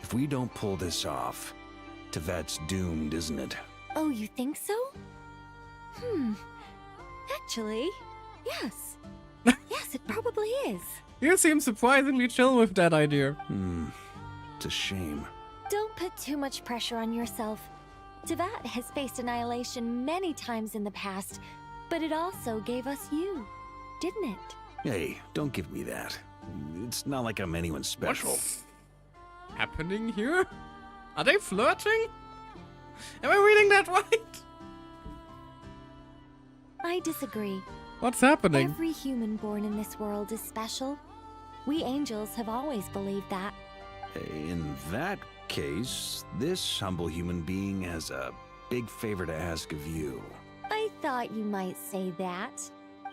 If we don't pull this off, Tevat's doomed, isn't it? Oh, you think so? Actually, yes. Yes, it probably is. You seem surprisingly chill with that idea. It's a shame. Don't put too much pressure on yourself. Tevat has faced annihilation many times in the past, but it also gave us you, didn't it? Hey, don't give me that. It's not like I'm anyone special. What's happening here? Are they flirting? Am I reading that right? I disagree. What's happening? Every human born in this world is special. We angels have always believed that. In that case, this humble human being has a big favor to ask of you. I thought you might say that.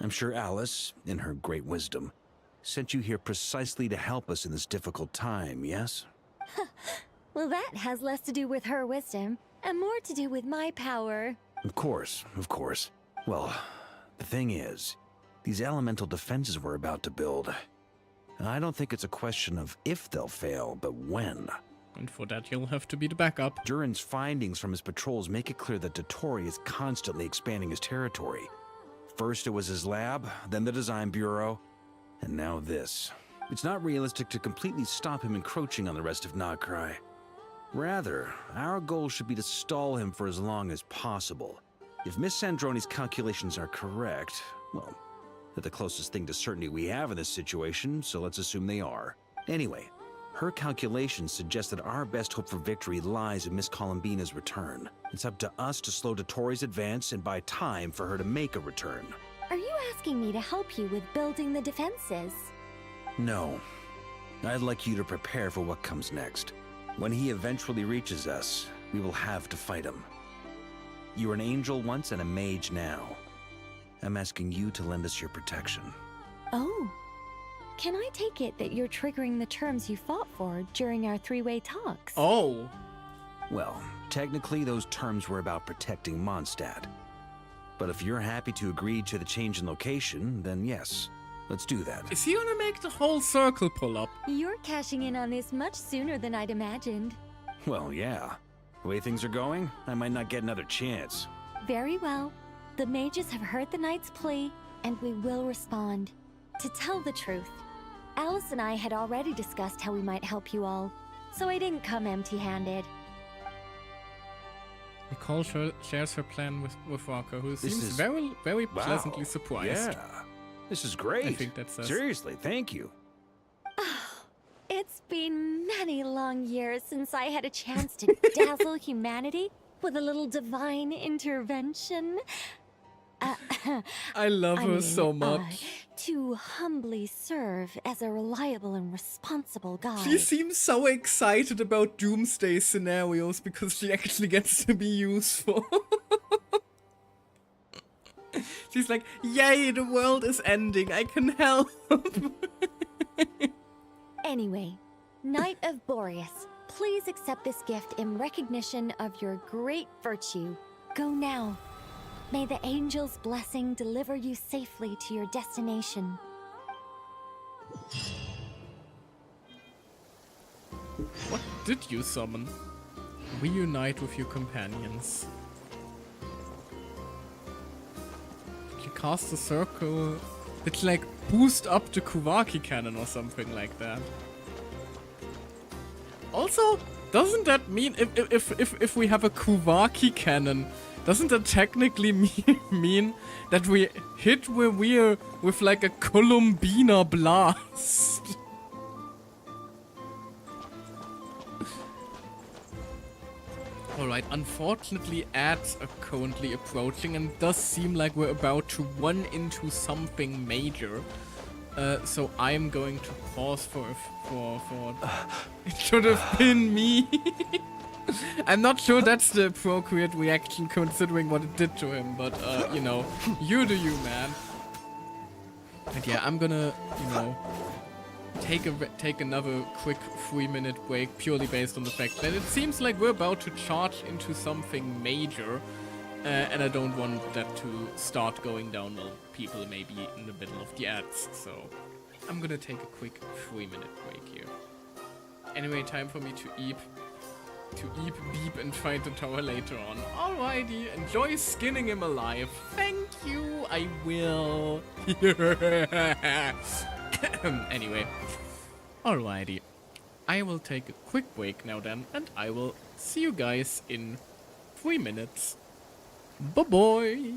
I'm sure Alice, in her great wisdom, sent you here precisely to help us in this difficult time, yes? Well, that has less to do with her wisdom and more to do with my power. Of course, of course. Well, the thing is, these elemental defenses we're about to build, I don't think it's a question of if they'll fail, but when. And for that, you'll have to be the backup. Durin's findings from his patrols make it clear that Dottore is constantly expanding his territory. First it was his lab, then the design bureau, and now this. It's not realistic to completely stop him encroaching on the rest of Notcry. Rather, our goal should be to stall him for as long as possible. If Miss Sandroni's calculations are correct, well, they're the closest thing to certainty we have in this situation, so let's assume they are. Anyway, her calculations suggest that our best hope for victory lies in Miss Columbina's return. It's up to us to slow Dottore's advance and buy time for her to make a return. Are you asking me to help you with building the defenses? No. I'd like you to prepare for what comes next. When he eventually reaches us, we will have to fight him. You were an angel once and a mage now. I'm asking you to lend us your protection. Oh. Can I take it that you're triggering the terms you fought for during our three-way talks? Oh. Well, technically those terms were about protecting Mondstadt. But if you're happy to agree to the change in location, then yes, let's do that. Is he gonna make the whole circle pull up? You're cashing in on this much sooner than I'd imagined. Well, yeah. The way things are going, I might not get another chance. Very well. The mages have heard the knight's plea, and we will respond. To tell the truth, Alice and I had already discussed how we might help you all, so I didn't come empty-handed. Nicole shares her plan with Walker, who seems very pleasantly surprised. Yeah, this is great. I think that's seriously, thank you. It's been many long years since I had a chance to dazzle humanity with a little divine intervention. I love her so much. To humbly serve as a reliable and responsible guide. She seems so excited about doomsday scenarios because she actually gets to be useful. She's like, yay, the world is ending, I can help. Anyway, Knight of Boreas, please accept this gift in recognition of your great virtue. Go now. May the angel's blessing deliver you safely to your destination. What did you summon? Reunite with your companions. Did you cast a circle? Did you like boost up the Kuvaki cannon or something like that? Also, doesn't that mean if we have a Kuvaki cannon, doesn't that technically mean that we hit where we're with like a Columbina blast? Alright, unfortunately ads are currently approaching and it does seem like we're about to run into something major. So I'm going to pause for it should have been me. I'm not sure that's the appropriate reaction considering what it did to him, but you know, you do you, man. And yeah, I'm gonna, you know, take another quick 3-minute break purely based on the fact that it seems like we're about to charge into something major, and I don't want that to start going down while people may be in the middle of the ads, so I'm gonna take a quick 3-minute break here. Anyway, time for me to eep, beep, and find Dottore later on. Alrighty, enjoy skinning him alive. Thank you, I will. Anyway, alrighty. I will take a quick break now then, and I will see you guys in 3 minutes. Bye-bye!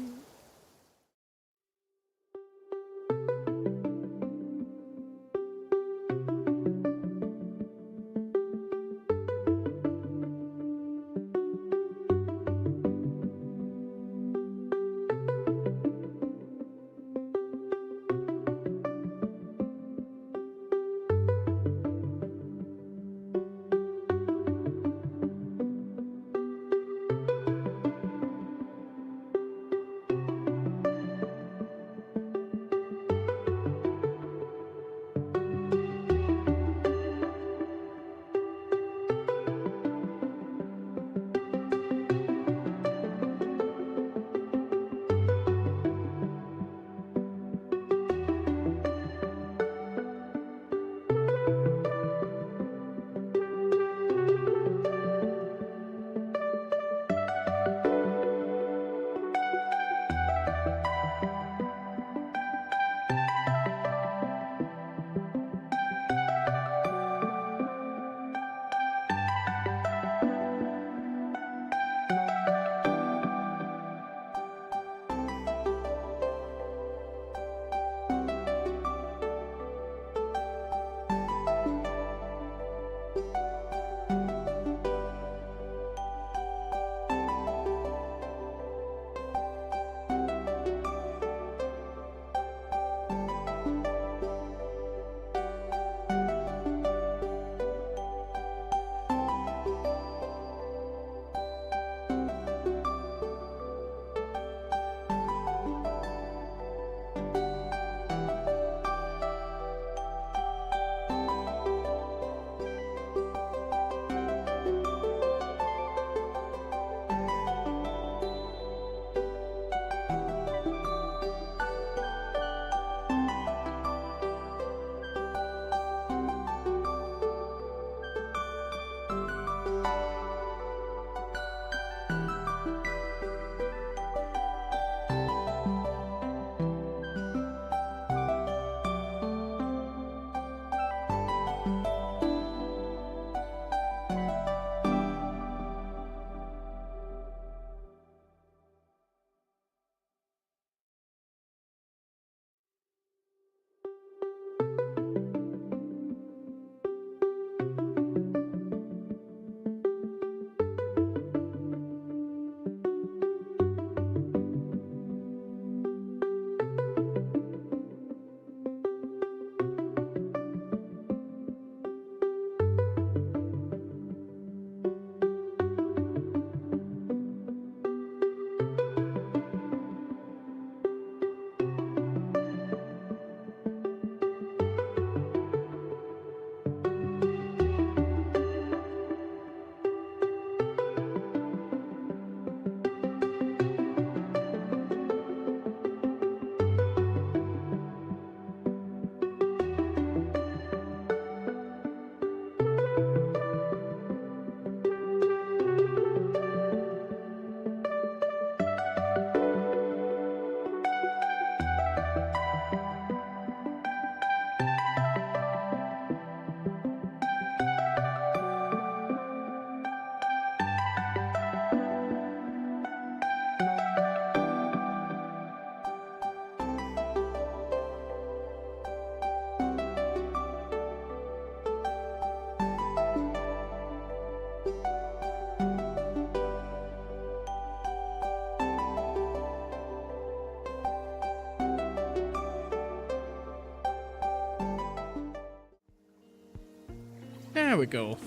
There we go.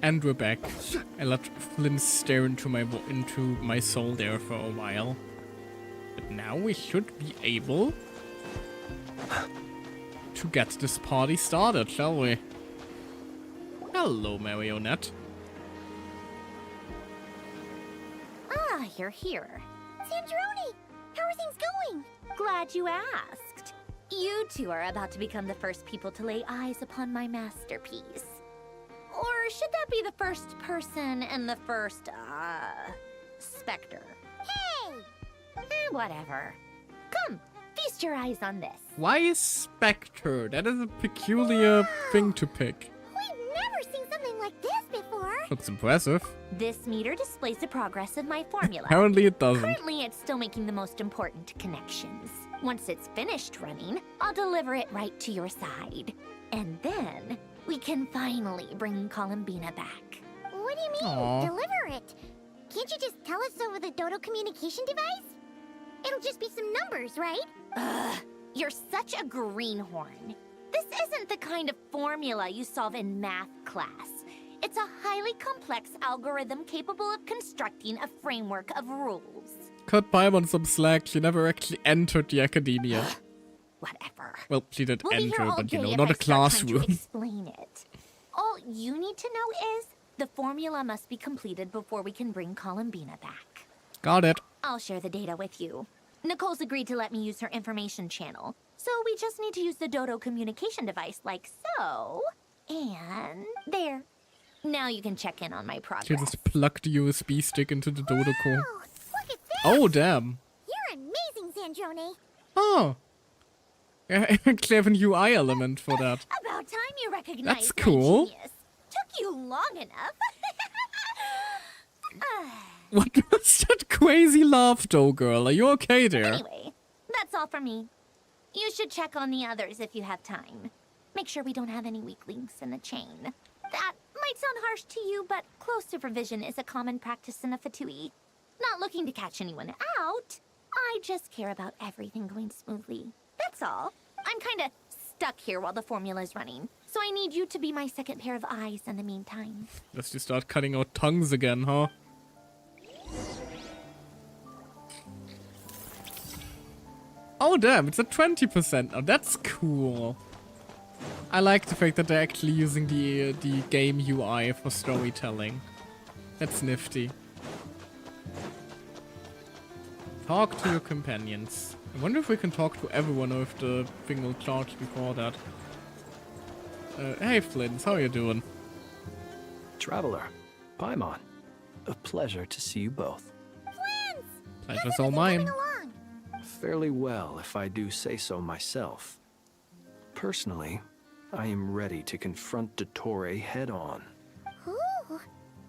And we're back. I let Flynn stare into my soul there for a while. But now we should be able to get this party started, shall we? Hello, Marionette. Ah, you're here. Sandrone, how are things going? Glad you asked. You two are about to become the first people to lay eyes upon my masterpiece. Or should that be the first person and the first, specter? Hey! Whatever. Come, feast your eyes on this. Why Spectre? That is a peculiar thing to pick. We've never seen something like this before. Looks impressive. This meter displays the progress of my formula. Apparently it doesn't. Currently, it's still making the most important connections. Once it's finished running, I'll deliver it right to your side. And then, we can finally bring Columbina back. What do you mean, Aww. deliver it? Can't you just tell us over the Dodo communication device? It'll just be some numbers, right? Ugh, you're such a greenhorn. This isn't the kind of formula you solve in math class. It's a highly complex algorithm capable of constructing a framework of rules. Cut Paimon on some slack. She never actually entered the academia. Whatever. Well, she did We'll be here enter, all but you day know, if not I a start trying to classroom. explain it. All you need to know is the formula must be completed before we can bring Columbina back. Got it. I'll share the data with you. Nicole's agreed to let me use her information channel, so we just need to use the Dodo communication device like so. And there. Now you can check in on my She progress. just plugged the USB stick into the Dodo core. Look at this! Oh, damn. You're amazing, Sandrone. Oh. I actually have a UI element for that. About time you recognized That's cool. my genius. Took you long enough. What was that crazy laugh, though, girl? Are you okay there? Anyway, that's all for me. You should check on the others if you have time. Make sure we don't have any weak links in the chain. That might sound harsh to you, but close supervision is a common practice in a Fatui. Not looking to catch anyone out. I just care about everything going smoothly. That's all. I'm kinda stuck here while the formula's running, so I need you to be my second pair of eyes in the meantime. Let's just start cutting out tongues again, huh? Oh damn, it's at 20% now. That's cool. I like the fact that they're actually using the game UI for storytelling. That's nifty. Talk to your companions. I wonder if we can talk to everyone or if the thing will charge before that. Hey Flint, how you doing? Traveler, Paimon, a pleasure to see you both. Pleasure's all mine. Fairly well, if I do say so myself. Personally, I am ready to confront Dottore head-on. Ooh,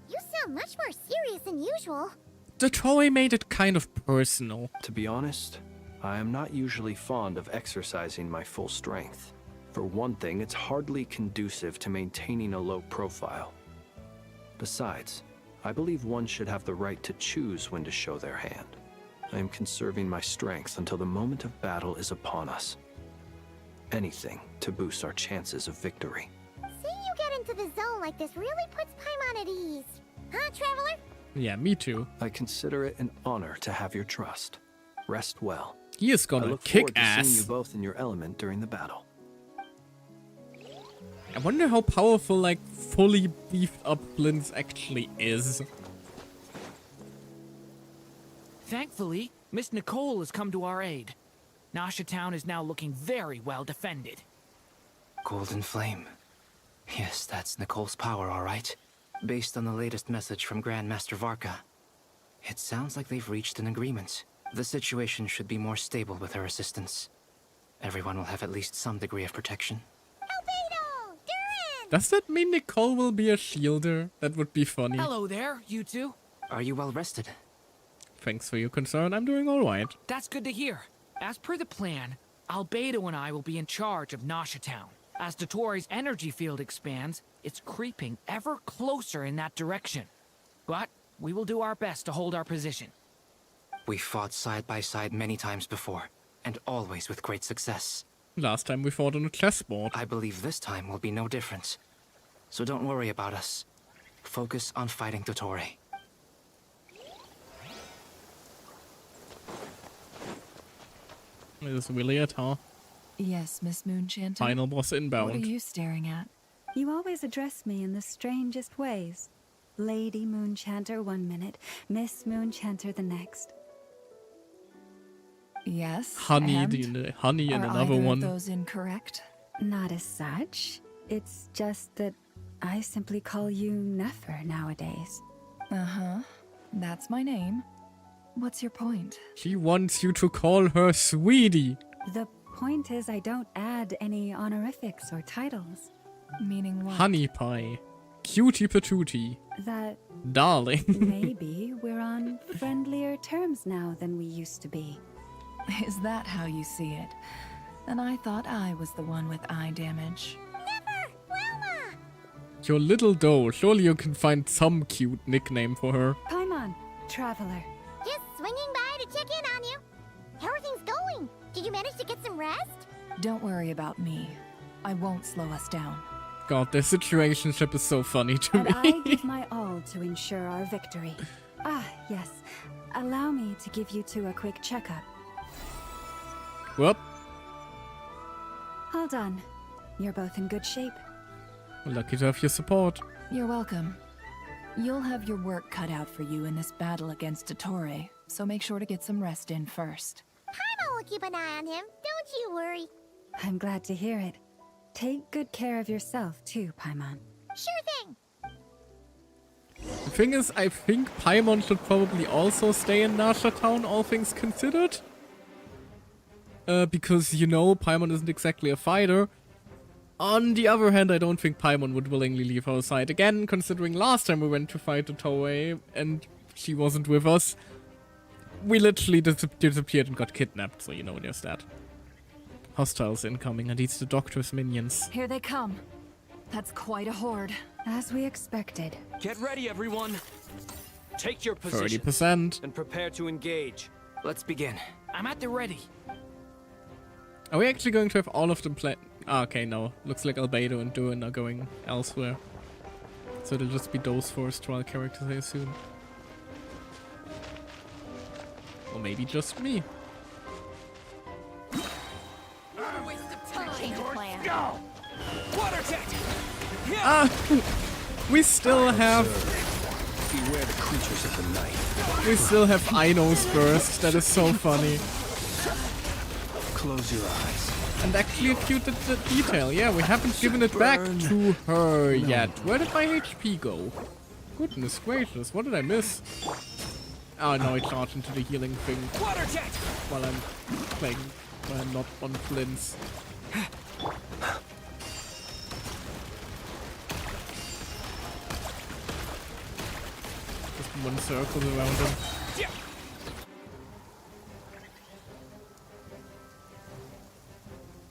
you sound much more serious than usual. Dottore made it kind of personal. To be honest, I am not usually fond of exercising my full strength. For one thing, it's hardly conducive to maintaining a low profile. Besides, I believe one should have the right to choose when to show their hand. I am conserving my strength until the moment of battle is upon us. Anything to boost our chances of victory. Seeing you get into the zone like this really puts Paimon at ease. Huh, Traveler? Yeah, me too. I consider it an honor to have your trust. Rest well. He is I gonna look kick forward to seeing you ass. both in your element during the battle. I wonder how powerful, like, fully beefed up Flint actually is. Thankfully, Miss Nicole has come to our aid. Nasha Town is now looking very well defended. Golden Flame. Yes, that's Nicole's power, all right. Based on the latest message from Grandmaster Varka. It sounds like they've reached an agreement. The situation should be more stable with her assistance. Everyone will have at least some degree of protection. Does that mean Nicole will be a shielder? That would be funny. Hello there, you two. Are you well rested? Thanks for your concern. I'm doing alright. That's good to hear. As per the plan, Albedo and I will be in charge of Nasha Town. As Dottore's energy field expands, it's creeping ever closer in that direction. But we will do our best to hold our position. We fought side by side many times before, and always with great success. Last time we fought on a chessboard. I believe this time will be no different. So don't worry about us. Focus on fighting Dottore. This is really it, huh? Yes, Miss Moonchanter. Final boss inbound. What are you staring at? You always address me in the strangest ways. Lady Moonchanter 1 minute, Miss Moonchanter the next. Yes. Honey, and honey and are another either one. Of those incorrect? Not as such. It's just that I simply call you Nefer nowadays. Uh-huh. That's my name. What's your point? She wants you to call her sweetie. The point is I don't add any honorifics or titles. Meaning what? Honey pie. Cutie patootie. That Darling. maybe we're on friendlier terms now than we used to be. Is that how you see it? And I thought I was the one with eye damage. Never! Wilma! Your little doe. Surely you can find some cute nickname for her. Paimon, traveler. Just swinging by to check in on you. How are things going? Did you manage to get some rest? Don't worry about me. I won't slow us down. God, their situationship is so funny to And me. I give my all to ensure our victory. Ah, yes. Allow me to give you two a quick checkup. Whoop. All done. You're both in good shape. Lucky to have your support. You're welcome. You'll have your work cut out for you in this battle against Dottore, so make sure to get some rest in first. Paimon will keep an eye on him. Don't you worry. I'm glad to hear it. Take good care of yourself, too, Paimon. Sure thing. The thing is, I think Paimon should probably also stay in Nasha Town, all things considered. Because, you know, Paimon isn't exactly a fighter. On the other hand, I don't think Paimon would willingly leave our side again, considering last time we went to fight Dottore and she wasn't with us. We literally disappeared and got kidnapped, so you know there's that. Hostiles incoming, and it's the Doctor's minions. Here they come. That's quite a horde. As we expected. Get ready, everyone. Take your position. 30%. And prepare to engage. Let's begin. I'm at the ready. Are we actually going to have all of them play? Ah, okay, no. Looks like Albedo and Duin are going elsewhere. So it'll just be those 4 trial characters, I assume. Or maybe just me. Change of plan. Go! Water jet! Ah! We still have... Beware the creatures of the night. We still have Ino's burst. That is so funny. Close your eyes. And actually a cute detail. Yeah, we haven't given it back to her yet. Where did my HP go? Goodness gracious, what did I miss? Oh no, I charged into the healing thing. Water jet! While I'm playing, while I'm not on flints. Just one circle around him.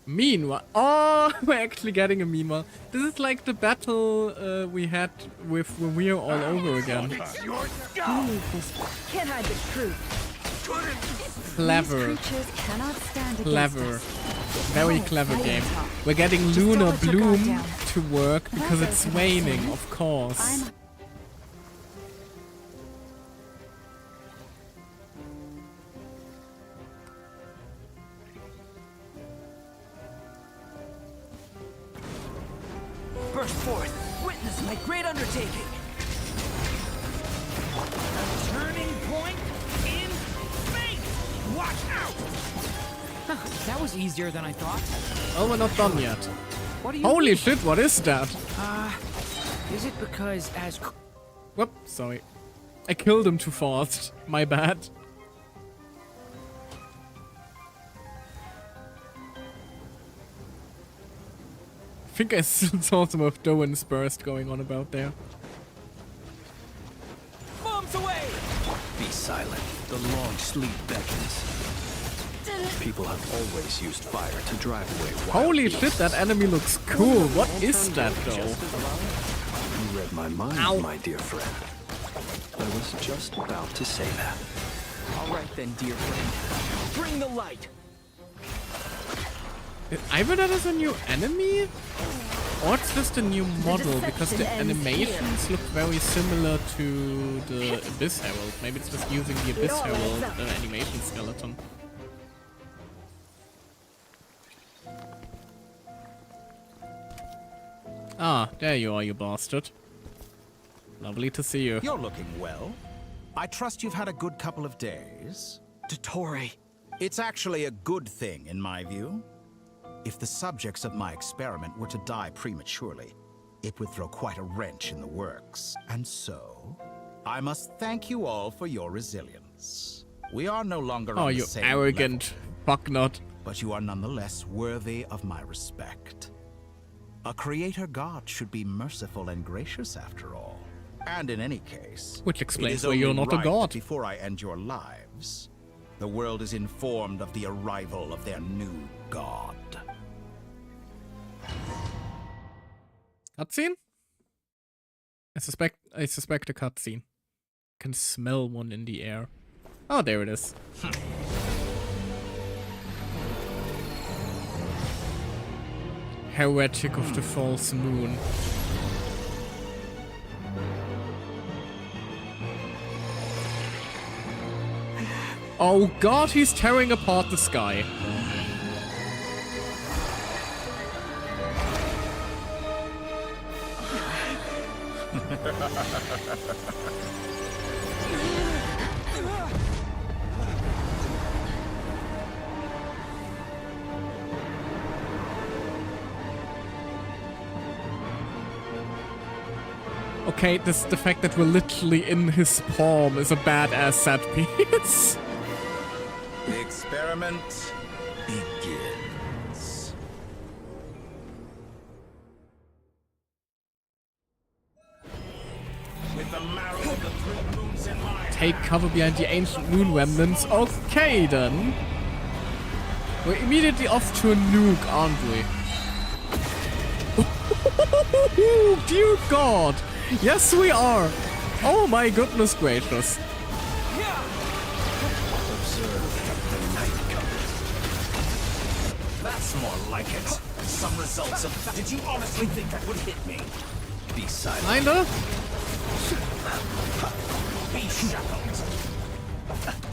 Meanwhile, oh, we're actually getting a meanwhile. This is like the battle we had with Weir all over again. Can't hide the truth. Clever. These creatures cannot stand Clever. against us. Very clever game. We're getting Lunar Bloom to work because it's waning, of course. Burst forth. Witness my great undertaking. A turning point in fate. Watch out! That was easier than I thought. Oh, we're not done yet. What do you Holy mean? shit, what is that? Is it because as... Whoop, sorry. I killed him too fast. My bad. I think I still saw some of Doan's burst going on about there. Bombs away! Be silent. The long sleep beckons. People have always used fire to drive away wild Holy beasts. shit, that enemy looks cool. What is that though? You read my mind, Ow. my dear friend. I was just about to say that. All right then, dear friend. Bring the light. Either that is a new enemy, or it's just a new model, because the animations look very similar to the Abyss Herald. Maybe it's just using the Abyss Herald animation skeleton. Ah, there you are, you bastard. Lovely to see you. You're looking well. I trust you've had a good couple of days. Dottore. It's actually a good thing, in my view. If the subjects of my experiment were to die prematurely, it would throw quite a wrench in the works. And so, I must thank you all for your resilience. We are no longer on the same level. Oh, you arrogant fucknut. But you are nonetheless worthy of my respect. A creator god should be merciful and gracious after all. And in any case, which explains why you're not a god. Before I end your lives, the world is informed of the arrival of their new god. Cutscene? I suspect a cutscene. Can smell one in the air. Oh, there it is. Heretic of the false moon. Oh god, he's tearing apart the sky. Okay, the fact that we're literally in his palm is a badass set piece. The experiment begins. With the marrow of the 3 moons in mind. Take cover behind the ancient moon remnants. Okay then. We're immediately off to a nuke, aren't we? Dear God! Yes, we are! Oh my goodness gracious. That's more like it. Some results of that. Did you honestly think that would hit me? Be silent. Kinda? Be shackled.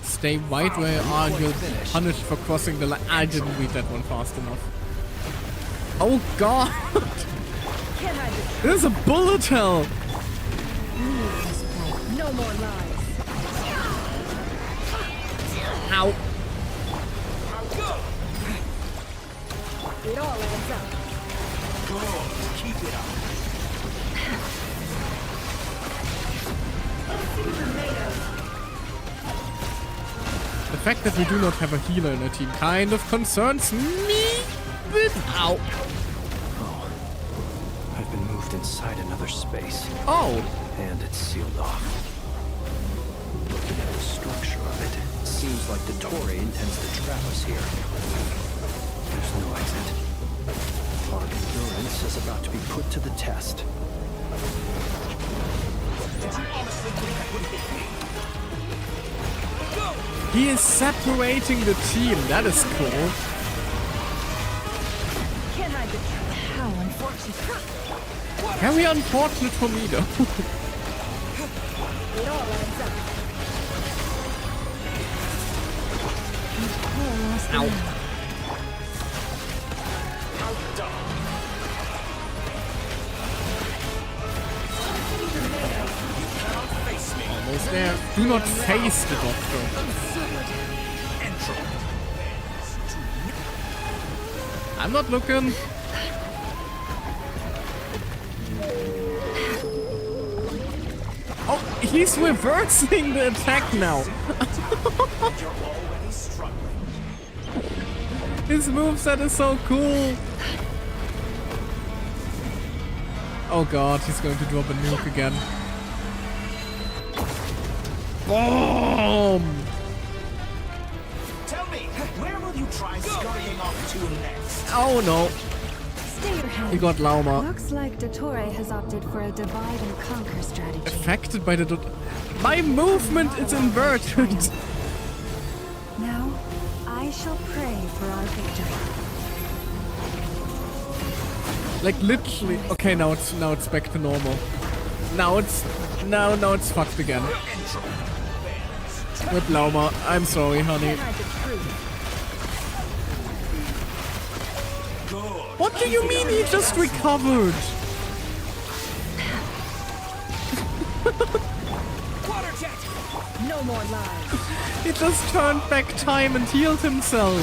Stay right where you are, you'll be punished for crossing the line. I didn't read that one fast enough. Oh god! There's a bullet hell! No more lies. Ow. It all adds up. Good. Keep it up. The fact that we do not have a healer in our team kind of concerns me. But ow. Oh. I've been moved inside another space. Oh. And it's sealed off. Looking at the structure of it, it seems like Dottore intends to trap us here. There's no exit. Our endurance is about to be put to the test. He is separating the team. That is cool. Can't hide the truth. How unfortunate. Very unfortunate for me though. It all adds up. Ow. Almost there. Do not face the doctor. I'm not looking. Oh, he's reversing the attack now. His moveset is so cool. Oh god, he's going to drop a nuke again. Boom! Tell me, where will you try scurrying off to next? Oh no. Stay your hand. He got Lauma. Looks like Dottore has opted for a divide and conquer strategy. Affected by the my movement is inverted. Now, I shall pray for our victory. Like literally. Okay, now it's back to normal. Now it's fucked again. With Lauma. I'm sorry, honey. What do you mean he just recovered? No more lies. He just turned back time and healed himself.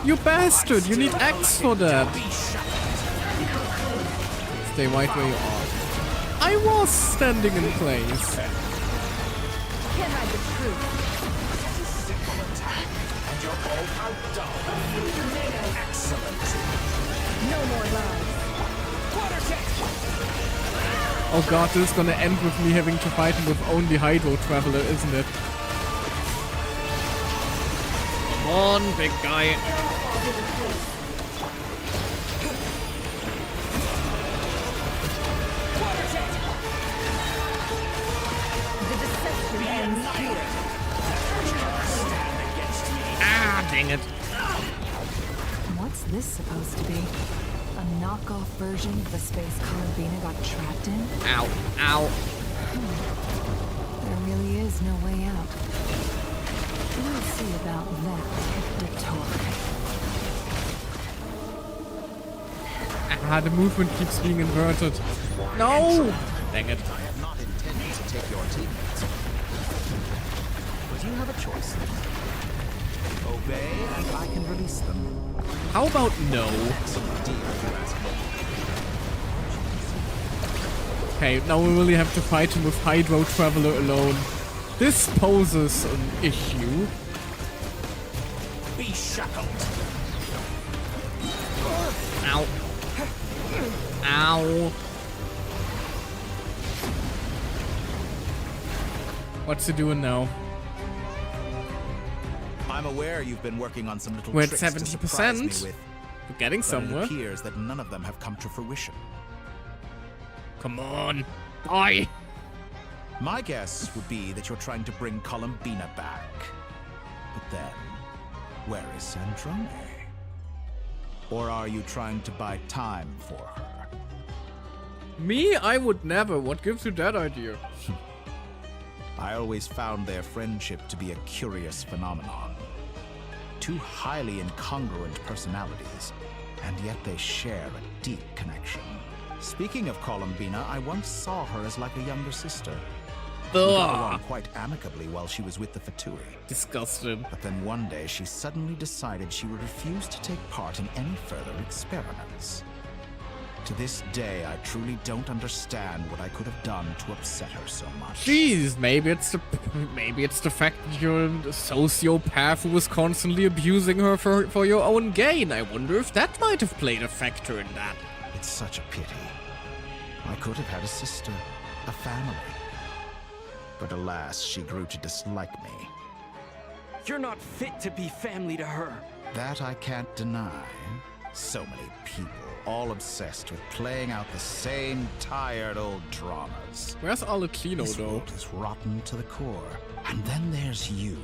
You bastard, you need X for that. Stay right where you are. I was standing in place. Can't hide the truth. Simple attack, and you're all outdone. Excellent. No more lies. Oh god, this is gonna end with me having to fight him with only Hydro Traveler, isn't it? Come on, big guy. Ah, dang it. What's this supposed to be? A knockoff version of the space Columbina got trapped in? Ow, ow. There really is no way out. We'll see about that, Dottore. Ah, the movement keeps being inverted. No! Dang it. I have not intended to take your teammates. But you have a choice. Obey, and I can release them. How about no? Excellent deal, if you ask me. Okay, now we really have to fight him with Hydro Traveler alone. This poses an issue. Be shackled. Ow. Ow. What's he doing now? I'm aware you've been working on some little We're at tricks to surprise me 70%. with. We're getting somewhere. But it appears that none of them have come to fruition. Come on. Die. My guess would be that you're trying to bring Columbina back. But then, where is Sandrone? Or are you trying to buy time for her? Me? I would never. What gives you that idea? I always found their friendship to be a curious phenomenon. Two highly incongruent personalities, and yet they share a deep connection. Speaking of Columbina, I once saw her as like a younger sister. We got along quite amicably while she was with the Fatui. Disgusting. But then one day she suddenly decided she would refuse to take part in any further experiments. To this day, I truly don't understand what I could have done to upset her so much. Jeez, maybe it's the fact that you're a sociopath who was constantly abusing her for your own gain. I wonder if that might have played a factor in that. It's such a pity. I could have had a sister, a family. But alas, she grew to dislike me. You're not fit to be family to her. That I can't deny. So many people, all obsessed with playing out the same tired old dramas. Where's Alucino, This though? world is rotten to the core. And then there's you.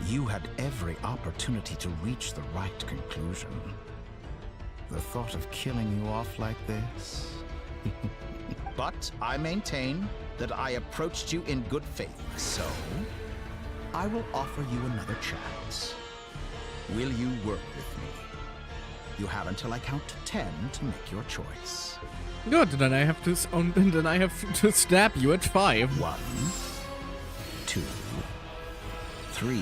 You had every opportunity to reach the right conclusion. The thought of killing you off like this? But I maintain that I approached you in good faith, so I will offer you another chance. Will you work with me? You have until I count to 10 to make your choice. Good, then I have to stab you at 5. 1, 2, 3.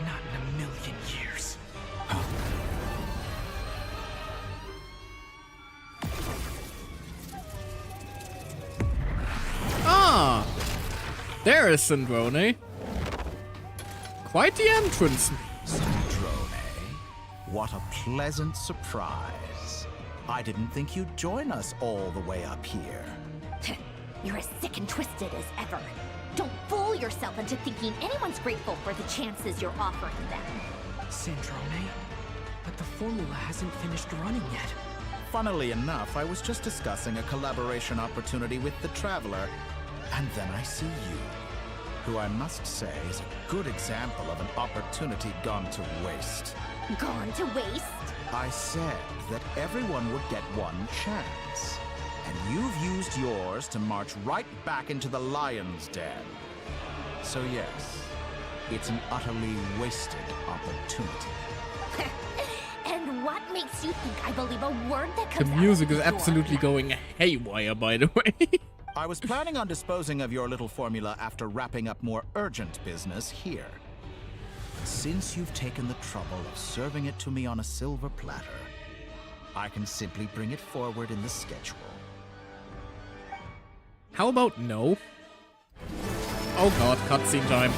Not in a million years. Ah! There is Sandrone. Quite the entrance. Sandrone, what a pleasant surprise. I didn't think you'd join us all the way up here. You're as sick and twisted as ever. Don't fool yourself into thinking anyone's grateful for the chances you're offering them. Sandrone, but the formula hasn't finished running yet. Funnily enough, I was just discussing a collaboration opportunity with the Traveler, and then I see you, who I must say is a good example of an opportunity gone to waste. Gone to waste? I said that everyone would get one chance, and you've used yours to march right back into the lion's den. So yes, it's an utterly wasted opportunity. And what makes you think I believe a word that The comes music out is of your absolutely mouth? going haywire, by the way. I was planning on disposing of your little formula after wrapping up more urgent business here. Since you've taken the trouble of serving it to me on a silver platter, I can simply bring it forward in the schedule. How about no? Oh god, cutscene time.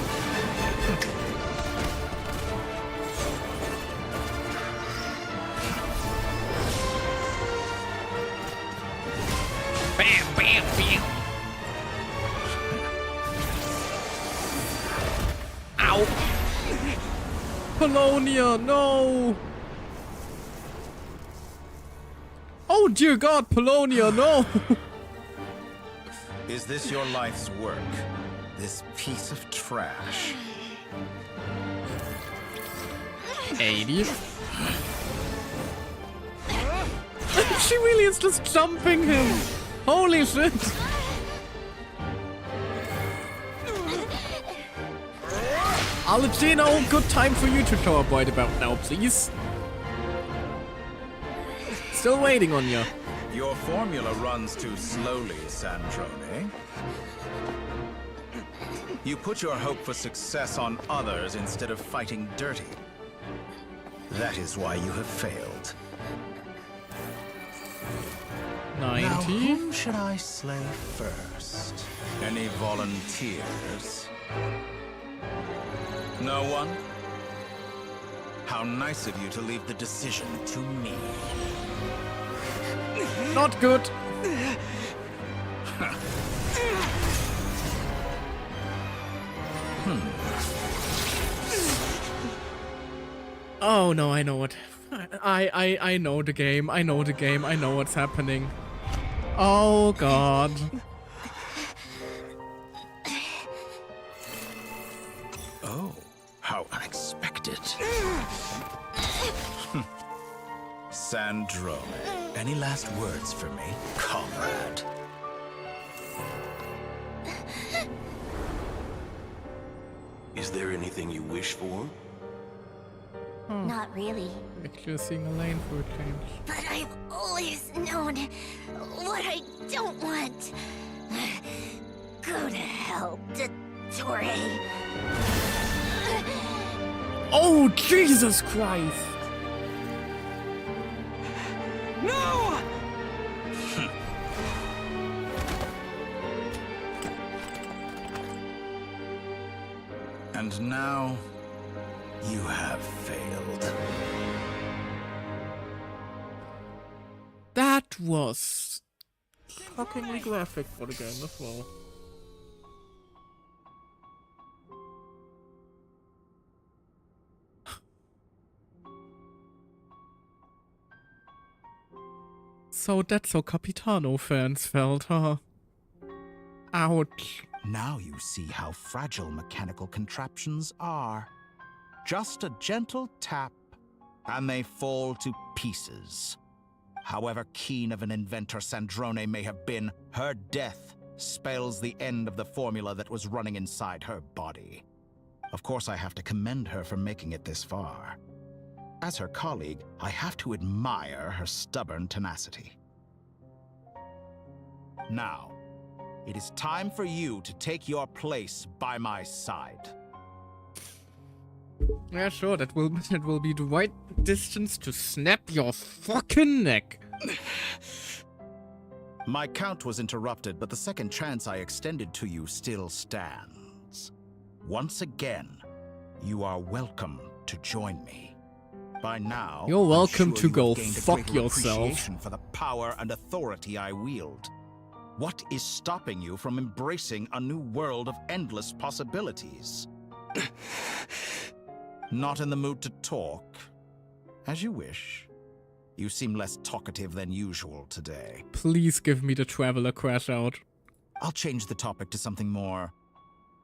Bam, bam, bam. Ow. Polonia, no. Oh dear god, Polonia, no. Is this your life's work? This piece of trash? 80. She really is just jumping him. Holy shit. Alucino, good time for you to throw a bite about now, please. Still waiting on you. Your formula runs too slowly, Sandrone. You put your hope for success on others instead of fighting dirty. That is why you have failed. 90. Now, whom should I slay first? Any volunteers? No one? How nice of you to leave the decision to me. Not good. Oh no, I know what. I know the game. I know the game. I know what's happening. Oh god. Oh, how unexpected. Sandrone, any last words for me, comrade? Is there anything you wish for? Not really. Actually, seeing a lane for a change. But I've always known what I don't want. Go to hell, Dottore. Oh, Jesus Christ! No! And now, you have failed. That was shockingly graphic for the game as well. So that's how Capitano fans felt, huh? Ouch. Now you see how fragile mechanical contraptions are. Just a gentle tap, and they fall to pieces. However keen of an inventor Sandrone may have been, her death spells the end of the formula that was running inside her body. Of course, I have to commend her for making it this far. As her colleague, I have to admire her stubborn tenacity. Now, it is time for you to take your place by my side. Yeah, sure, that will be the right distance to snap your fucking neck. My count was interrupted, but the second chance I extended to you still stands. Once again, you are welcome to join me. By now, you're welcome I'm sure to go you have gained a fuck greater yourself. appreciation for the power and authority I wield. What is stopping you from embracing a new world of endless possibilities? Not in the mood to talk? As you wish. You seem less talkative than usual today. Please give me the Traveler crash out. I'll change the topic to something more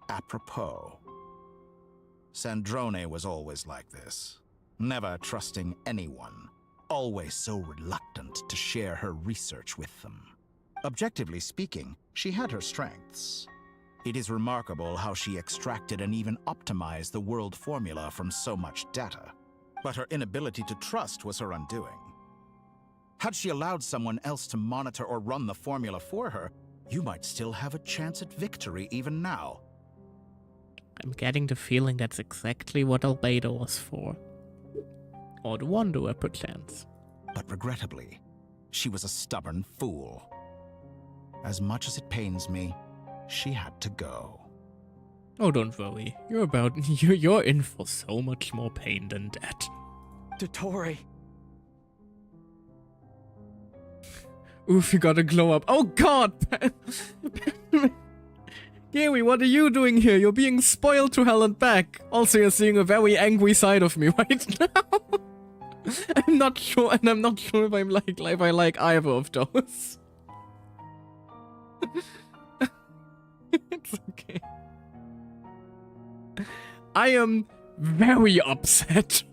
apropos. Sandrone was always like this, never trusting anyone, always so reluctant to share her research with them. Objectively speaking, she had her strengths. It is remarkable how she extracted and even optimized the world formula from so much data. But her inability to trust was her undoing. Had she allowed someone else to monitor or run the formula for her, you might still have a chance at victory even now. I'm getting the feeling that's exactly what Albedo was for. Or the Wanderer, perchance. But regrettably, she was a stubborn fool. As much as it pains me, she had to go. Oh, don't worry. You're in for so much more pain than that. Dottore. Oof, you gotta glow up. Oh god! Gary, what are you doing here? You're being spoiled to hell and back. Also, you're seeing a very angry side of me right now. I'm not sure, and I'm not sure if I like either of those. It's okay. I am very upset.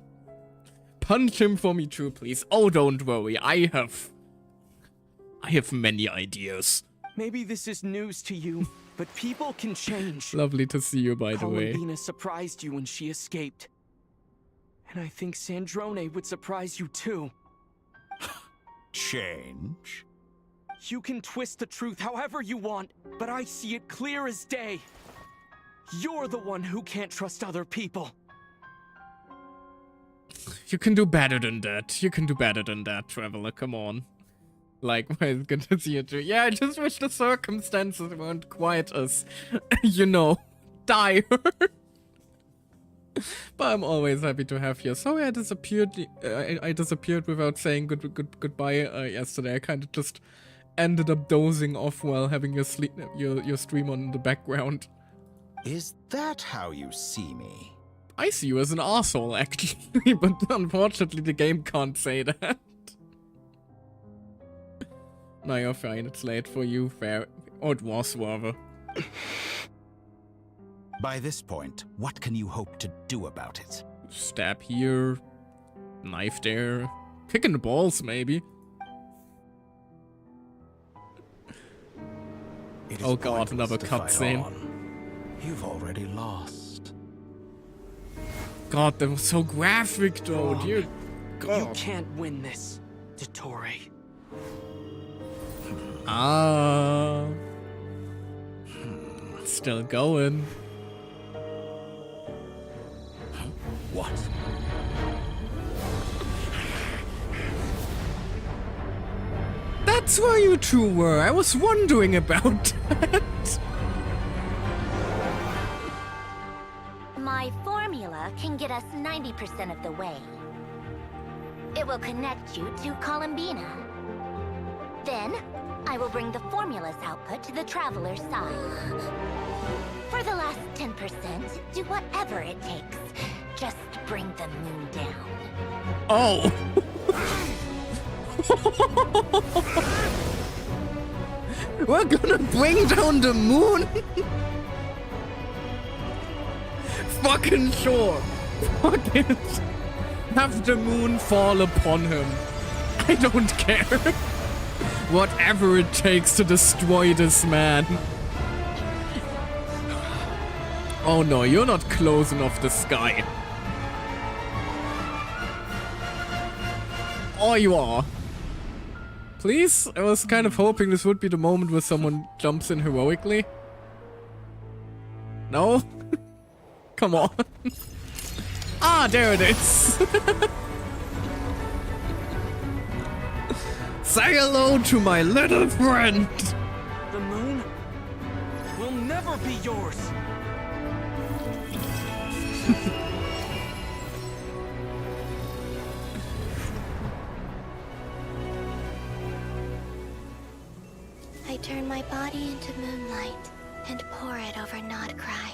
Punch him for me too, please. Oh, don't worry. I have many ideas. Maybe this is news to you, but people can change. Lovely to see you, by the way. Columbina surprised you when she escaped. And I think Sandrone would surprise you too. Change? You can twist the truth however you want, but I see it clear as day. You're the one who can't trust other people. You can do better than that. You can do better than that, Traveler. Come on. Like, it's good to see you too. Yeah, I just wish the circumstances weren't quite as, dire. But I'm always happy to have you. Sorry I disappeared. I disappeared without saying goodbye yesterday. I kind of just ended up dozing off while having your stream on in the background. Is that how you see me? I see you as an arsehole, actually, but unfortunately the game can't say that. No, you're fine. It's late for you. Fair. Or it was, rather. By this point, what can you hope to do about it? Stab here. Knife there. Kick in the balls, maybe. Oh god, another cutscene. You've already lost. God, that was so graphic, though. Dear God. You can't win this, Dottore. Ah. Still going. What? That's where you two were. I was wondering about that. My formula can get us 90% of the way. It will connect you to Columbina. Then, I will bring the formula's output to the Traveler's side. For the last 10%, do whatever it takes. Just bring the moon down. Oh! We're gonna bring down the moon? Fucking sure. Fuck it. Have the moon fall upon him. I don't care. Whatever it takes to destroy this man. Oh no, you're not close enough to sky. Oh, you are. Please? I was kind of hoping this would be the moment where someone jumps in heroically. No? Come on. Ah, there it is. Say hello to my little friend. The moon will never be yours. I turn my body into moonlight and pour it over Nodcry.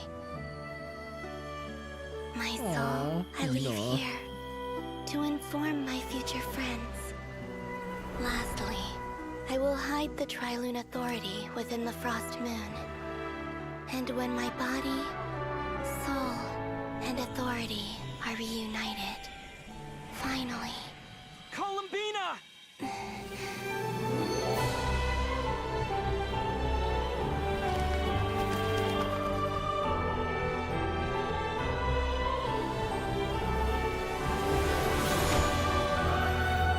My soul, I leave here to inform my future friends. Lastly, I will hide the Trilune Authority within the Frost Moon. And when my body, soul, and authority are reunited, finally... Columbina!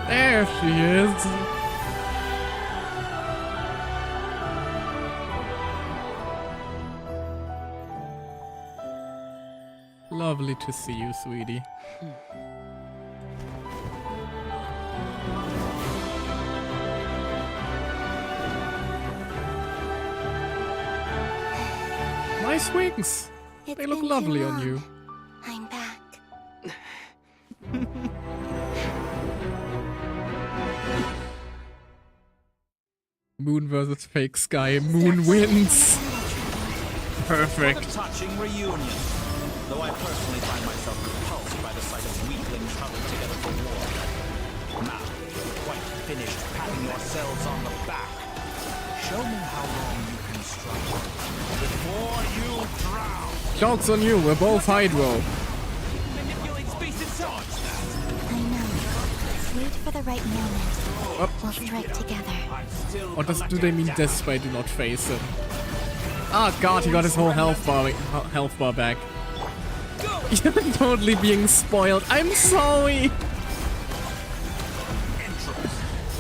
There she is. Lovely to see you, sweetie. Nice wings. They look lovely on you. I'm back. Moon versus fake sky. Moon wins. Perfect. What a touching reunion. Though I personally find myself repulsed by the sight of weaklings huddled together for war. Now, quite finished patting yourselves on the back. Show me how long you can struggle before you drown. Joke's on you, we're both Hydro. I know. Wait for the right moment. We'll strike together. Or do they mean despite do not face him? Oh god, he got his whole health bar back. You're totally being spoiled. I'm sorry.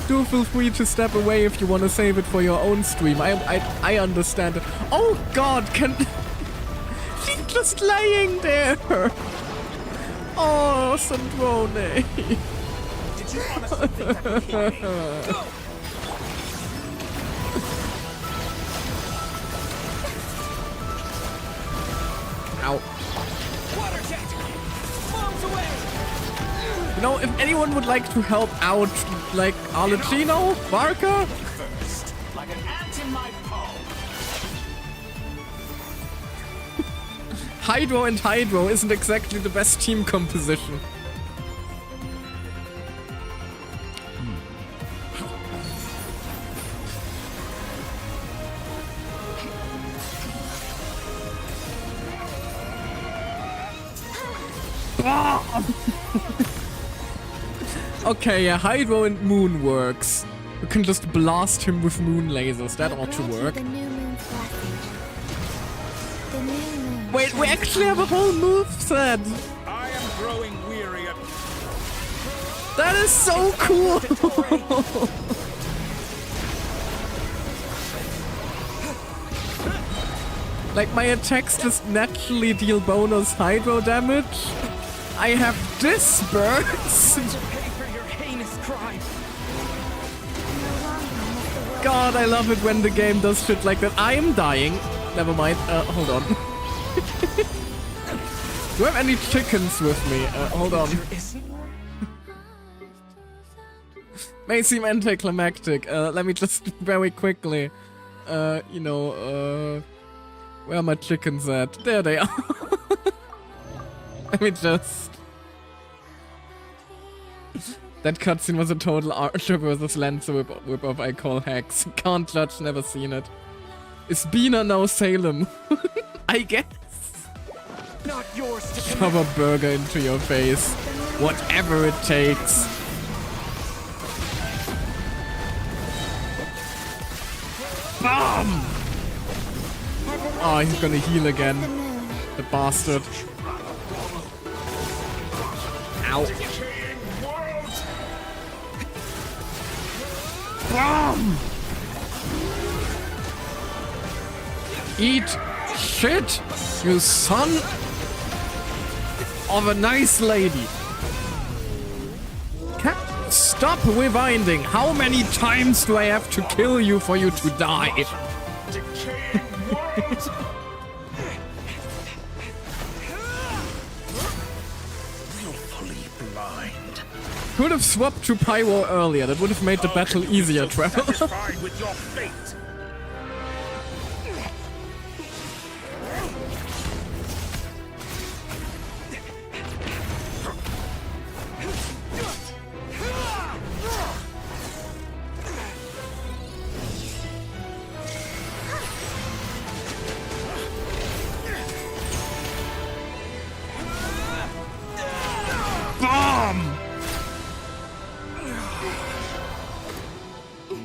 Do feel free to step away if you want to save it for your own stream. I understand it. Oh god, she's just laying there. Oh, Sandrone. Did you honestly think that would hit me? Go! Ow. You know, if anyone would like to help out, like Arlecchino, Varka? First, like an ant in my palm. Hydro and Hydro isn't exactly the best team composition. Okay, yeah, Hydro and Moon works. You can just blast him with moon lasers. That ought to work. Wait, we actually have a whole moveset. I am growing weary of... That is so cool. Like, my attacks just naturally deal bonus Hydro damage. I have Disperse. God, I love it when the game does shit like that. I am dying. Never mind. Hold on. Do I have any chickens with me? Hold on. May seem anticlimactic. Let me just very quickly, you know, where are my chickens at? There they are. Let me just... That cutscene was a total Archer versus Lancer whip-off I call hacks. Can't judge, never seen it. Is Bina now Salem? I guess. Not yours to Shove a burger into your face. Whatever it takes. BAM! Oh, he's gonna heal again. The bastard. Ow. BAM! Eat shit, you son of a nice lady. Stop rewinding. How many times do I have to kill you for you to die? Willfully blind. Could have swapped to Pyro earlier. That would have made the battle easier, Trevor. Satisfied with your fate.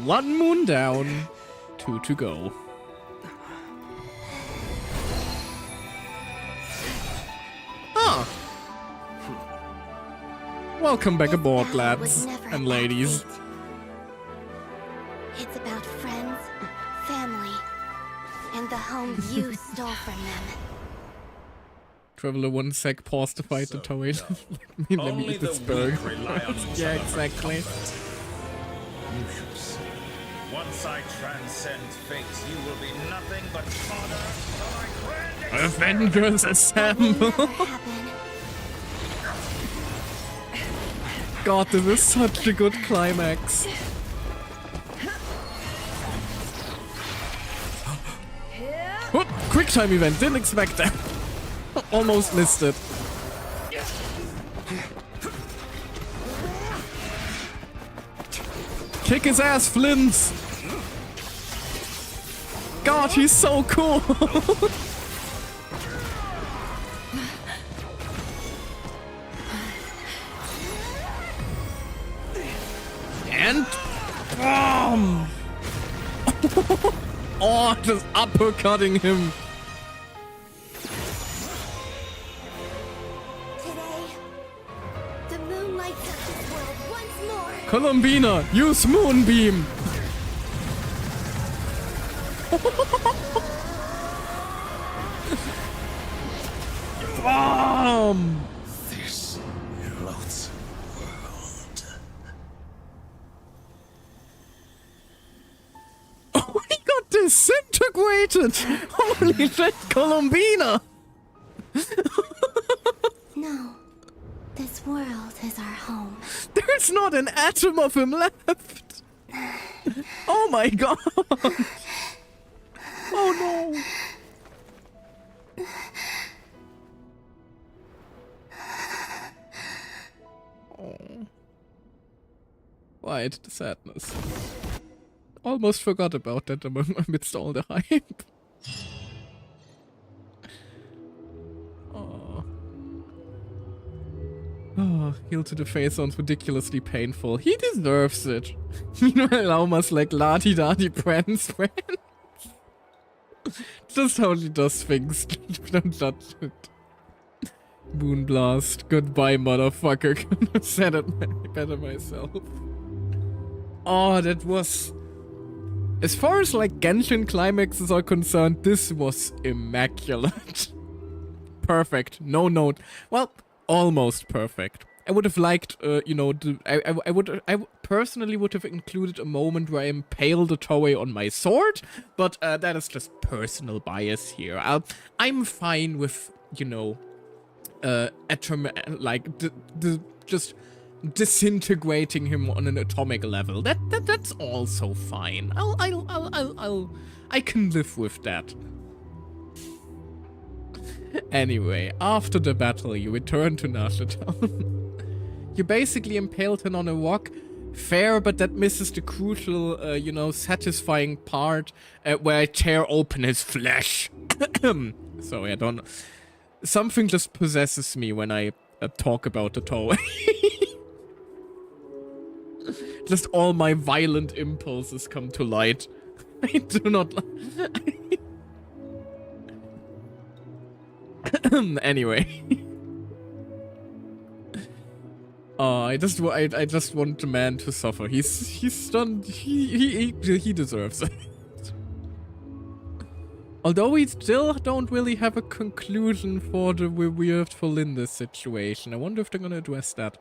One moon down, 2 to go. Ah. Welcome back aboard, lads and ladies. It's about friends, family, and the home you stole from them. Traveler 1 sec, pause to fight the toy. Let me eat this burger. Yeah, exactly. You shall see. Once I transcend fate, you will be nothing but fodder for my grand Avengers assemble! God, this is such a good climax. Whoop, quick time event, didn't expect that. Almost missed it. Kick his ass, Flint! God, he's so cool! And BOOM! Oh, just uppercutting him. Today, the moon lights up this world once more. Columbina, use Moonbeam! BOOM! This loathsome world. Oh, he got disintegrated! Holy shit, Columbina! No. This world is our home. There's not an atom of him left! Oh my god! Oh no! Oh. Why the sadness? Almost forgot about that amidst all the hype. Oh. Oh, heal to the face sounds ridiculously painful. He deserves it. Meanwhile, Alma's like la-di-da-di friends. Just how she does things. Don't judge it. Moonblast. Goodbye, motherfucker. Couldn't have said it better myself. Oh, that was... As far as like Genshin climaxes are concerned, this was immaculate. Perfect. No note. Well, almost perfect. I would have liked, you know, I personally would have included a moment where I impale the Toei on my sword, but that is just personal bias here. I'm fine with, you know, just disintegrating him on an atomic level. That's also fine. I can live with that. Anyway, after the battle, you return to Nashatown. You basically impaled him on a rock. Fair, but that misses the crucial, you know, satisfying part where I tear open his flesh. Sorry, I don't know. Something just possesses me when I talk about the Toei. Just all my violent impulses come to light. I do not like... Anyway. Oh, I just want the man to suffer. He's done. He deserves it. Although we still don't really have a conclusion for the weird for Linda's situation. I wonder if they're gonna address that.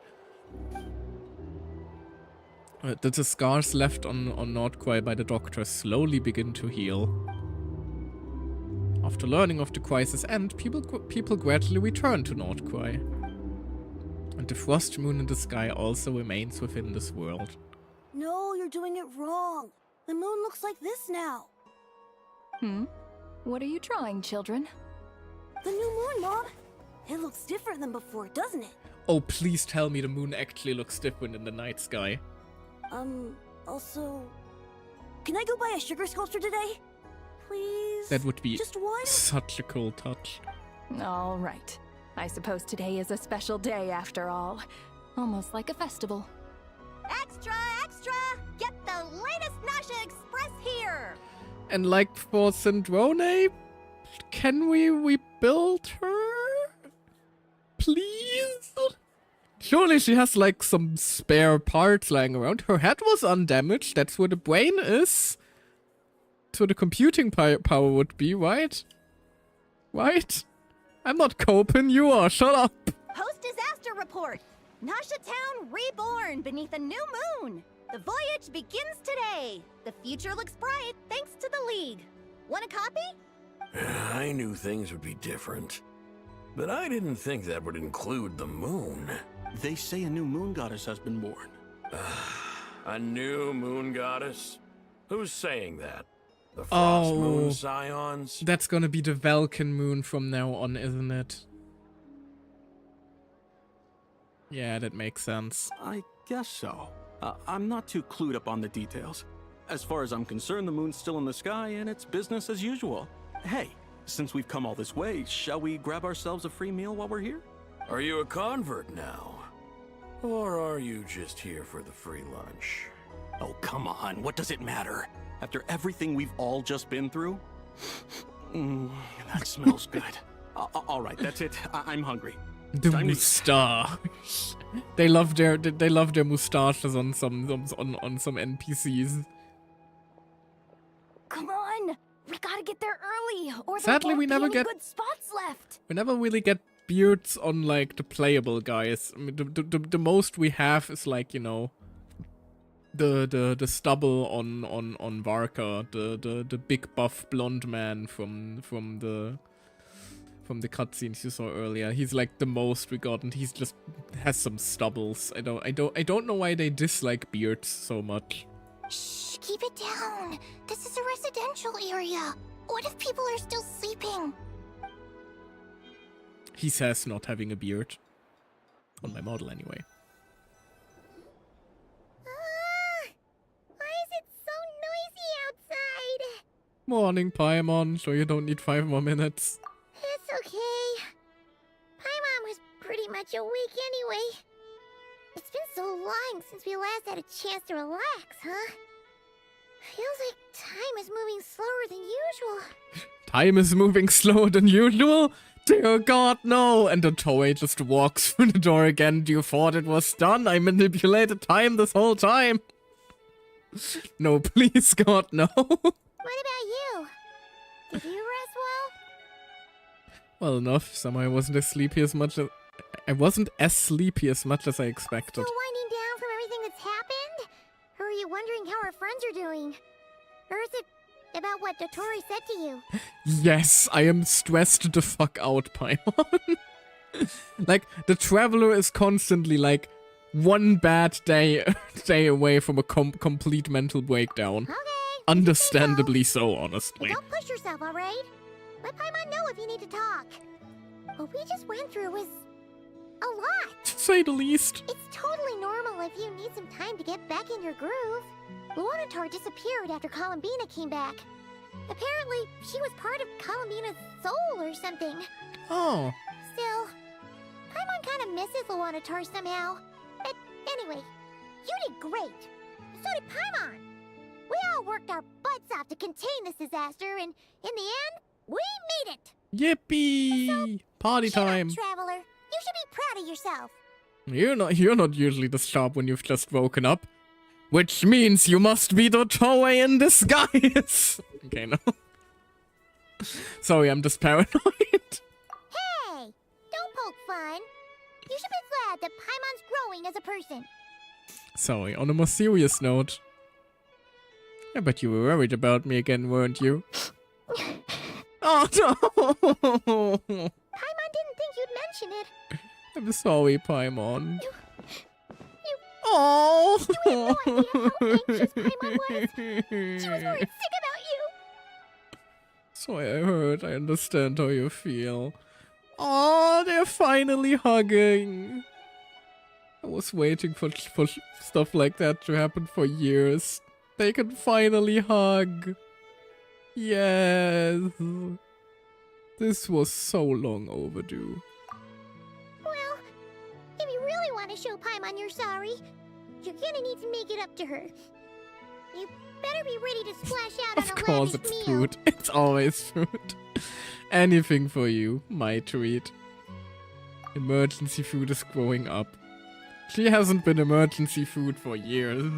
Did the scars left on Nordquai by the doctor slowly begin to heal? After learning of the crisis' end, people gradually return to Nordquai. And the frost moon in the sky also remains within this world. No, you're doing it wrong. The moon looks like this now. What are you drawing, children? The new moon, Mom. It looks different than before, doesn't it? Oh, please tell me the moon actually looks different in the night sky. Also... Can I go buy a sugar sculpture today? Please? That would be just one? Such a cool touch. All right. I suppose today is a special day after all. Almost like a festival. Extra, extra! Get the latest Nasha Express here! And like for Syndrone, can we rebuild her? Please? Surely she has like some spare parts lying around. Her head was undamaged. That's where the brain is. That's where the computing power would be, right? Right? I'm not coping, you are. Shut up. Post-disaster report. Nasha Town reborn beneath a new moon. The voyage begins today. The future looks bright thanks to the League. Want a copy? I knew things would be different. But I didn't think that would include the moon. They say a new moon goddess has been born. A new moon goddess? Who's saying that? The Frost Moon Scions? That's gonna be the Vulcan moon from now on, isn't it? Yeah, that makes sense. I guess so. I'm not too clued up on the details. As far as I'm concerned, the moon's still in the sky and it's business as usual. Hey, since we've come all this way, shall we grab ourselves a free meal while we're here? Are you a convert now? Or are you just here for the free lunch? Oh, come on. What does it matter? After everything we've all just been through? That smells good. All right, that's it. I'm hungry. The moustache. They love their moustaches on some NPCs. Come on, we gotta get there early, or Sadly, we never get good spots left. We never really get beards on like the playable guys. I mean, the most we have is like, you know, the stubble on Varka, the big buff blonde man from the cutscenes you saw earlier. He's like the most we got, and he's just has some stubbles. I don't know why they dislike beards so much. Shh, keep it down. This is a residential area. What if people are still sleeping? He says not having a beard. On my model, anyway. Why is it so noisy outside? Morning, Paimon. So you don't need 5 more minutes. It's okay. Paimon was pretty much awake anyway. It's been so long since we last had a chance to relax, huh? Feels like time is moving slower than usual. Time is moving slower than usual? Dear God, no! And the Toei just walks through the door again. You thought it was done? I manipulated time this whole time. No, please, God, no. What about you? Did you rest well? Well enough. Somehow I wasn't as sleepy as much as I expected. Still winding down from everything that's happened? Or are you wondering how our friends are doing? Or is it about what Dottore said to you? Yes, I am stressed the fuck out, Paimon. Like, the Traveler is constantly like one bad day away from a complete mental breakdown. Okay. Understandably so, honestly. But don't push yourself, alright? Let Paimon know if you need to talk. What we just went through was a lot. To say the least. It's totally normal if you need some time to get back in your groove. Luonatar disappeared after Columbina came back. Apparently, she was part of Columbina's soul or something. Oh. Still, Paimon kind of misses Luonatar somehow. But anyway, you did great. So did Paimon. We all worked our butts off to contain this disaster, and in the end, we made it. Yippee! So, party time. Traveler. You should be proud of yourself. You're not usually this sharp when you've just woken up. Which means you must be the Toei in disguise! Okay, no. Sorry, I'm just paranoid. Hey! Don't poke fun. You should be glad that Paimon's growing as a person. Sorry, on a more serious note. I bet you were worried about me again, weren't you? Oh no! Paimon didn't think you'd mention it. I'm sorry, Paimon. Oh! You have no idea how anxious Paimon was. She was worried sick about you. So I heard. I understand how you feel. Oh, they're finally hugging. I was waiting for stuff like that to happen for years. They can finally hug. Yes. This was so long overdue. Well, if you really want to show Paimon you're sorry, you're gonna need to make it up to her. You better be ready to splash out on a Of course lavish it's meal. food. It's always food. Anything for you, my treat. Emergency food is growing up. She hasn't been emergency food for years.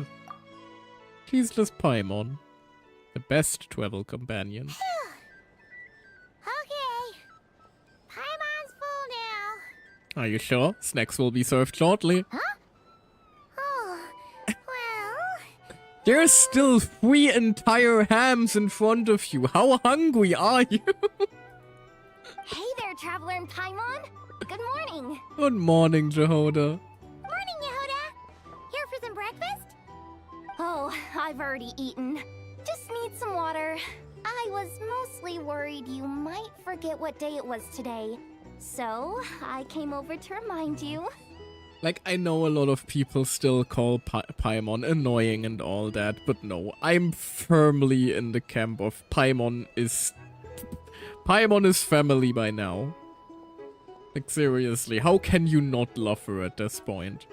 She's just Paimon. The best travel companion. Okay. Paimon's Are you sure? Snacks will be served shortly. Huh? Oh, well... There's still 3 entire hams in front of you. How hungry are you? Hey there, Traveler and Paimon. Good morning. Good morning, Jehoda. Morning, Yehuda. Here for some breakfast? Oh, I've already eaten. Just need some water. I was mostly worried you might forget what day it was today. So, I came over to remind you. Like, I know a lot of people still call Paimon annoying and all that, but no, I'm firmly in the camp of Paimon is family by now. Like, seriously, how can you not love her at this point?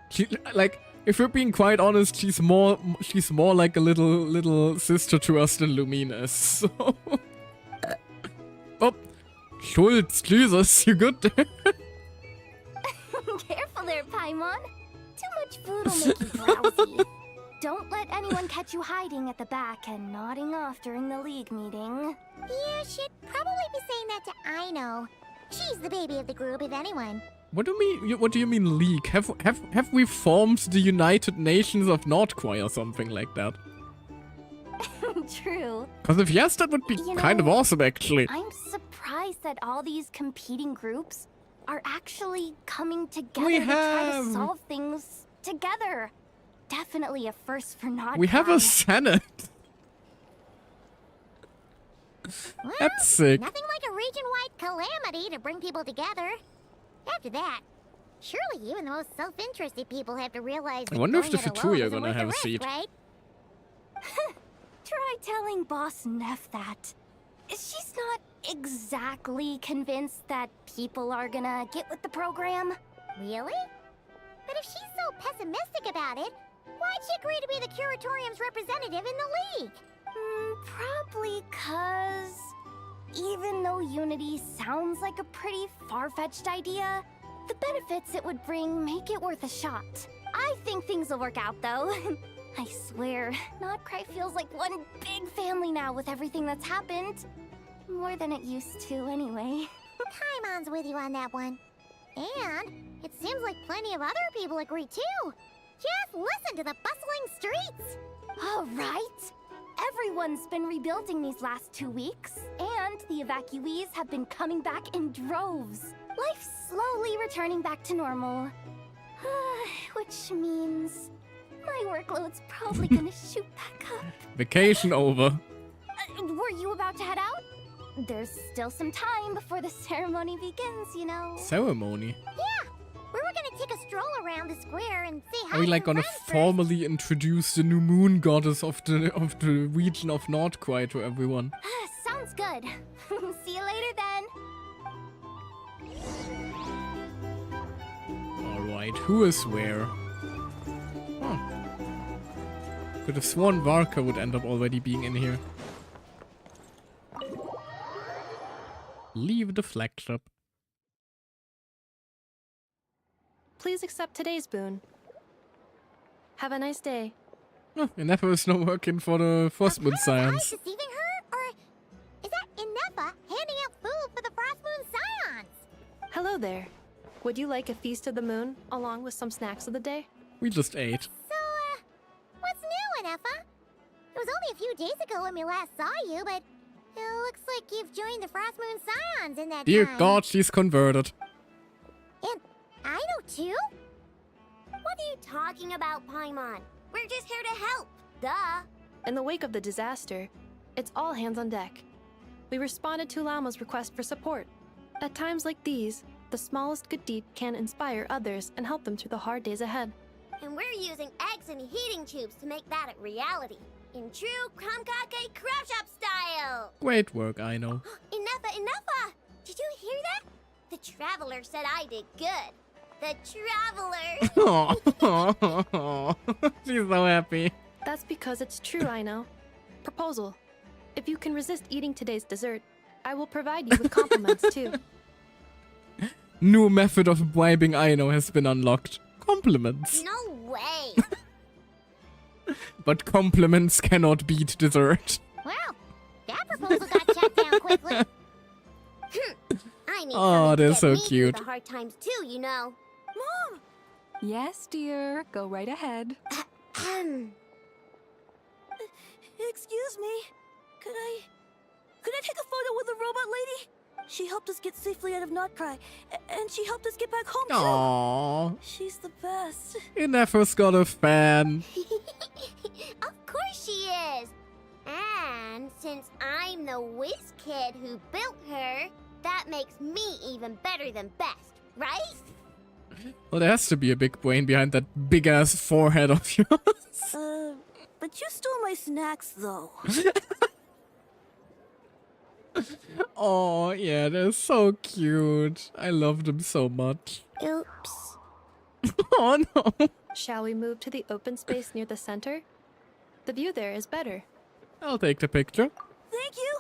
She, like, if we're being quite honest, she's more like a little sister to us than Lumina is. So. Oh, Schultz, Jesus, you good there? Careful there, Paimon. Too much food will make you drowsy. Don't let anyone catch you hiding at the back and nodding off during the league meeting. You should probably be saying that to Aino. She's the baby of the group, if anyone. What do you mean? What do you mean league? Have we formed the United Nations of Nordquai or something like that? True. Because if yes, that would be kind of awesome, actually. I'm surprised that all these competing groups are actually coming together We to try to have- solve things together. Definitely a first for Nordquai. We have a Senate. Well, That's sick. Nothing like a region-wide calamity to bring people together. After that, surely even the most self-interested people have to realize I that wonder if going the it alone Fatui are isn't gonna worth the have a risk, seat. Right? Try telling Boss Neff that. She's not exactly convinced that people are gonna get with the program. Really? But if she's so pessimistic about it, why'd she agree to be the Curatorium's representative in the League? Probably 'cause even though Unity sounds like a pretty far-fetched idea, the benefits it would bring make it worth a shot. I think things will work out, though. I swear, Nordquai feels like one big family now with everything that's happened. More than it used to, anyway. Paimon's with you on that one. And it seems like plenty of other people agree, too. Just listen to the bustling streets. All right. Everyone's been rebuilding these last 2 weeks, and the evacuees have been coming back in droves. Life's slowly returning back to normal. Which means my workload's probably gonna shoot back up. Vacation over. Were you about to head out? There's still some time before the ceremony begins, you know. Ceremony? Yeah, we were gonna take a stroll around the square and say hi Are we to like some gonna friends formally introduce the new moon goddess of the region of Nordquai to everyone? Sounds good. See you later then. Alright, who is where? Huh. Could have sworn Varka would end up already being in here. Leave the flagship. Please accept today's boon. Have a nice day. Oh, Inepa is not working for the Frostmoon Science. deceiving her? Or is that Inepa handing out food for the Frostmoon Scions? Hello there. Would you like a feast of the moon along with some snacks of the day? We just ate. So, what's new, Inepa? It was only a few days ago when we last saw you, but it looks like you've joined the Frostmoon Scions in that Dear time. God, she's converted. And I know too? What are you talking about, Paimon? We're just here to help. Duh. In the wake of the disaster, it's all hands on deck. We responded to Lama's request for support. At times like these, the smallest good deed can inspire others and help them through the hard days ahead. And we're using eggs and heating tubes to make that a reality. In true Kromkake Crab Shop style! Great work, I know. Enough! Did you hear that? The Traveler said I did good. The Traveler! She's so happy. That's because it's true, I know. Proposal. If you can resist eating today's dessert, I will provide you with compliments too. New method of bribing Aino has been unlocked. Compliments. No way! But compliments cannot beat dessert. Well, that proposal got shut down quickly. I I need Oh, somebody to they're get so me through cute. the hard times too, you know. Mom! Yes, dear. Go right ahead. Excuse me. Could I take a photo with the robot lady? She helped us get safely out of Notcry, and she helped us get back home Aww. too. She's the best. You never's got a fan. Of course she is. And since I'm the whiz kid who built her, that makes me even better than best, right? Well, there has to be a big brain behind that big-ass forehead of yours. But you stole my snacks, though. Oh, yeah, they're so cute. I love them so much. Oops. Oh, no. Shall we move to the open space near the center? The view there is better. I'll take the picture. Thank you.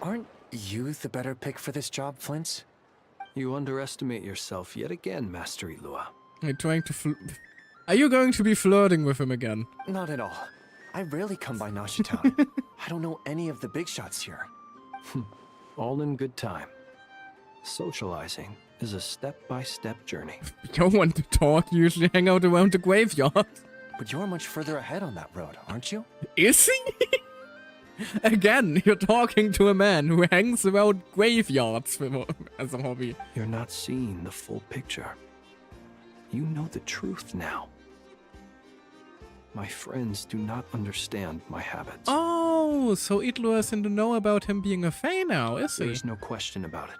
Aren't you the better pick for this job, Flint? You underestimate yourself yet again, Master Ilua. You're trying to Are you going to be flirting with him again? Not at all. I rarely come by Nashi Town. I don't know any of the big shots here. All in good time. Socializing is a step-by-step journey. You don't want to talk, you usually hang out around the graveyard. But you're much further ahead on that road, aren't you? Is he? Again, you're talking to a man who hangs around graveyards as a hobby. You're not seeing the full picture. You know the truth now. My friends do not understand my habits. Oh, so Itlua is in the know about him being a Fae now, is he? There's no question about it.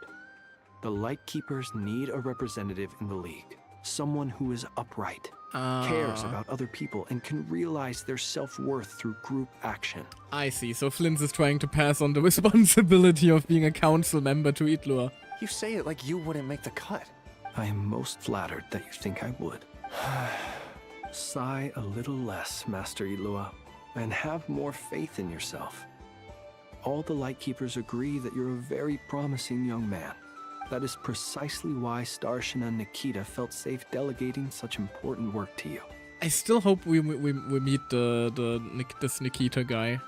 The Lightkeepers need a representative in the League. Someone who is upright, cares about other people, and can realize their self-worth through group action. I see, so Flint is trying to pass on the responsibility of being a council member to Itlua. You say it like you wouldn't make the cut. I am most flattered that you think I would. Sigh a little less, Master Ilua, and have more faith in yourself. All the Lightkeepers agree that you're a very promising young man. That is precisely why Starshina and Nikita felt safe delegating such important work to you. I still hope we meet this Nikita guy.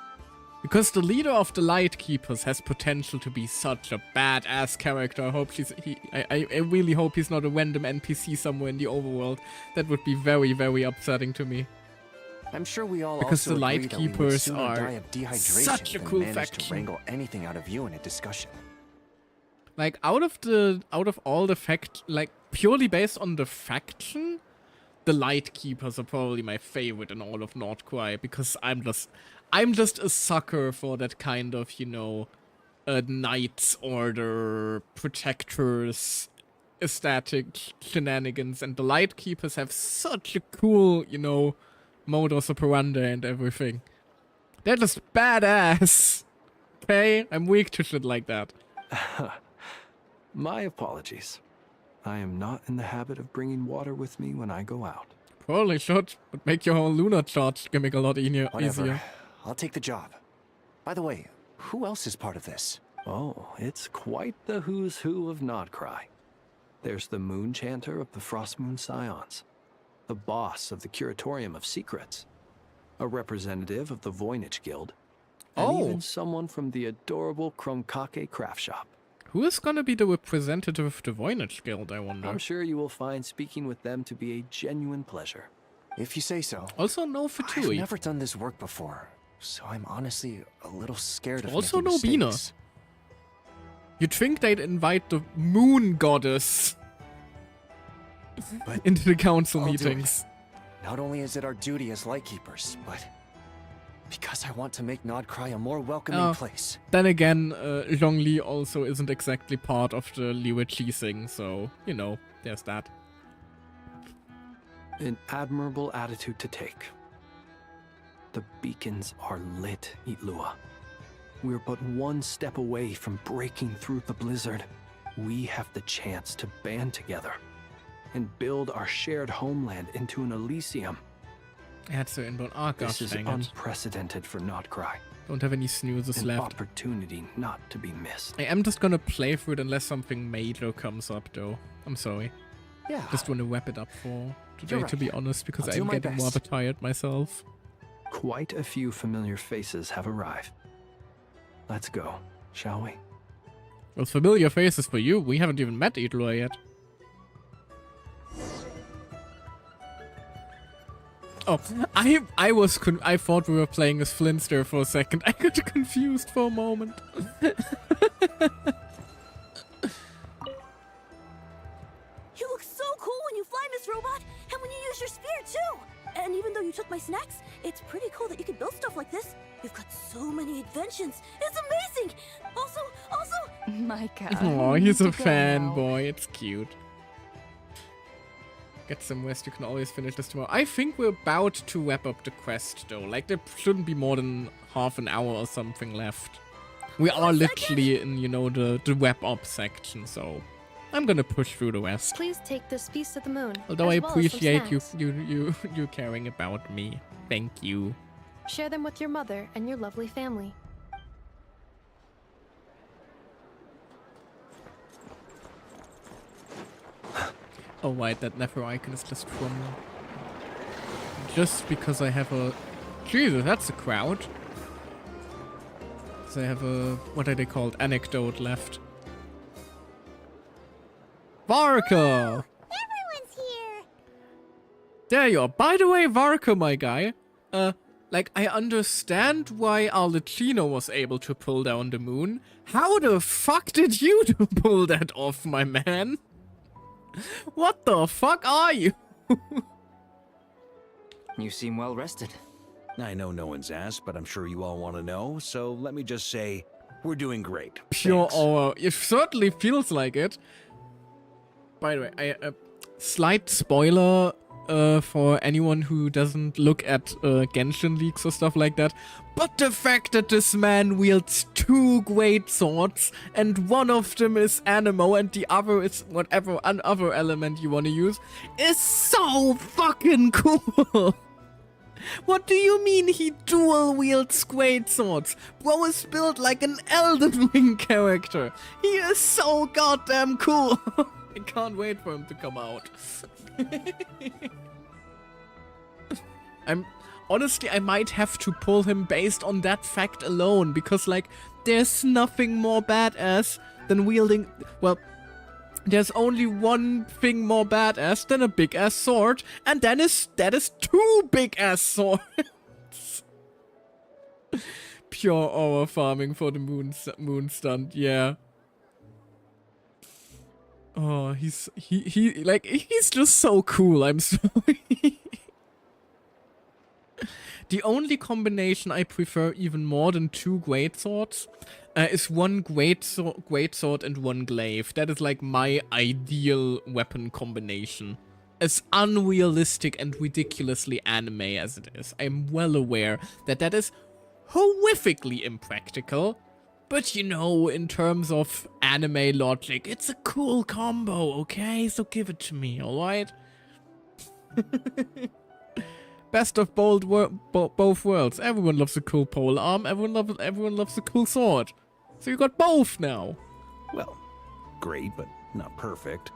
Because the leader of the Lightkeepers has potential to be such a badass character. I really hope he's not a random NPC somewhere in the overworld. That would be very, very upsetting to me. I'm sure we all because also the agree that we would Lightkeepers sooner are die of dehydration such a than cool manage to faction. wrangle anything out of you in a discussion. Like out of all the like purely based on the faction, the Lightkeepers are probably my favorite in all of Nordcry because I'm just a sucker for that kind of, you know, Knights Order protectors aesthetic shenanigans, and the Lightkeepers have such a cool, you know, modus operandi and everything. They're just badass. Okay, I'm weak to shit like that. My apologies. I am not in the habit of bringing water with me when I go out. Probably should, but make your whole lunar charge gimmick a lot easier. Whatever. I'll take the job. By the way, who else is part of this? Oh, it's quite the who's who of Nodcry. There's the Moon Chanter of the Frostmoon Scions, the boss of the Curatorium of Secrets, a representative of the Voynich Guild, and even someone from the adorable Krumkake craft shop. Who is gonna be the representative of the Voynich Guild, I wonder? I'm sure you will find speaking with them to be a genuine pleasure. If you say so. Also no Fatui. I've never done this work before, so I'm honestly a little scared of also making no Bina. mistakes. You'd think they'd invite the Moon Goddess into the council I'll do meetings. it. Not only is it our duty as Lightkeepers, but because I want to make Nodcry a more welcoming place. Then again, Zhongli also isn't exactly part of the Liu thing, so, you know, there's that. An admirable attitude to take. The beacons are lit, Itlua. We're but one step away from breaking through the blizzard. We have the chance to band together and build our shared homeland into an Elysium. This is unprecedented for Nodcry. Don't have any snoozes An left. opportunity not to be missed. I am just gonna play through it unless something major comes up, though. I'm sorry. Yeah. Just want to wrap it up for today, You're to be right. honest, because I'll do I'm my getting best. rather tired myself. Quite a few familiar faces have arrived. Let's go, shall we? Well, familiar faces for you. We haven't even met Idlor yet. Oh, I thought we were playing as Flintster for a second. I got confused for a moment. You look so cool when you fly, Miss Robot, and when you use your spear too. And even though you took my snacks, it's pretty cool that you can build stuff like this. You've got so many inventions. It's amazing. Also, Micah. Oh, he's a fanboy. It's cute. Get some rest. You can always finish this tomorrow. I think we're about to wrap up the quest, though. Like, there shouldn't be more than half an hour or something left. We are literally in, you know, the wrap-up section, so I'm gonna push through the rest. Please take this piece to the moon. Although I as well as some appreciate snacks. you caring about me. Thank you. Share them with your mother and your lovely family. Oh, right, that never icon is just from... Just because I have a... Jesus, that's a crowd. So I have a... What are they called? Anecdote left. Varka! Everyone's here! There you are. By the way, Varka, my guy. Like, I understand why Arlecchino was able to pull down the moon. How the fuck did you pull that off, my man? What the fuck are you? You seem well rested. I know no one's asked, but I'm sure you all want to know, so let me just say, we're doing great. Pure Thanks. aura. It certainly feels like it. By the way, slight spoiler for anyone who doesn't look at Genshin leaks or stuff like that. But the fact that this man wields 2 great swords, and one of them is Anemo and the other is whatever other element you want to use, is so fucking cool. What do you mean he dual wields great swords? Bro is built like an Elden Ring character. He is so goddamn cool. I can't wait for him to come out. Honestly, I might have to pull him based on that fact alone, because, like, there's nothing more badass than wielding... Well, there's only one thing more badass than a big-ass sword, and that is 2 big-ass swords. Pure aura farming for the moon stunt, yeah. Oh, he's just so cool, I'm sorry. The only combination I prefer even more than 2 great swords is 1 great sword and 1 glaive. That is like my ideal weapon combination. As unrealistic and ridiculously anime as it is, I'm well aware that that is horrifically impractical. But you know, in terms of anime logic, it's a cool combo, okay? So give it to me, alright? Best of both worlds. Everyone loves a cool pole arm. Everyone loves a cool sword. So you got both now. Well, great, but not perfect.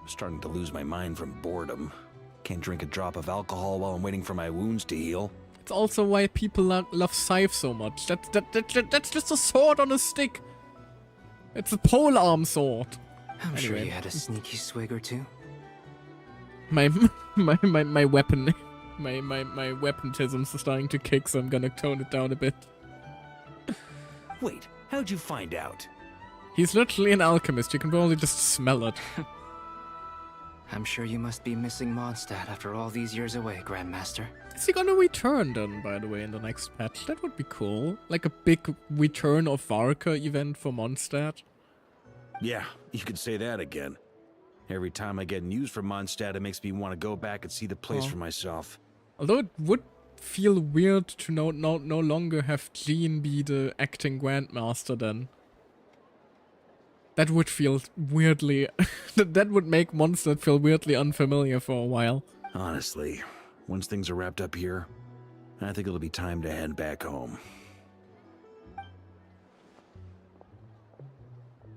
I'm starting to lose my mind from boredom. Can't drink a drop of alcohol while I'm waiting for my wounds to heal. It's also why people love Scythe so much. That's just a sword on a stick. It's a pole arm sword. I'm sure you had a sneaky swig or two. My weapon. My weapontisms are starting to kick, so I'm gonna tone it down a bit. Wait, how'd you find out? He's literally an alchemist, you can probably just smell it. I'm sure you must be missing Mondstadt after all these years away, Grandmaster. Is he gonna return then, by the way, in the next patch? That would be cool. Like a big return of Varka event for Mondstadt. Yeah, you could say that again. Every time I get news from Mondstadt, it makes me want to go back and see the place for myself. Although it would feel weird to no longer have Jean be the acting Grandmaster then. That would feel weirdly... that would make Mondstadt feel weirdly unfamiliar for a while. Honestly, once things are wrapped up here, I think it'll be time to head back home.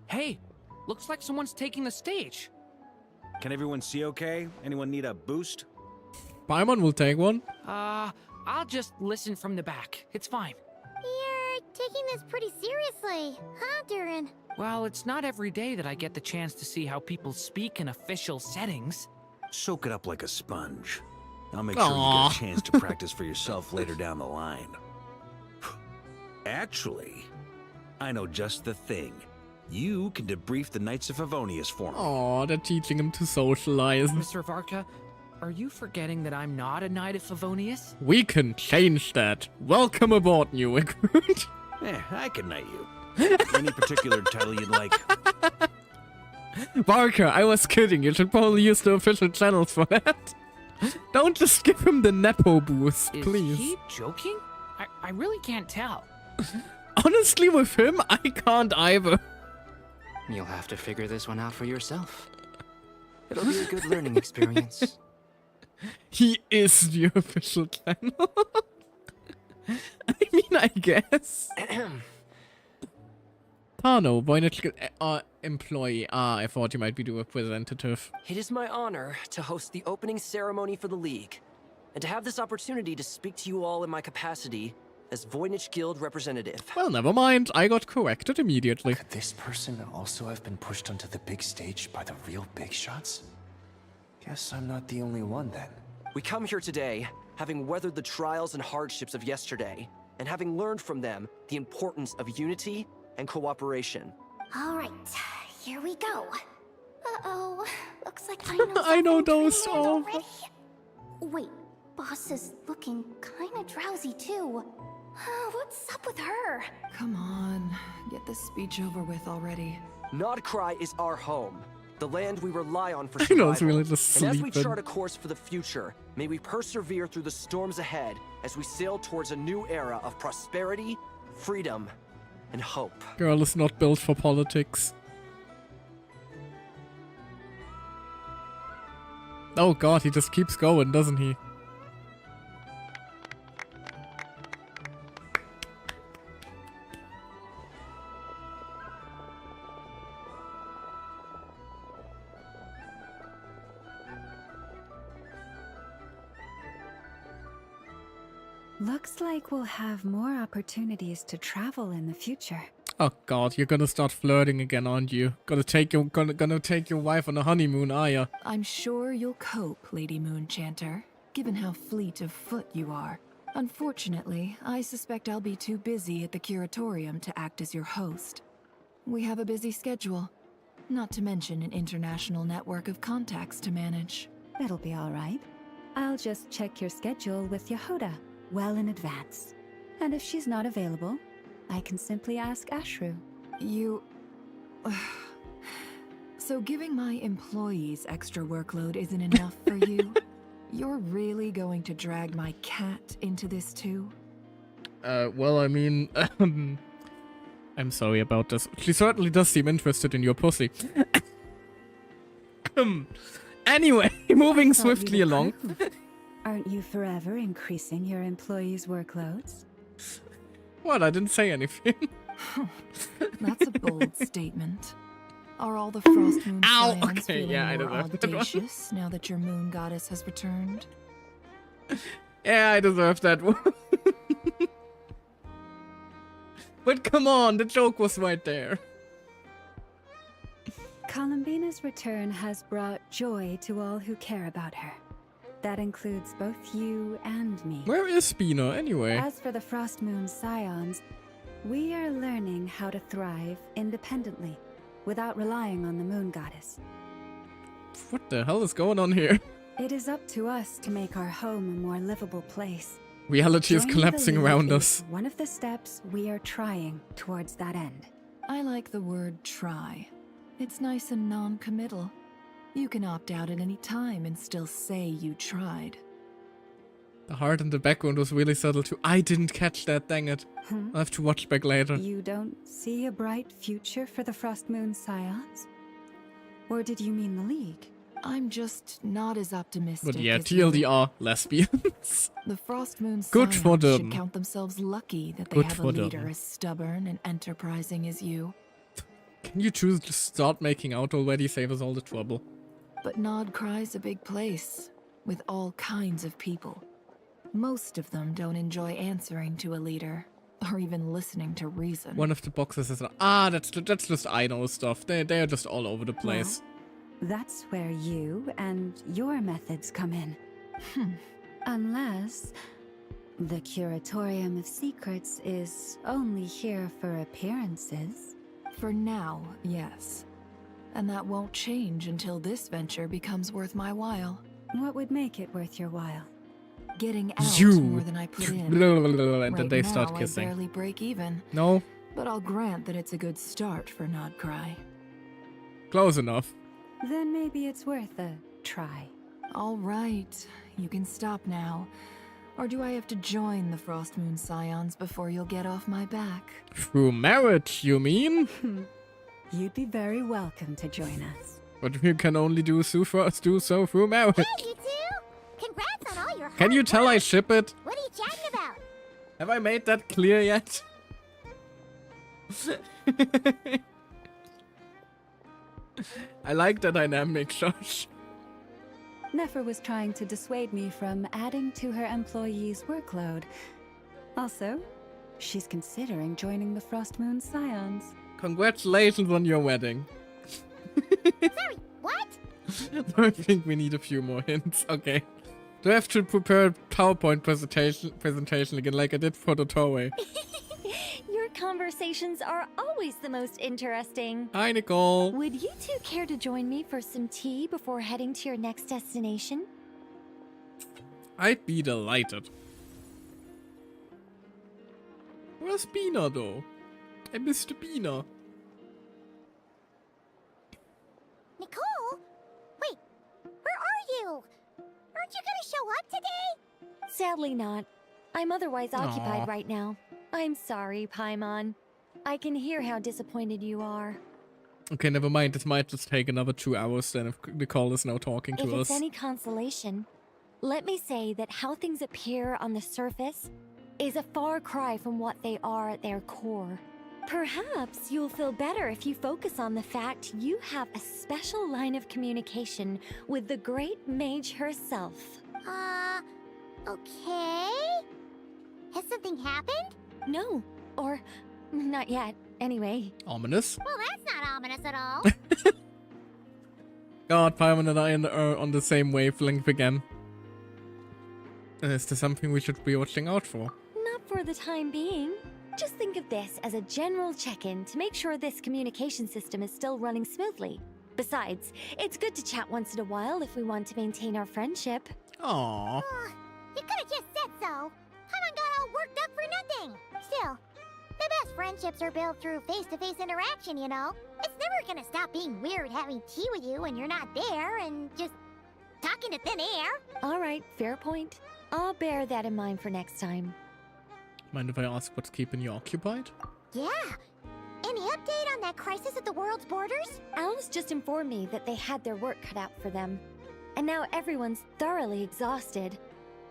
Hey, looks like someone's taking the stage. Can everyone see okay? Anyone need a boost? Paimon will take one. I'll just listen from the back. It's fine. You're taking this pretty seriously, huh, Durin? Well, it's not every day that I get the chance to see how people speak in official settings. Soak it up like a sponge. I'll make sure you get a chance to practice for yourself later down the line. Actually, I know just the thing. You can debrief the Knights of Favonius for me. Oh, they're teaching him to socialize. Mr. Varka, are you forgetting that I'm not a Knight of Favonius? We can change that. Welcome aboard, new recruit. I can knight you. Any particular title you'd like? Barker, I was kidding. You should probably use the official channels for that. Don't just give him the Nepo boost, please. Is he joking? I really can't tell. Honestly, with him, I can't either. You'll have to figure this one out for yourself. It'll be a good learning experience. He is the official channel. I mean, I guess. Tano, Voynich employee. I thought you might be the representative. It is my honor to host the opening ceremony for the League, and to have this opportunity to speak to you all in my capacity as Voynich Guild representative. Well, never mind. I got corrected immediately. Could this person also have been pushed onto the big stage by the real big shots? Guess I'm not the only one then. We come here today, having weathered the trials and hardships of yesterday, and having learned from them the importance of unity and cooperation. All right, here we go. Uh-oh, looks like I know I know those all. Wait, boss is looking kinda drowsy too. What's up with her? Come on, get this speech over with already. Nodcry is our home, the land we rely on for I survival. know it's really just and as we sleeping. chart a course for the future, may we persevere through the storms ahead as we sail towards a new era of prosperity, freedom, and hope. Girl is not built for politics. Oh god, he just keeps going, doesn't he? Looks like we'll have more opportunities to travel in the future. Oh god, you're gonna start flirting again, aren't you? Gonna take your wife on a honeymoon, are ya? I'm sure you'll cope, Lady Moonchanter, given how fleet of foot you are. Unfortunately, I suspect I'll be too busy at the curatorium to act as your host. We have a busy schedule, not to mention an international network of contacts to manage. It'll be all right. I'll just check your schedule with Yehoda well in advance. And if she's not available, I can simply ask Ashru. You... So giving my employees extra workload isn't enough for you? You're really going to drag my cat into this too? Well, I mean... I'm sorry about this. She certainly does seem interested in your pussy. Anyway, moving swiftly along. Aren't you forever increasing your employees' workloads? What? I didn't say anything. That's a bold statement. Are all the Frost Moon Scions feeling I more deserve that one. audacious now that your moon goddess has returned? Yeah, I deserve that one. But come on, the joke was right there. Columbina's return has brought joy to all who care about her. That includes both you and me. Where is Spina, anyway? As for the Frost Moon Scions, we are learning how to thrive independently, without relying on the moon goddess. What the hell is going on here? It is up to us to make our home a more livable place. Reality is Joining collapsing the League around is us. one of the steps we are trying towards that end. I like the word try. It's nice and non-committal. You can opt out at any time and still say you tried. The heart in the background was really subtle too. I didn't catch that, dang it. I'll have to watch back later. You don't see a bright future for the Frost Moon Scions? Or did you mean the League? I'm just not as optimistic. But yeah, as you. TLDR, lesbians. The Frost Moon Good for Scions them. should count themselves lucky that they Good have a for them. leader as stubborn and enterprising as you. Can you choose to start making out already? Save us all the trouble. But Nodcry's a big place, with all kinds of people. Most of them don't enjoy answering to a leader, or even listening to reason. One of the boxes is that's just I know stuff. They're just all over the place. Well, that's where you and your methods come in. Unless the Curatorium of Secrets is only here for appearances. For now, yes. And that won't change until this venture becomes worth my while. What would make it worth your while? Getting out more than I put in. And then they Right start now, kissing. I barely break even. No. But I'll grant that it's a good start for Nodcry. Close enough. Then maybe it's worth a try. All right. You can stop now. Or do I have to join the Frostmoon Scions before you'll get off my back? Through marriage, you mean? You'd be very welcome to join us. But we can only do so through marriage. Hey, you two! Congrats on all your hard Can you tell I work. ship it? What are you chatting about? Have I made that clear yet? I like the dynamic, Josh. Nefer was trying to dissuade me from adding to her employees' workload. Also, she's considering joining the Frostmoon Scions. Congratulations on your wedding. Sorry, what? I think we need a few more hints. Okay. Do I have to prepare a PowerPoint presentation again like I did for Dottore? Your conversations are always the most interesting. Hi, Nicole. Would you two care to join me for some tea before heading to your next destination? I'd be delighted. Where's Bina, though? I missed Bina. Nicole? Wait, where are you? Aren't you gonna show up today? Sadly not. I'm otherwise occupied Aw. right now. I'm sorry, Paimon. I can hear how disappointed you are. Okay, never mind. This might just take another 2 hours then if Nicole is now talking If to it's us. any consolation, let me say that how things appear on the surface is a far cry from what they are at their core. Perhaps you'll feel better if you focus on the fact you have a special line of communication with the great mage herself. Okay? Has something happened? No, or not yet, anyway. Ominous. Well, that's not ominous at all. God, Paimon and I are on the same wavelength again. Is there something we should be watching out for? Not for the time being. Just think of this as a general check-in to make sure this communication system is still running smoothly. Besides, it's good to chat once in a while if we want to maintain our friendship. Aww. You could have just said so. Paimon got all worked up for nothing. Still, the best friendships are built through face-to-face interaction, you know? It's never gonna stop being weird having tea with you when you're not there and just talking to thin air. All right, fair point. I'll bear that in mind for next time. Mind if I ask what's keeping you occupied? Yeah. Any update on that crisis at the world's borders? Alice just informed me that they had their work cut out for them. And now everyone's thoroughly exhausted.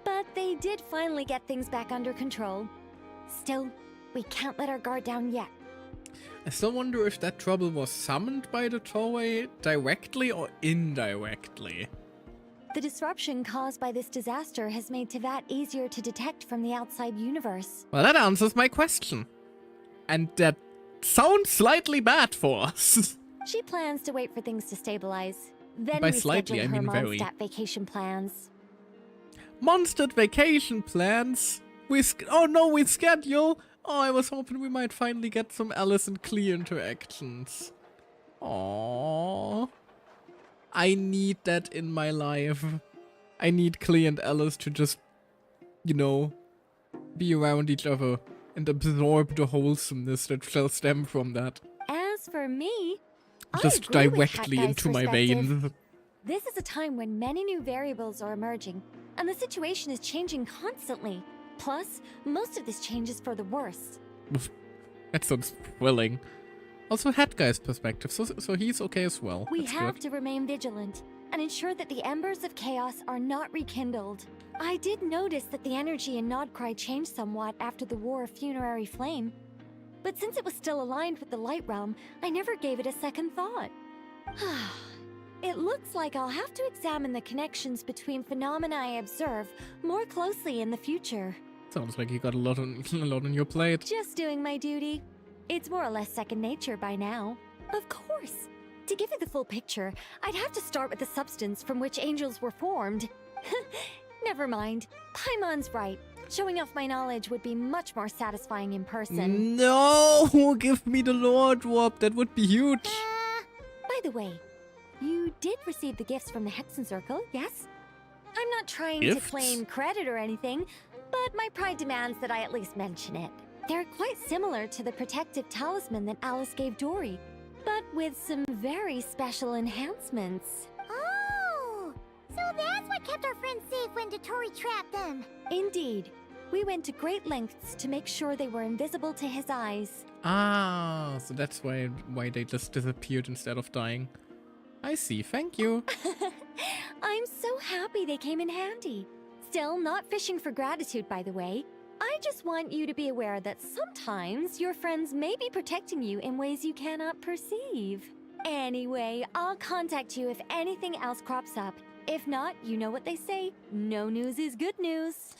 But they did finally get things back under control. Still, we can't let our guard down yet. I still wonder if that trouble was summoned by the Dottore directly or indirectly. The disruption caused by this disaster has made Teyvat easier to detect from the outside universe. Well, that answers my question. And that sounds slightly bad for us. She plans to wait for things to stabilize. Then By we slightly, schedule I her mean very. Mondstadt vacation plans. Monstered vacation plans. We schedule. Oh, I was hoping we might finally get some Alice and Clea interactions. Aww. I need that in my life. I need Clea and Alice to just, you know, be around each other and absorb the wholesomeness that shall stem from that. As for me, Just I agree with directly Hatguy's into my perspective. veins. This is a time when many new variables are emerging, and the situation is changing constantly. Plus, most of this change is for the worse. That sounds thrilling. Also, Hatguy's perspective, so he's okay as well. We That's have good. to remain vigilant and ensure that the embers of chaos are not rekindled. I did notice that the energy in Nodcry changed somewhat after the War of Funerary Flame, but since it was still aligned with the Light Realm, I never gave it a second thought. It looks like I'll have to examine the connections between phenomena I observe more closely in the future. Sounds like you got a lot on your plate. Just doing my duty. It's more or less second nature by now. Of course. To give you the full picture, I'd have to start with the substance from which angels were formed. Never mind. Paimon's right. Showing off my knowledge would be much more satisfying in person. No! Give me the lore drop. That would be huge. By the way, you did receive the gifts from the Hexen Circle, yes? I'm not trying to claim credit or anything, but my pride demands that I at least mention it. They're quite similar to the protective talisman that Alice gave Dory, but with some very special enhancements. Oh! So that's what kept our friends safe when Dottore trapped them. Indeed. We went to great lengths to make sure they were invisible to his eyes. Ah, so that's why they just disappeared instead of dying. I see, thank you. I'm so happy they came in handy. Still, not fishing for gratitude, by the way. I just want you to be aware that sometimes your friends may be protecting you in ways you cannot perceive. Anyway, I'll contact you if anything else crops up. If not, you know what they say, no news is good news.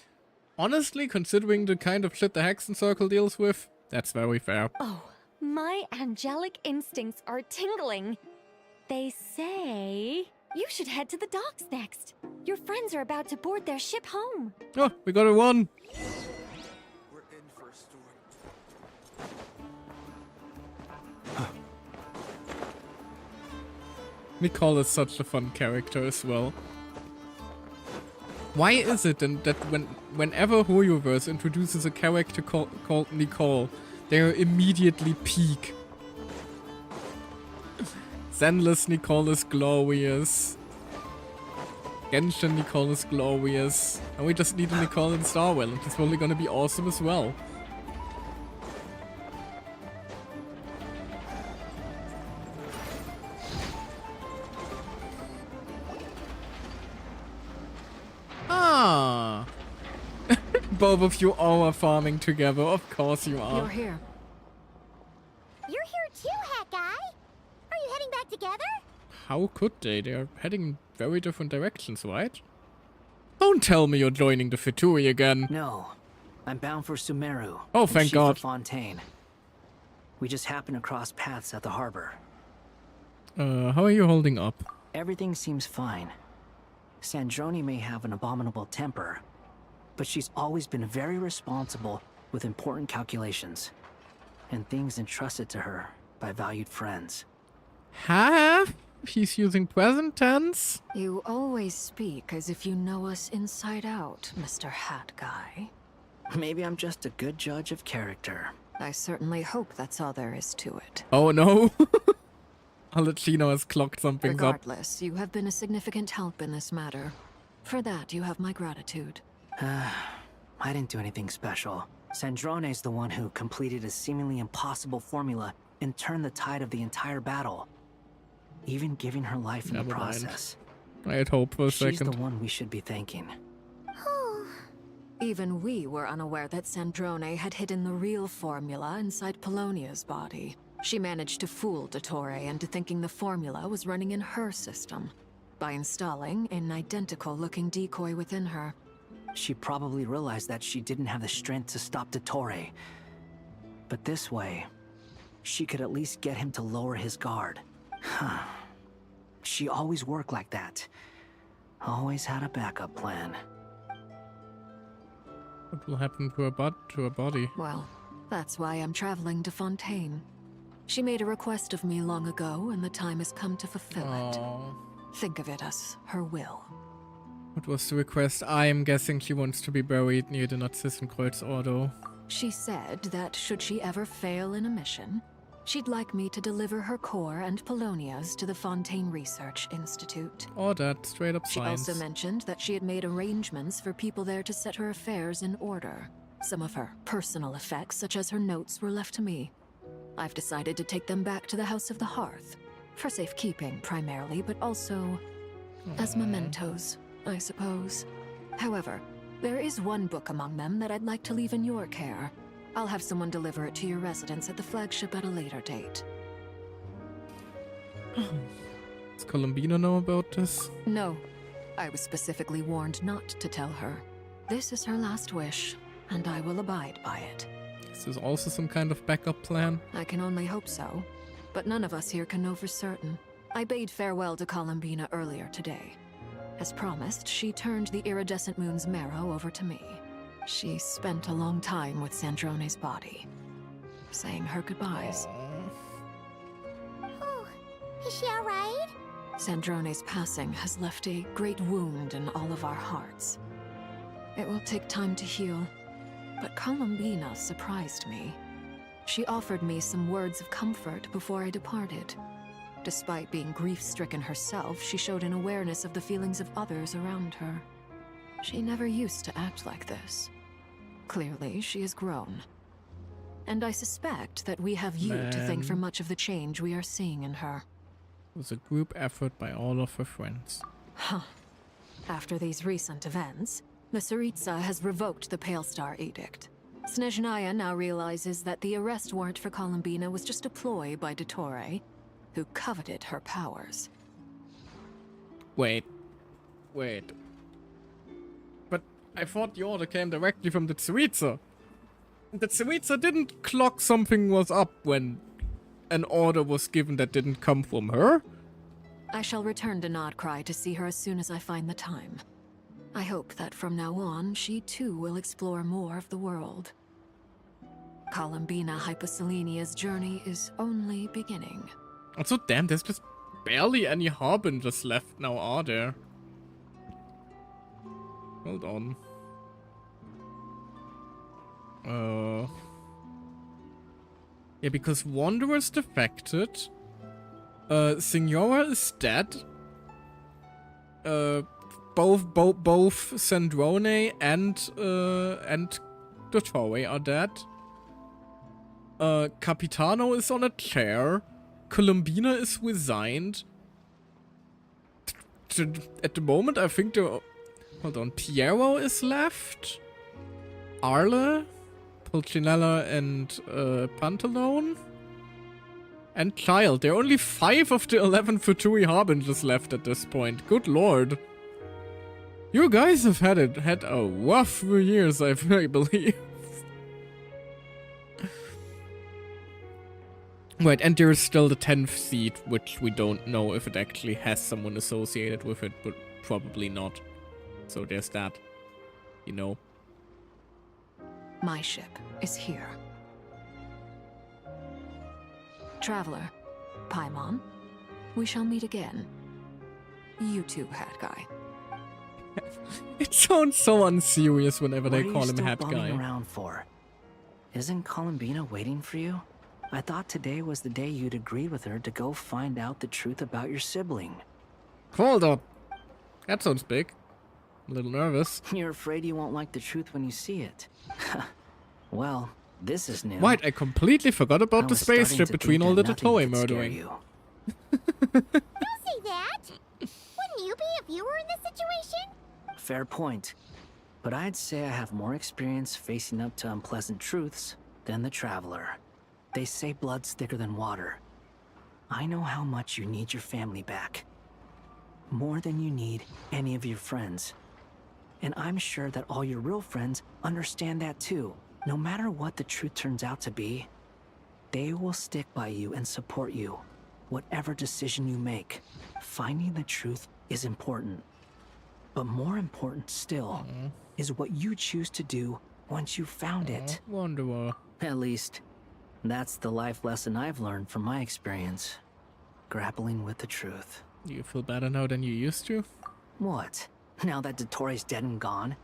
Honestly, considering the kind of shit the Hexen Circle deals with, that's very fair. Oh, my angelic instincts are tingling. They say you should head to the docks next. Your friends are about to board their ship home. Oh, we gotta run. We're in for a storm. Nicole is such a fun character as well. Why is it then that whenever HoYoverse introduces a character called Nicole, they immediately peak? Zenless Nicole is glorious. Genshin Nicole is glorious. And we just need a Nicole in Starwell, and it's probably gonna be awesome as well. Ah! Both of you all are farming together, of course you are. You're here. You're here too, Hat Guy. Are you heading back together? How could they? They are heading in very different directions, right? Don't tell me you're joining the Fatui again. No. I'm bound for Sumeru. Oh, thank God. Fontaine. We just happened to cross paths at the harbor. How are you holding up? Everything seems fine. Sandrone may have an abominable temper, but she's always been very responsible with important calculations and things entrusted to her by valued friends. Have? He's using present tense? You always speak as if you know us inside out, Mr. Hat Guy. Maybe I'm just a good judge of character. I certainly hope that's all there is to it. Oh no. Alechino has clocked something up. Regardless, you have been a significant help in this matter. For that, you have my gratitude. I didn't do anything special. Sandrone's the one who completed a seemingly impossible formula and turned the tide of the entire battle. Even giving her life in the process. I had hope for a She's second. the one we should be thanking. Even we were unaware that Sandrone had hidden the real formula inside Polonia's body. She managed to fool Dottore into thinking the formula was running in her system by installing an identical-looking decoy within her. She probably realized that she didn't have the strength to stop Dottore. But this way, she could at least get him to lower his guard. She always worked like that. Always had a backup plan. What will happen to her body? Well, that's why I'm traveling to Fontaine. She made a request of me long ago, and the time has come to fulfill it. Think of it as her will. What was the request? I'm guessing she wants to be buried near the Narcissenkreuz-Ordo. She said that should she ever fail in a mission, she'd like me to deliver her core and Polonia's to the Fontaine Research Institute. Or that, straight up She science. also mentioned that she had made arrangements for people there to set her affairs in order. Some of her personal effects, such as her notes, were left to me. I've decided to take them back to the House of the Hearth. For safekeeping, primarily, but also as mementos, I suppose. However, there is one book among them that I'd like to leave in your care. I'll have someone deliver it to your residence at the flagship at a later date. Does Columbina know about this? No. I was specifically warned not to tell her. This is her last wish, and I will abide by it. Is this also some kind of backup plan? I can only hope so, but none of us here can know for certain. I bade farewell to Columbina earlier today. As promised, she turned the iridescent moon's marrow over to me. She spent a long time with Sandrone's body, saying her goodbyes. Oh, is she alright? Sandrone's passing has left a great wound in all of our hearts. It will take time to heal, but Columbina surprised me. She offered me some words of comfort before I departed. Despite being grief-stricken herself, she showed an awareness of the feelings of others around her. She never used to act like this. Clearly, she has grown. And I suspect that we have you to thank for much of the change we are seeing in her. It was a group effort by all of her friends. Huh. After these recent events, the Tsaritsa has revoked the Pale Star Edict. Snezhnaya now realizes that the arrest warrant for Columbina was just a ploy by Dottore, who coveted her powers. Wait. But I thought the order came directly from the Tsaritsa. The Tsaritsa didn't clock something was up when an order was given that didn't come from her. I shall return to Nodcry to see her as soon as I find the time. I hope that from now on, she too will explore more of the world. Columbina Hyposelenia's journey is only beginning. Also, damn, there's just barely any harbingers left now, are there? Hold on. Yeah, because Wanderer's defected. Signora is dead. Both Sandrone and Dottore are dead. Capitano is on a chair. Columbina is resigned. At the moment, I think hold on. Piero is left. Arle, Pulcinella, and Pantalone. And Child. There are only 5 of the 11 Futui Harbingers left at this point. Good lord. You guys have had a rough few years, I believe. Right, and there is still the 10th seat, which we don't know if it actually has someone associated with it, but probably not. So there's that. You know. My ship is here. Traveler, Paimon, we shall meet again. You too, Hat Guy. It sounds so unserious whenever they call him Hat What are you Guy. still bumming around for? Isn't Columbina waiting for you? I thought today was the day you'd agreed with her to go find out the truth about your sibling. Hold up. That sounds big. I'm a little nervous. You're afraid you won't like the truth when you see it. Well, this is new. Right, I completely forgot about the spaceship between all the Dottore murdering. Don't say that! Wouldn't you be a viewer in this situation? Fair point. But I'd say I have more experience facing up to unpleasant truths than the Traveler. They say blood's thicker than water. I know how much you need your family back. More than you need any of your friends. And I'm sure that all your real friends understand that too. No matter what the truth turns out to be, they will stick by you and support you, whatever decision you make. Finding the truth is important. But more important still is what you choose to do once you've found it. Wanderer. At least, that's the life lesson I've learned from my experience. Grappling with the truth. Do you feel better now than you used to? What? Now that Dottore's dead and gone?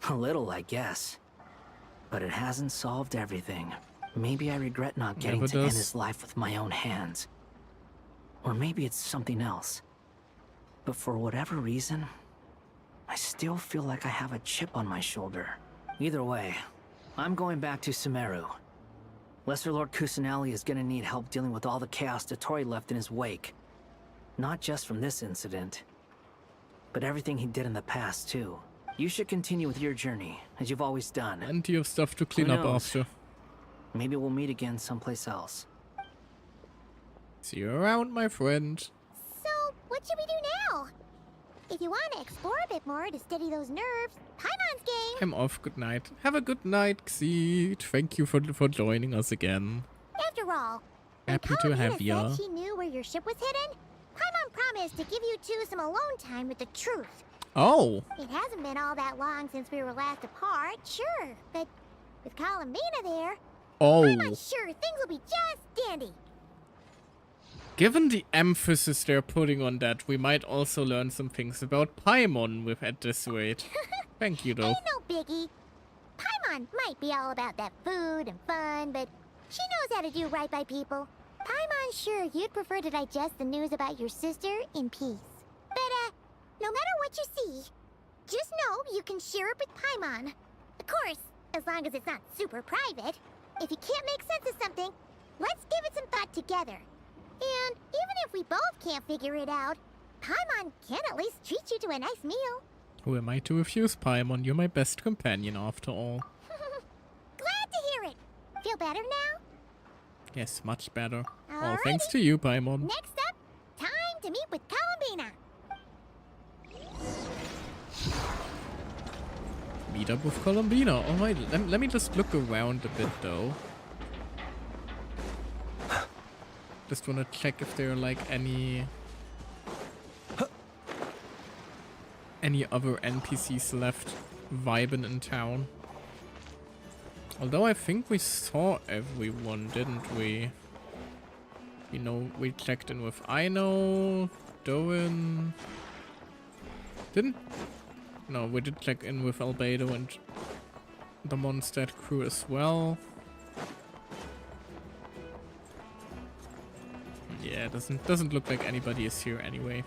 A little, I guess. But it hasn't solved everything. Maybe I regret not getting to end his life with my own hands. Or maybe it's something else. But for whatever reason, I still feel like I have a chip on my shoulder. Either way, I'm going back to Sumeru. Lesser Lord Kusanali is gonna need help dealing with all the chaos Dottore left in his wake. Not just from this incident, but everything he did in the past, too. You should continue with your journey, as you've always done. Plenty of stuff to clean up after. Maybe we'll meet again someplace else. See you around, my friend. So, what should we do now? If you want to explore a bit more to steady those nerves, Paimon's game. I'm off. Good night. Have a good night, Xeed. Thank you for joining us again. After all, Happy to have ya. said she knew where your ship was hidden, Paimon promised to give you two some alone time with the truth. Oh. It hasn't been all that long since we were last apart, sure, but with Columbina there, I'm sure things will be just dandy. Given the emphasis they're putting on that, we might also learn some things about Paimon at this rate. Thank you, though. Ain't no biggie. Paimon might be all about that food and fun, but she knows how to do right by people. Paimon's sure you'd prefer to digest the news about your sister in peace. But, no matter what you see, just know you can share it with Paimon. Of course, as long as it's not super private. If you can't make sense of something, let's give it some thought together. And even if we both can't figure it out, Paimon can at least treat you to a nice meal. Who am I to refuse, Paimon? You're my best companion, after all. Glad to hear it. Feel better now? Yes, much better. All Alrighty. thanks to you, Paimon. Next up, time to meet with Columbina. Meet up with Columbina. Alright, let me just look around a bit, though. Just wanna check if there are like any other NPCs left vibing in town. Although I think we saw everyone, didn't we? You know, we checked in with Aino, Doan. No, we did check in with Albedo and the Mondstadt crew as well. Yeah, doesn't look like anybody is here anyway.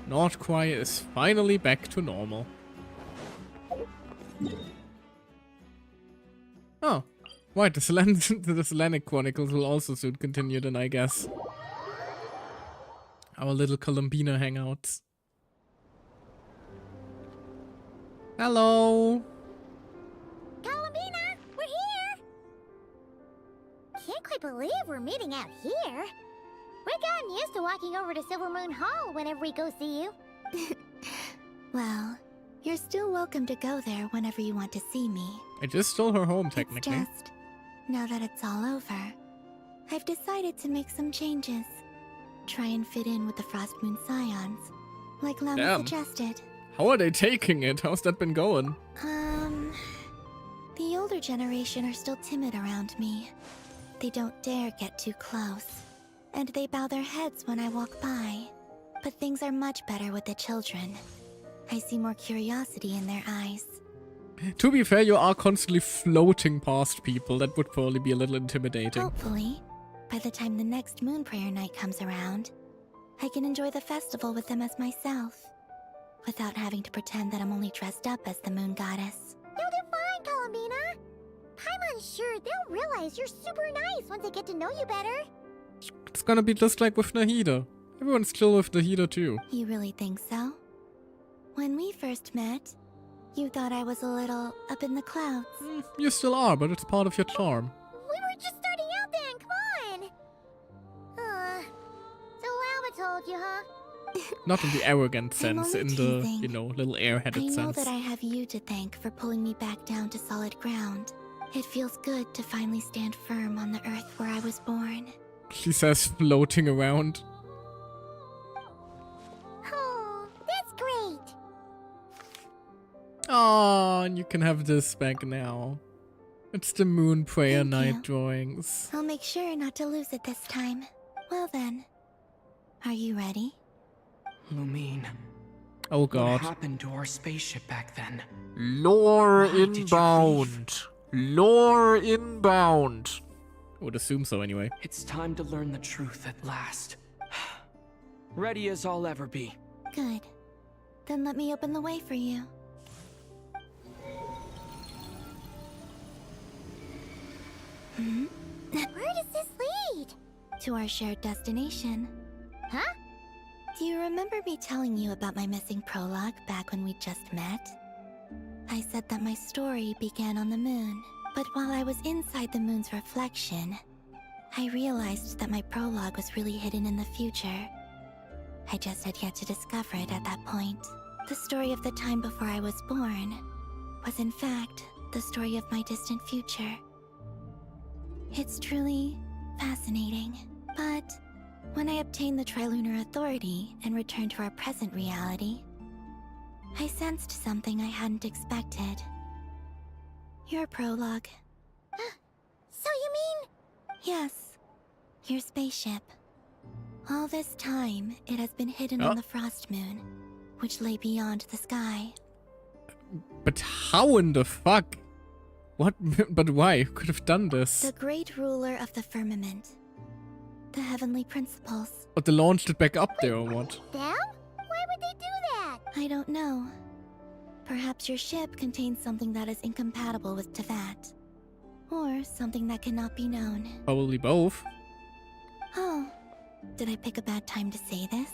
Nordcry is finally back to normal. Oh, right, the Selenic Chronicles will also soon continue then, I guess. Our little Columbina hangouts. Hello! Columbina, we're here! Can't quite believe we're meeting out here. We've gotten used to walking over to Silver Moon Hall whenever we go see you. Well, you're still welcome to go there whenever you want to see me. I just stole her home, technically. It's just, now that it's all over, I've decided to make some changes. Try and fit in with the Frost Moon Scions, like Lama Damn. suggested. How are they taking it? How's that been going? The older generation are still timid around me. They don't dare get too close, and they bow their heads when I walk by. But things are much better with the children. I see more curiosity in their eyes. To be fair, you are constantly floating past people. That would probably be a little intimidating. Hopefully, by the time the next Moon Prayer Night comes around, I can enjoy the festival with them as myself, without having to pretend that I'm only dressed up as the Moon Goddess. You'll do fine, Columbina. Paimon's sure they'll realize you're super nice once they get to know you better. It's gonna be just like with Nahida. Everyone's chill with Nahida too. You really think so? When we first met, you thought I was a little up in the clouds. You still are, but it's part of your charm. We were just starting out then, come on. So Alma told you, huh? Not in the arrogant I'm sense, only in the, teasing. you know, little airheaded I know sense. that I have you to thank for pulling me back down to solid ground. It feels good to finally stand firm on the earth where I was born. She says floating around. Oh, that's great. Oh, and you can have this back now. It's the Moon Prayer Night drawings. I'll make sure not to lose it this time. Well then, are you ready? Lumine. Oh god. What happened to our spaceship back then? Lore Why did you inbound. Lore inbound. I would assume so anyway. It's time to learn the truth at last. Ready as I'll ever be. Good. Then let me open the way for you. Where does this lead? To our shared destination. Huh? Do you remember me telling you about my missing prologue back when we just met? I said that my story began on the moon, but while I was inside the moon's reflection, I realized that my prologue was really hidden in the future, I just had yet to discover it at that point. The story of the time before I was born was in fact the story of my distant future. It's truly fascinating, but when I obtained the Trilunar Authority and returned to our present reality, I sensed something I hadn't expected. Your prologue. So you mean? Yes, your spaceship. All this time, it has been hidden on the Frost Moon, which lay beyond the sky. But how in the fuck? What? But why? Who could have done this? The great ruler of the firmament. The heavenly principles. But they launched it back up there or what? Them? Why would they do that? I don't know. Perhaps your ship contains something that is incompatible with Tevat. Or something that cannot be known. Probably both. Oh, did I pick a bad time to say this?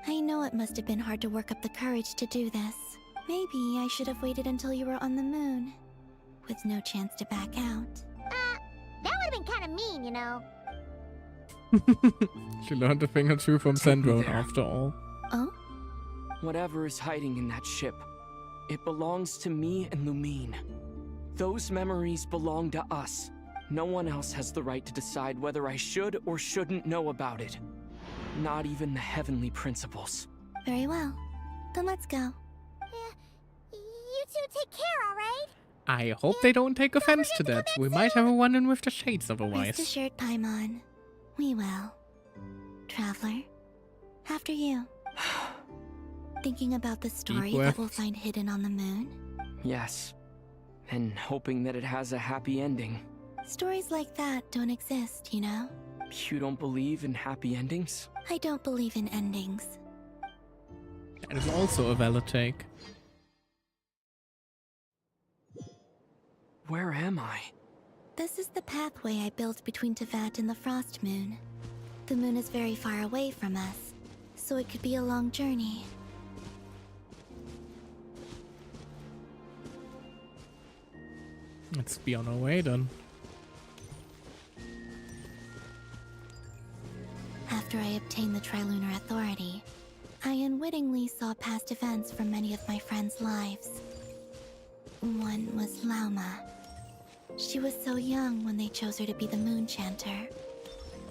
I know it must have been hard to work up the courage to do this. Maybe I should have waited until you were on the moon, with no chance to back out. That would have been kind of mean, you know. She learned a thing or two from Sandrone after all. Oh? Whatever is hiding in that ship, it belongs to me and Lumine. Those memories belong to us. No one else has the right to decide whether I should or shouldn't know about it. Not even the heavenly principles. Very well. Then let's go. You two take care, alright? I hope they don't take offense to that. We might have a run-in with the Shades Rest otherwise. assured, Paimon. We will. Traveler, after you. Thinking about the story that we'll find hidden on the moon? Yes. And hoping that it has a happy ending. Stories like that don't exist, you know? You don't believe in happy endings? I don't believe in endings. That is also a valid take. Where am I? This is the pathway I built between Tevat and the Frost Moon. The moon is very far away from us, so it could be a long journey. Let's be on our way then. After I obtained the Trilunar Authority, I unwittingly saw past events from many of my friends' lives. One was Lauma. She was so young when they chose her to be the Moon Chanter.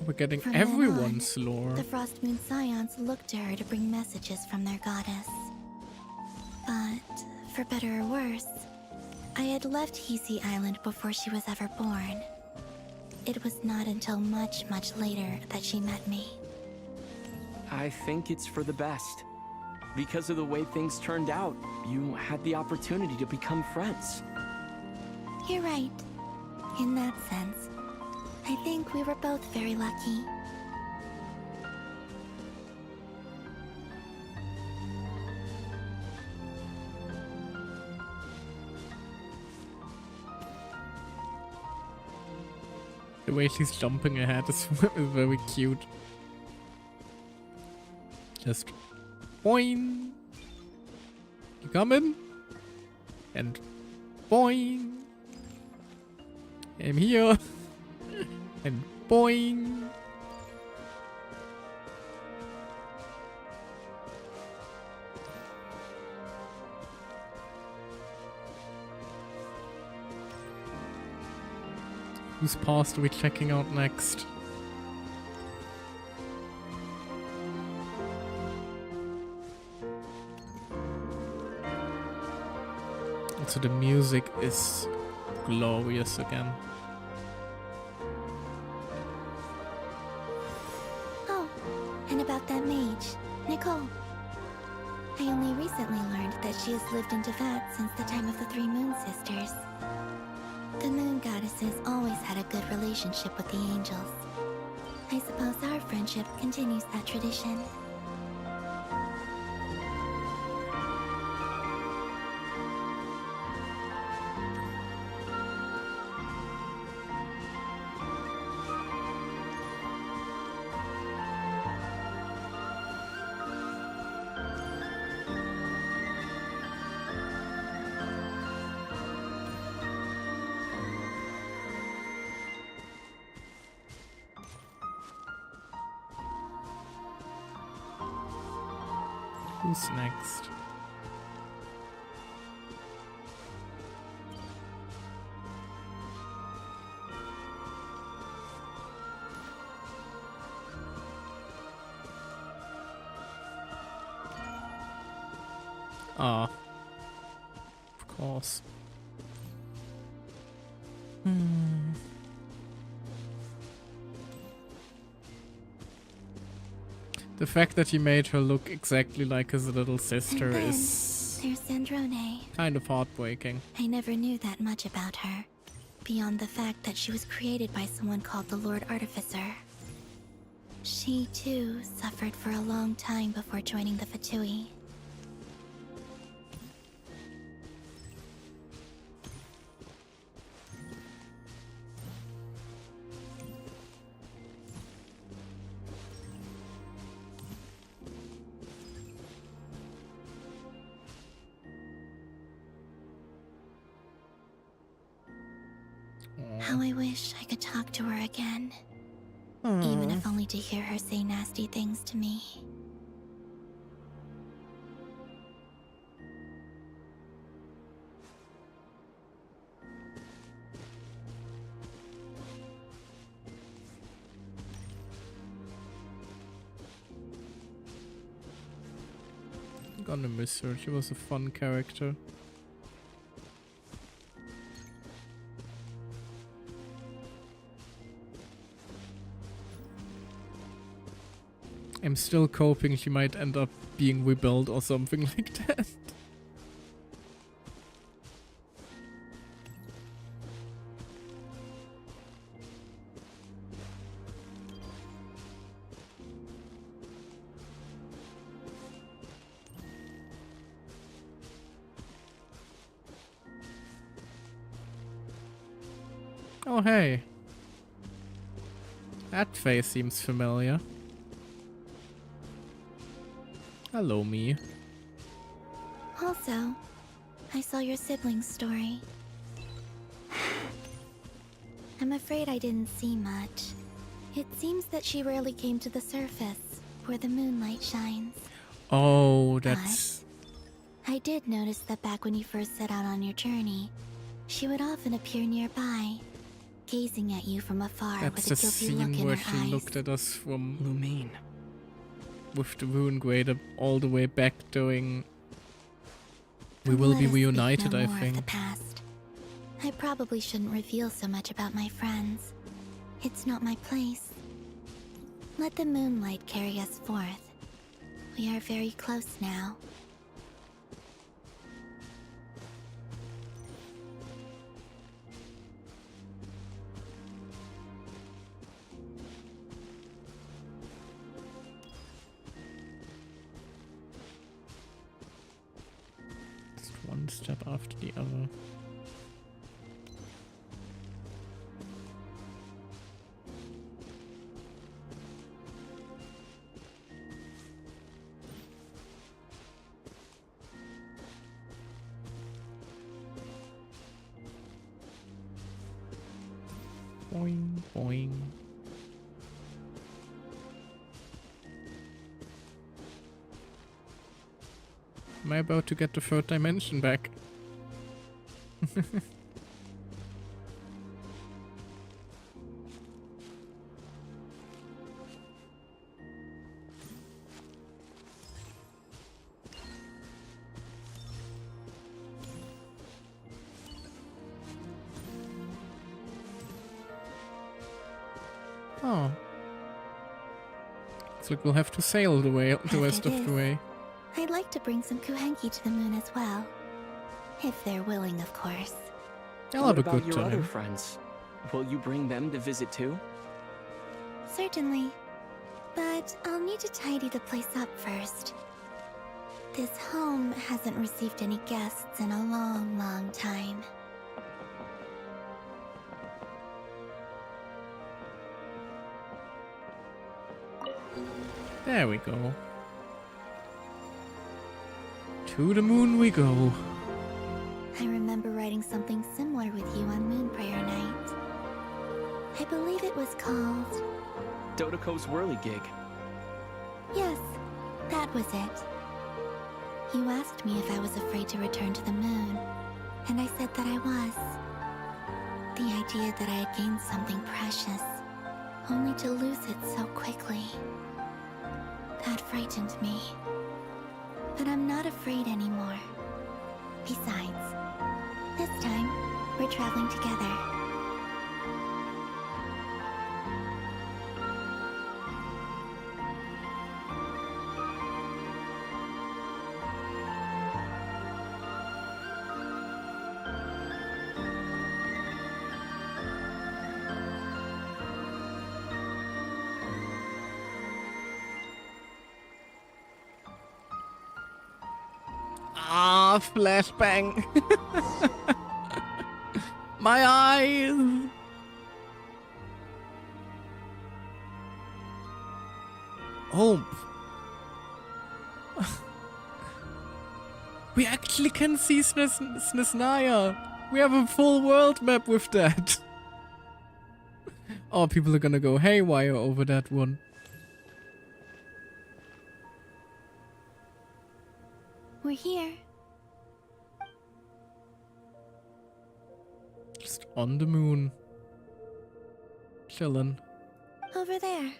We're getting From everyone's then on, lore. The Frost Moon Scions looked to her to bring messages from their goddess. But, for better or worse, I had left Hisi Island before she was ever born. It was not until much, much later that she met me. I think it's for the best. Because of the way things turned out, you had the opportunity to become friends. You're right. In that sense, I think we were both very lucky. The way she's jumping ahead is very cute. Just boing. You coming? And boing. I'm here. And boing. Whose past are we checking out next? So the music is glorious again. Oh, and about that mage, Nicole. I only recently learned that she has lived in Tevat since the time of the Three Moon Sisters. The Moon Goddesses always had a good relationship with the angels. I suppose our friendship continues that tradition. Who's next? Ah. Of course. The fact that he made her look exactly like his little sister And then, There's Sandrone. kind of heartbreaking. I never knew that much about her, beyond the fact that she was created by someone called the Lord Artificer. She, too, suffered for a long time before joining the Fatui. How I wish I could talk to her again. Even if only to hear her say nasty things to me. I'm gonna miss her. She was a fun character. I'm still hoping she might end up being rebuilt or something like that. Oh hey. That face seems familiar. Hello, me. Also, I saw your siblings' story. I'm afraid I didn't see much. It seems that she rarely came to the surface, where the moonlight shines. Oh, that's... I did notice that back when you first set out on your journey, she would often appear nearby, gazing at you from afar That's with the a guilty look scene in where her she eyes. looked at us from Lumine. With the rune grader all the way back doing... We will be reunited, I think. Of the past. I probably shouldn't reveal so much about my friends. It's not my place. Let the moonlight carry us forth. We are very close now. One step after the other. Boing, boing. Am I about to get the third dimension back? Oh. Looks like we'll have to sail the rest of the way. I'd like to bring some kuhenki to the moon as well. If they're willing, of course. I'll have a What about good your time. other friends? Will you bring them to visit too? Certainly. But I'll need to tidy the place up first. This home hasn't received any guests in a long, long time. There we go. To the moon we go. I remember writing something similar with you on Moon Prayer Night. I believe it was called... Dodoko's Whirly Gig. Yes, that was it. You asked me if I was afraid to return to the moon, and I said that I was. The idea that I had gained something precious, only to lose it so quickly. That frightened me. But I'm not afraid anymore. Besides, this time, we're traveling together. Ah, flashbang. My eyes. Oh. We actually can see Snezhnaya. We have a full world map with that. Oh, people are gonna go haywire over that one. We're here. Just on the moon. Chillin'. Over there.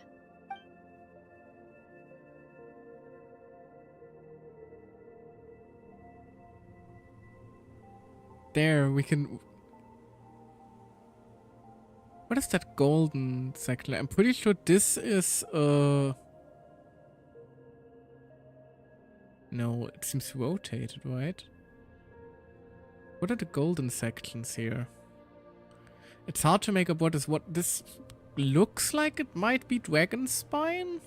There, we can... What is that golden section? I'm pretty sure this is, No, it seems rotated, right? What are the golden sections here? It's hard to make up what is what. This looks like it might be Dragon Spine?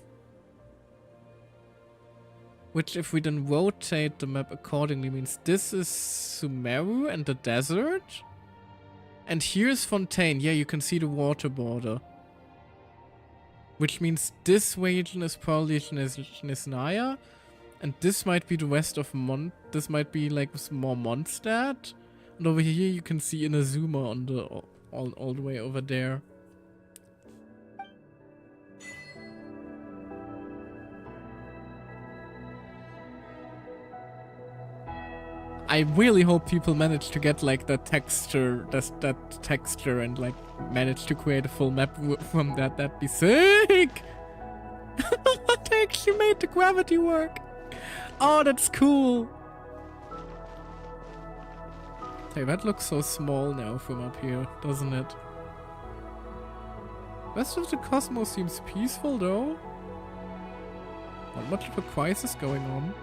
Which, if we then rotate the map accordingly, means this is Sumeru and the desert. And here's Fontaine. Yeah, you can see the water border. Which means this region is probably Snezhnaya. And this might be the west of This might be like more Mondstadt. And over here you can see Inazuma on the all the way over there. I really hope people manage to get like the texture, that texture, and like manage to create a full map from that. That'd be sick! They actually made the gravity work. Oh, that's cool. Hey, that looks so small now from up here, doesn't it? Rest of the cosmos seems peaceful though. Not much of a crisis going on.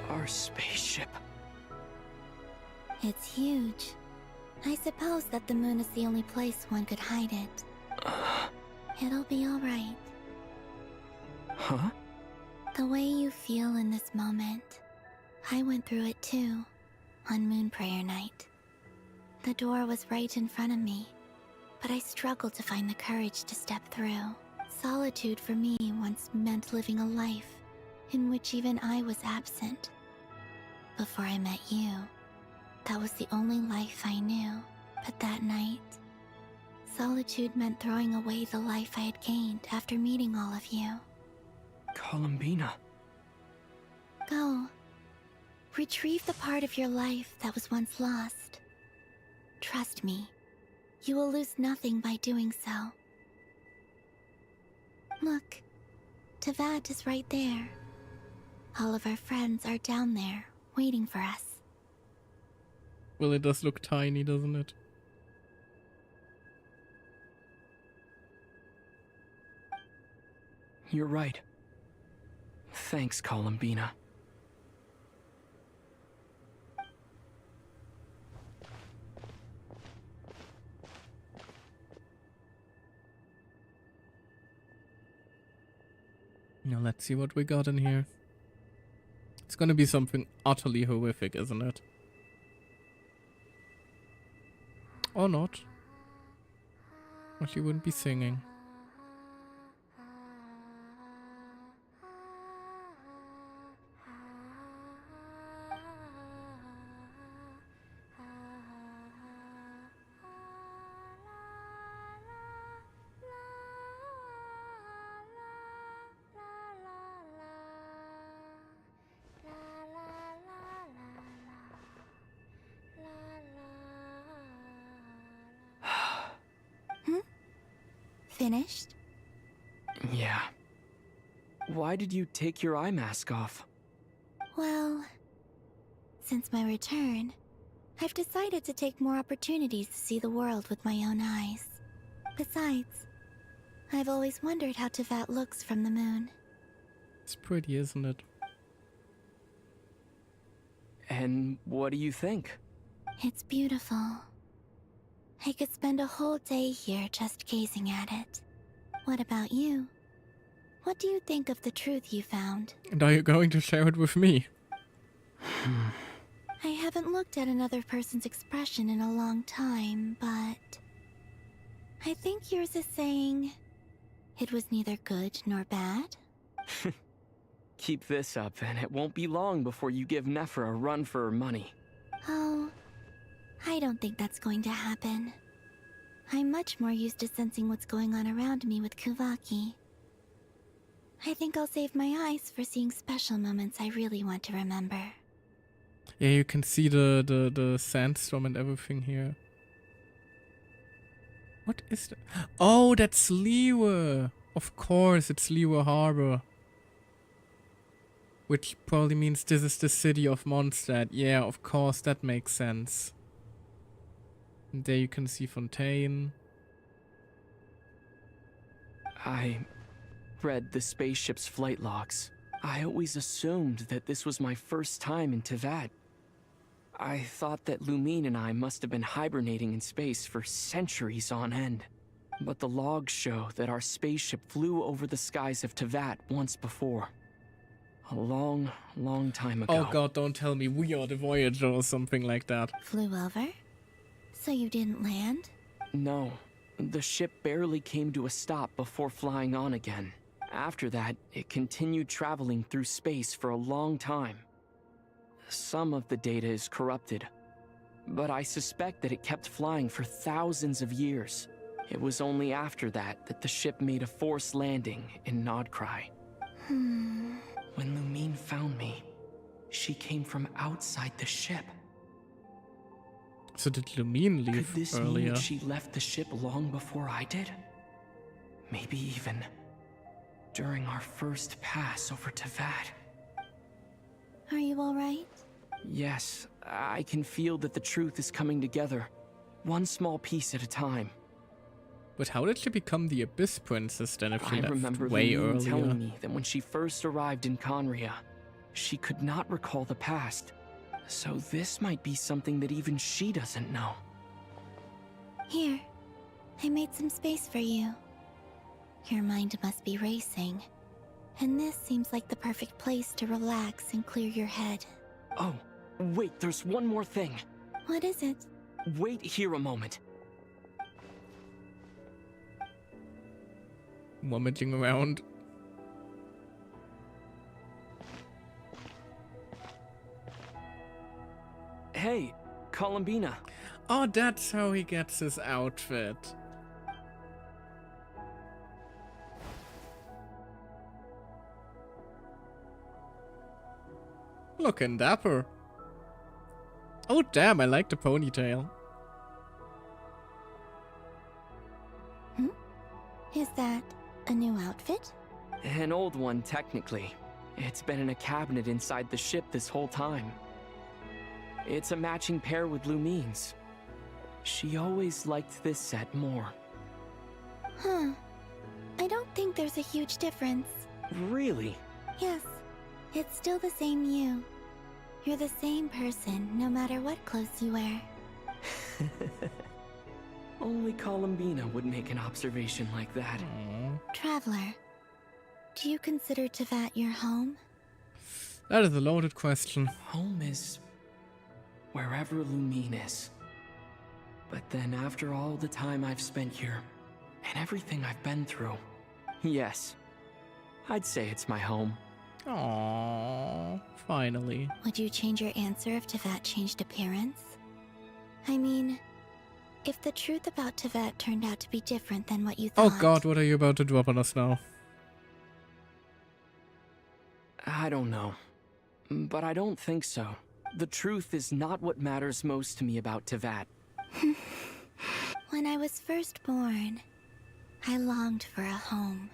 Our spaceship. It's huge. I suppose that the moon is the only place one could hide it. It'll be alright. Huh? The way you feel in this moment, I went through it too, on Moon Prayer Night. The door was right in front of me, but I struggled to find the courage to step through. Solitude for me once meant living a life in which even I was absent. Before I met you, that was the only life I knew. But that night, solitude meant throwing away the life I had gained after meeting all of you. Columbina. Go. Retrieve the part of your life that was once lost. Trust me, you will lose nothing by doing so. Look, Tavad is right there. All of our friends are down there, waiting for us. Well, it does look tiny, doesn't it? You're right. Thanks, Columbina. Now let's see what we got in here. It's gonna be something utterly horrific, isn't it? Or not. Or she wouldn't be singing. Finished? Yeah. Why did you take your eye mask off? Well, since my return, I've decided to take more opportunities to see the world with my own eyes. Besides, I've always wondered how Teyvat looks from the moon. It's pretty, isn't it? And what do you think? It's beautiful. I could spend a whole day here just gazing at it. What about you? What do you think of the truth you found? And are you going to share it with me? I haven't looked at another person's expression in a long time, but I think yours is saying it was neither good nor bad. Keep this up, and it won't be long before you give Nephra a run for her money. Oh, I don't think that's going to happen. I'm much more used to sensing what's going on around me with Kuvaki. I think I'll save my eyes for seeing special moments I really want to remember. Yeah, you can see the sandstorm and everything here. What is that? Oh, that's Liyue! Of course, it's Liyue Harbor. Which probably means this is the city of Mondstadt. Yeah, of course, that makes sense. And there you can see Fontaine. I read the spaceship's flight logs. I always assumed that this was my first time in Teyvat. I thought that Lumine and I must have been hibernating in space for centuries on end. But the logs show that our spaceship flew over the skies of Teyvat once before. A long, long time ago. Oh god, don't tell me we are the Voyager or something like that. Flew over? So you didn't land? No. The ship barely came to a stop before flying on again. After that, it continued traveling through space for a long time. Some of the data is corrupted, but I suspect that it kept flying for thousands of years. It was only after that that the ship made a forced landing in Nodcry. When Lumine found me, she came from outside the ship. So did Lumine leave Could this earlier? mean that she left the ship long before I did? Maybe even during our first pass over Teyvat. Are you alright? Yes, I can feel that the truth is coming together, one small piece at a time. But how did she become the Abyss Princess then if she I left remember way Lumine earlier? telling me that when she first arrived in Conria, she could not recall the past. So this might be something that even she doesn't know. Here, I made some space for you. Your mind must be racing, and this seems like the perfect place to relax and clear your head. Oh, wait, there's one more thing. What is it? Wait here a moment. Rummaging around. Hey, Columbina. Oh, that's how he gets his outfit. Looking dapper. Oh damn, I like the ponytail. Is that a new outfit? An old one, technically. It's been in a cabinet inside the ship this whole time. It's a matching pair with Lumine's. She always liked this set more. Huh. I don't think there's a huge difference. Really? Yes, it's still the same you. You're the same person, no matter what clothes you wear. Only Columbina would make an observation like that. Traveler, do you consider Teyvat your home? That is a loaded question. Home is wherever Lumine is. But then after all the time I've spent here, and everything I've been through, yes, I'd say it's my home. Aww, finally. Would you change your answer if Teyvat changed appearance? I mean, if the truth about Teyvat turned out to be different than what you thought... Oh god, what are you about to drop on us now? I don't know. But I don't think so. The truth is not what matters most to me about Teyvat. When I was first born, I longed for a home.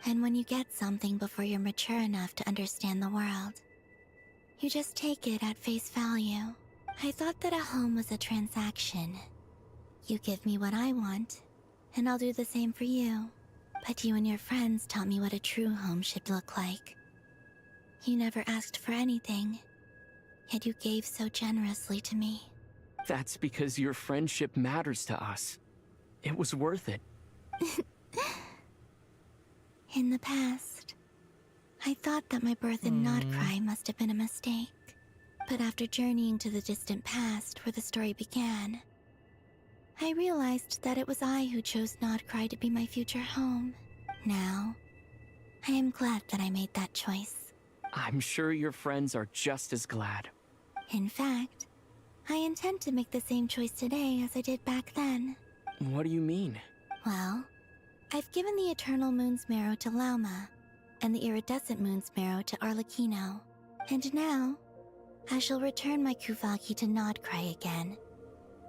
And when you get something before you're mature enough to understand the world, you just take it at face value. I thought that a home was a transaction. You give me what I want, and I'll do the same for you. But you and your friends taught me what a true home should look like. You never asked for anything, yet you gave so generously to me. That's because your friendship matters to us. It was worth it. In the past, I thought that my birth in Nodcry must have been a mistake. But after journeying to the distant past where the story began, I realized that it was I who chose Nodcry to be my future home. Now, I am glad that I made that choice. I'm sure your friends are just as glad. In fact, I intend to make the same choice today as I did back then. What do you mean? Well, I've given the Eternal Moon's Marrow to Lauma, and the Iridescent Moon's Marrow to Arlecchino. And now, I shall return my Kuvaki to Nodcry again,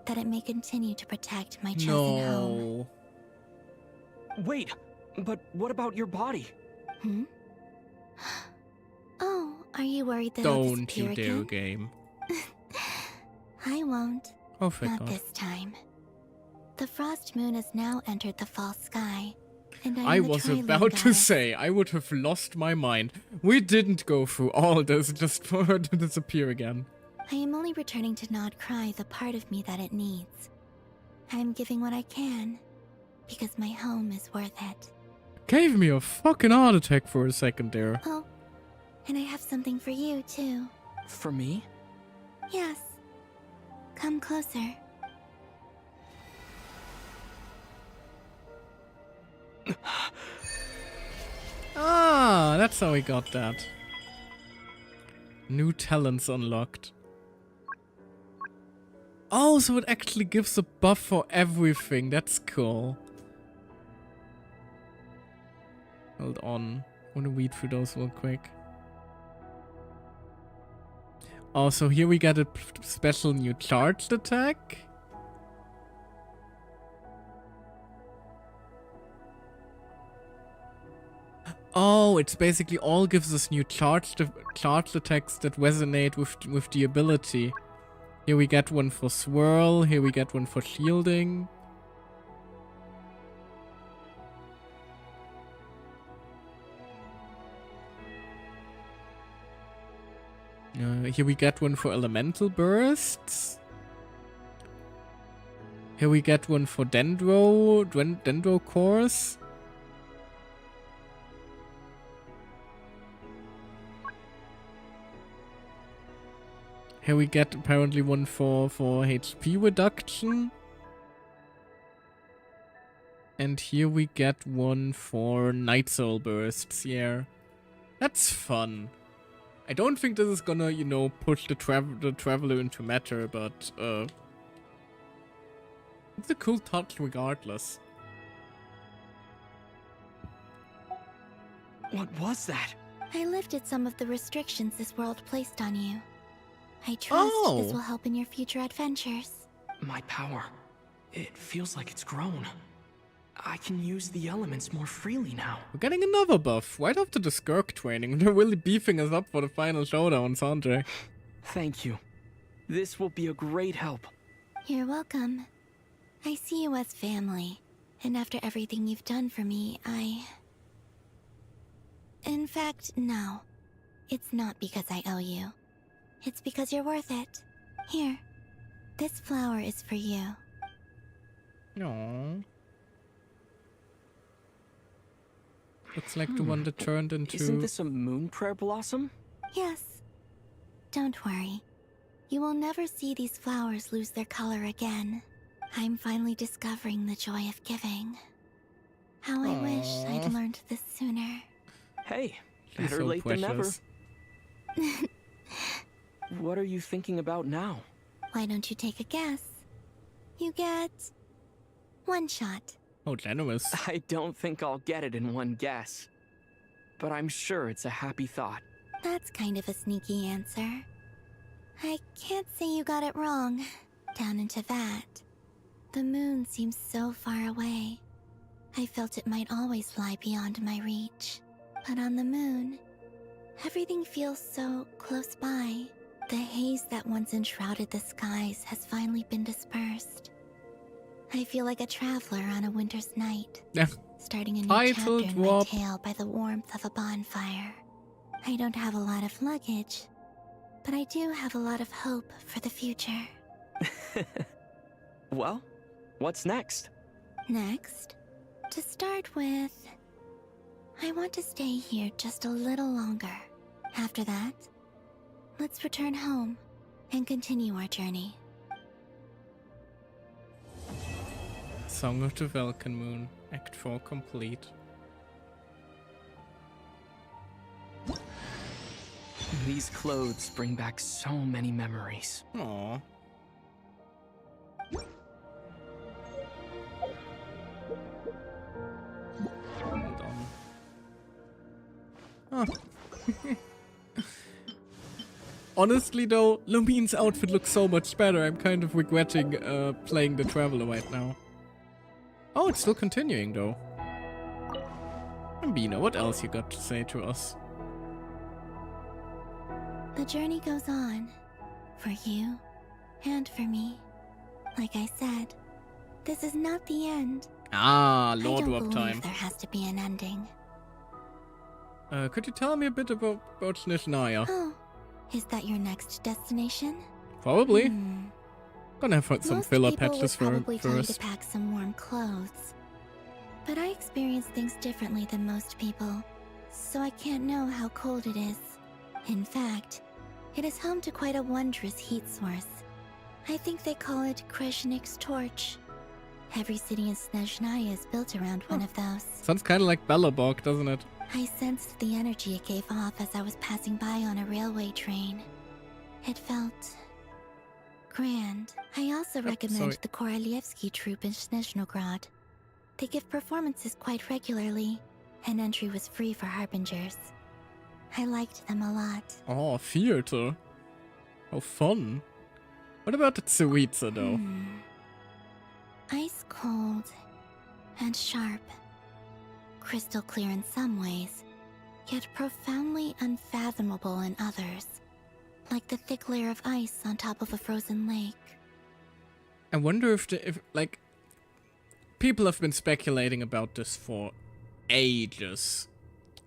that it may continue to protect my chosen home. Wait, but what about your body? Oh, are you worried that I'll Don't disappear you dare again? game. I won't. Oh, thank Not God. this time. The Frost Moon has now entered the fall sky, and I was about to say, I would have lost my mind. We didn't go through all this just for her to disappear again. I am only returning to Nodcry the part of me that it needs. I am giving what I can, because my home is worth it. Gave me a fucking heart attack for a second there. Oh, and I have something for you, too. For me? Yes. Come closer. Ah, that's how we got that. New talents unlocked. Oh, so it actually gives a buff for everything. That's cool. Hold on. I want to read through those real quick. Oh, so here we get a special new charged attack. Oh, it's basically all gives us new charged attacks that resonate with the ability. Here we get one for swirl, here we get one for shielding. Here we get one for elemental bursts. Here we get one for dendro cores. Here we get apparently one for HP reduction. And here we get one for Night Soul bursts, yeah. That's fun. I don't think this is gonna, you know, push the Traveler into matter, but it's a cool touch regardless. What was that? I lifted some of the restrictions this world placed on you. I trust this will help in your future adventures. My power. It feels like it's grown. I can use the elements more freely now. We're getting another buff right after the Skirk training. They're really beefing us up for the final showdown, Sanjay. Thank you. This will be a great help. You're welcome. I see you as family, and after everything you've done for me, In fact, no. It's not because I owe you. It's because you're worth it. Here, this flower is for you. Aww. Looks like the one that turned into... Isn't this a moon prayer blossom? Yes. Don't worry. You will never see these flowers lose their color again. I'm finally discovering the joy of giving. How I wish I'd learned this sooner. Hey, She's better so late precious. than never. What are you thinking about now? Why don't you take a guess? You get... one shot. Oh, generous. I don't think I'll get it in one guess. But I'm sure it's a happy thought. That's kind of a sneaky answer. I can't say you got it wrong. Down into that. The moon seems so far away. I felt it might always lie beyond my reach. But on the moon, everything feels so close by. The haze that once enshrouded the skies has finally been dispersed. I feel like a traveler on a winter's night, starting a new chapter in my tale by the warmth of a bonfire. I don't have a lot of luggage, but I do have a lot of hope for the future. Well, what's next? Next, to start with, I want to stay here just a little longer. After that, let's return home and continue our journey. Song of the Vulcan Moon, Act 4 complete. These clothes bring back so many memories. Aww. Hold on. Oh. Honestly though, Lumine's outfit looks so much better. I'm kind of regretting playing the Traveler right now. Oh, it's still continuing though. Bina, what else you got to say to us? The journey goes on, for you and for me. Like I said, this is not the end. Ah, Lord I don't Warp believe time. there has to be an ending. Could you tell me a bit about Snezhnaya? Oh, is that your next destination? Probably. Gonna have some Most filler people patches would probably tell you to first. pack some warm clothes. But I experience things differently than most people, so I can't know how cold it is. In fact, it is home to quite a wondrous heat source. I think they call it Kreshnik's torch. Every city in Snezhnaya is built around one of those. Sounds kind of like Belobog, doesn't it? I sensed the energy it gave off as I was passing by on a railway train. It felt grand. I also recommend the Korolievsky troupe in Snezhnograd. They give performances quite regularly, and entry was free for harbingers. I liked them a lot. Oh, theater. How fun. What about the Tsaritsa though? Ice cold and sharp. Crystal clear in some ways, yet profoundly unfathomable in others. Like the thick layer of ice on top of a frozen lake. I wonder if people have been speculating about this for ages.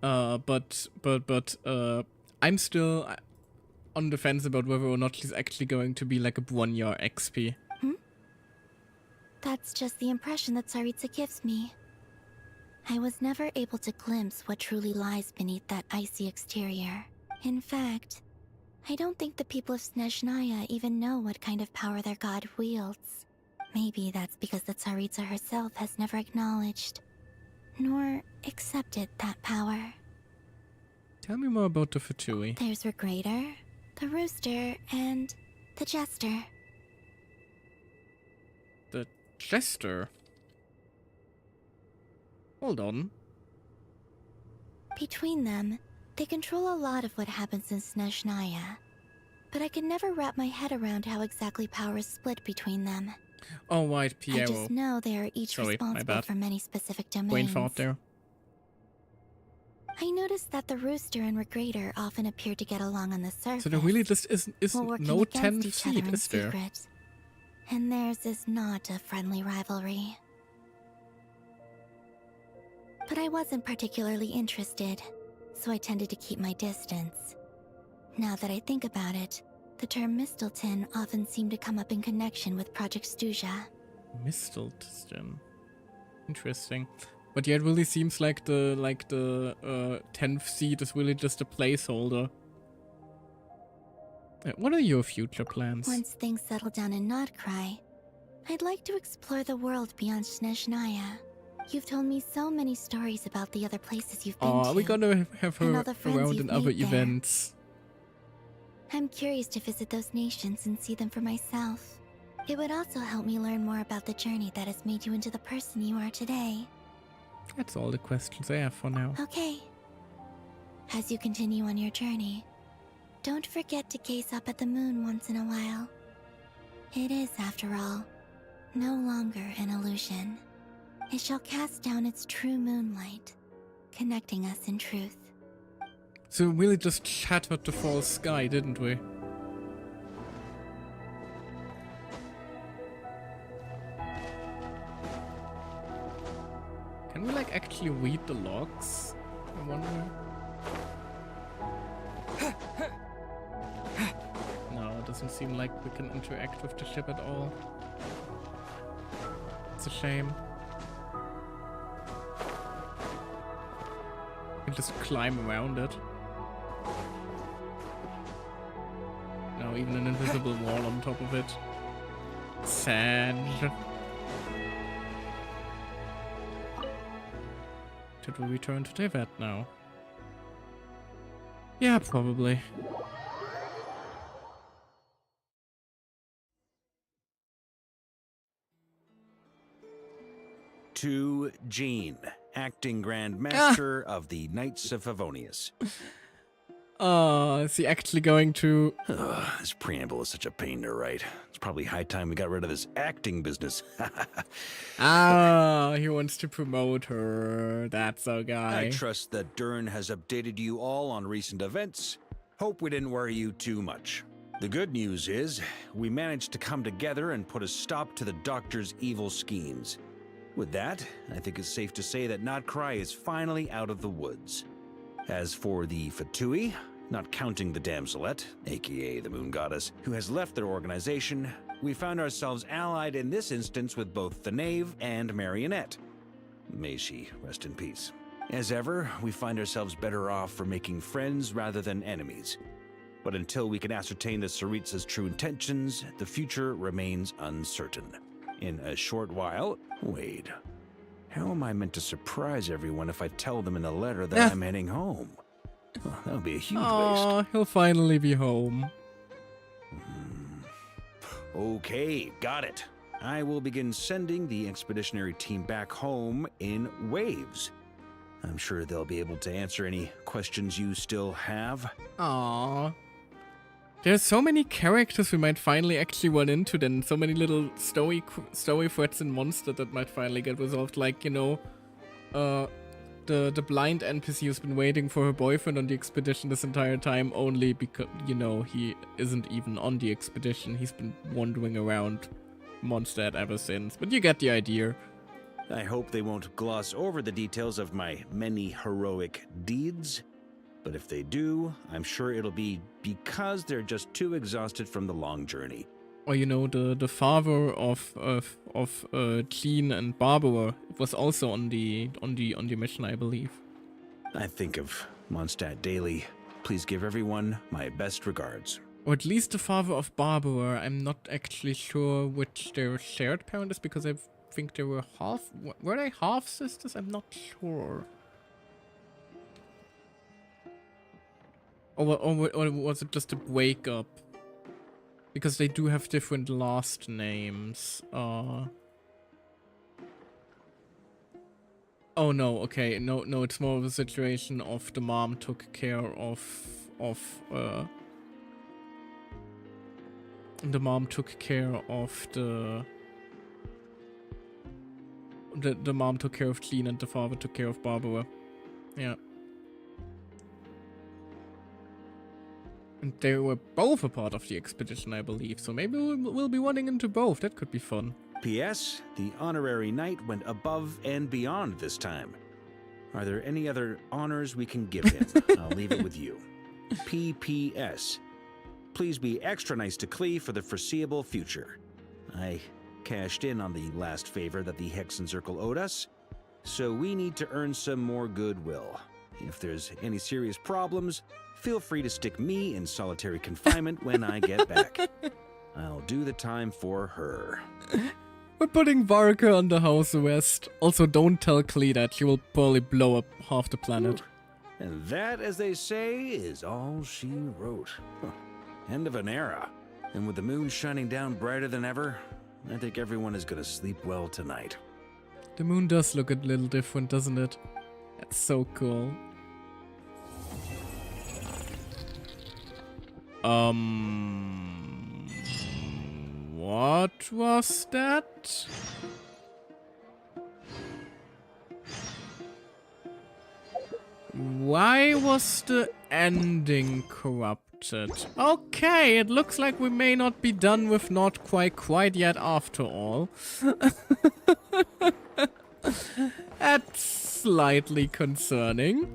But I'm still on the fence about whether or not she's actually going to be like a Bwonyar XP. That's just the impression that Tsaritsa gives me. I was never able to glimpse what truly lies beneath that icy exterior. In fact, I don't think the people of Snezhnaya even know what kind of power their god wields. Maybe that's because the Tsaritsa herself has never acknowledged, nor accepted that power. Tell me more about the Fatui. There's Regrator, the Rooster, and the Jester. The Jester? Hold on. Between them, they control a lot of what happens in Snezhnaya. But I can never wrap my head around how exactly power is split between them. Oh, right, Piero. I just know they are each responsible for many specific domains. Brain fart there. I noticed that the Rooster and Regrator often appear to get along on the surface. So there really just is no 10th seat, is there? Secret. And theirs is not a friendly rivalry. But I wasn't particularly interested, so I tended to keep my distance. Now that I think about it, the term Mistelton often seemed to come up in connection with Project Stuja. Mistelton. Interesting. But yeah, it really seems like the 10th seat is really just a placeholder. What are your future plans? Once things settle down in Notcry, I'd like to explore the world beyond Snezhnaya. You've told me so many stories about the other places you've been to. Oh, we're gonna have her around in other events. I'm curious to visit those nations and see them for myself. It would also help me learn more about the journey that has made you into the person you are today. That's all the questions I have for now. Okay. As you continue on your journey, don't forget to gaze up at the moon once in a while. It is, after all, no longer an illusion. It shall cast down its true moonlight, connecting us in truth. So we really just shattered the false sky, didn't we? Can we like actually read the logs? I wonder. No, it doesn't seem like we can interact with the ship at all. It's a shame. We can just climb around it. Now even an invisible wall on top of it. Sad. Should we return to Tevat now? Yeah, probably. To Jean, acting Grand Master of the Knights of Favonius. Is he actually going to... This preamble is such a pain to write. It's probably high time we got rid of this acting business. He wants to promote her. That's our guy. I trust that Dern has updated you all on recent events. Hope we didn't worry you too much. The good news is, we managed to come together and put a stop to the Doctor's evil schemes. With that, I think it's safe to say that Notcry is finally out of the woods. As for the Fatui, not counting the Damselette, aka the Moon Goddess, who has left their organization, we found ourselves allied in this instance with both the Knave and Marionette. May she rest in peace. As ever, we find ourselves better off for making friends rather than enemies. But until we can ascertain the Tsaritsa's true intentions, the future remains uncertain. In a short while, Wade, how am I meant to surprise everyone if I tell them in a letter that I'm heading home? Oh, that would be a huge waste. He'll finally be home. Okay, got it. I will begin sending the expeditionary team back home in waves. I'm sure they'll be able to answer any questions you still have. Aww. There's so many characters we might finally actually run into then. So many little story threats and monsters that might finally get resolved. Like, you know, the blind NPC who's been waiting for her boyfriend on the expedition this entire time only because, you know, he isn't even on the expedition. He's been wandering around Mondstadt ever since. But you get the idea. I hope they won't gloss over the details of my many heroic deeds. But if they do, I'm sure it'll be because they're just too exhausted from the long journey. Or, you know, the father of Jean and Barbara was also on the mission, I believe. I think of Mondstadt daily. Please give everyone my best regards. Or at least the father of Barbara. I'm not actually sure which their shared parent is because I think they were were they half sisters? I'm not sure. Or was it just a breakup? Because they do have different last names. Oh no, okay, no, it's more of a situation of the mom took care of the mom took care of the mom took care of Jean and the father took care of Barbara. Yeah. And they were both a part of the expedition, I believe, so maybe we'll be running into both. That could be fun. P.S. The honorary knight went above and beyond this time. Are there any other honors we can give him? I'll leave it with you. P.P.S. Please be extra nice to Klee for the foreseeable future. I cashed in on the last favor that the Hexen Circle owed us, so we need to earn some more goodwill. If there's any serious problems, feel free to stick me in solitary confinement when I get back. I'll do the time for her. We're putting Varka under house arrest. Also, don't tell Klee that. She will probably blow up half the planet. And that, as they say, is all she wrote. End of an era. And with the moon shining down brighter than ever, I think everyone is going to sleep well tonight. The moon does look a little different, doesn't it? That's so cool. What was that? Why was the ending corrupted? Okay, it looks like we may not be done with Not quite yet after all. That's slightly concerning.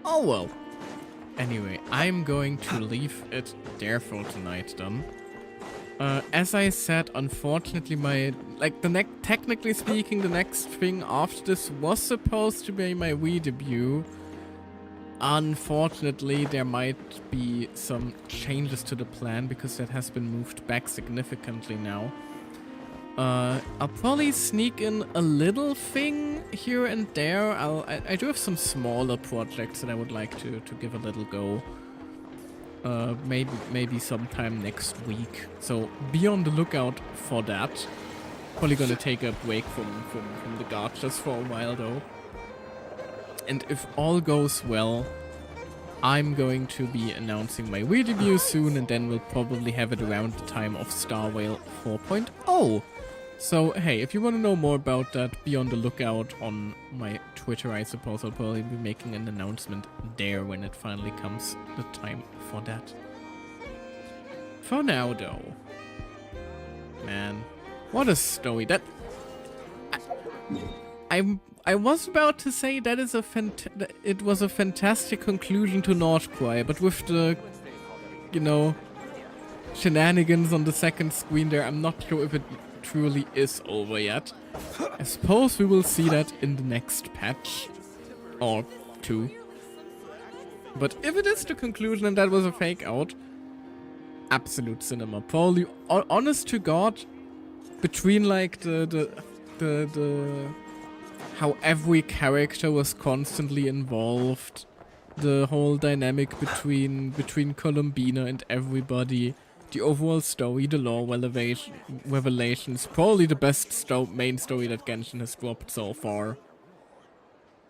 Oh well. Anyway, I'm going to leave it there for tonight then. As I said, unfortunately technically speaking, the next thing after this was supposed to be my Wii debut. Unfortunately, there might be some changes to the plan because that has been moved back significantly now. I'll probably sneak in a little thing here and there. I do have some smaller projects that I would like to give a little go. Maybe sometime next week. So be on the lookout for that. Probably gonna take a break from the gachas for a while though. And if all goes well, I'm going to be announcing my Wii debut soon, and then we'll probably have it around the time of Star Rail 4.0. So, hey, if you want to know more about that, be on the lookout on my Twitter, I suppose. I'll probably be making an announcement there when it finally comes the time for that. For now, though. Man, what a story. That... I was about to say that is it was a fantastic conclusion to Nordcry, but with the, you know, shenanigans on the second screen there, I'm not sure if it truly is over yet. I suppose we will see that in the next patch. Or two. But if it is the conclusion and that was a fake out, absolute cinema. Probably, honest to God, between like the how every character was constantly involved, the whole dynamic between Columbina and everybody, the overall story, the lore revelations, probably the best main story that Genshin has dropped so far.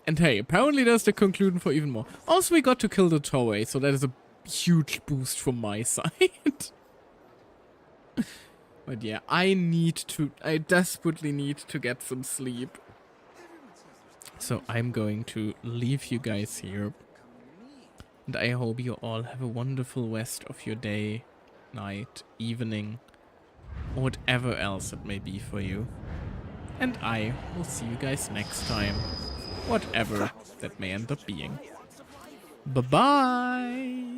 And hey, apparently there's the conclusion for even more. Also, we got to kill the Dottore, so that is a huge boost from my side. But yeah, I desperately need to get some sleep. So I'm going to leave you guys here. And I hope you all have a wonderful rest of your day, night, evening, or whatever else it may be for you. And I will see you guys next time, whatever that may end up being. Bye-bye!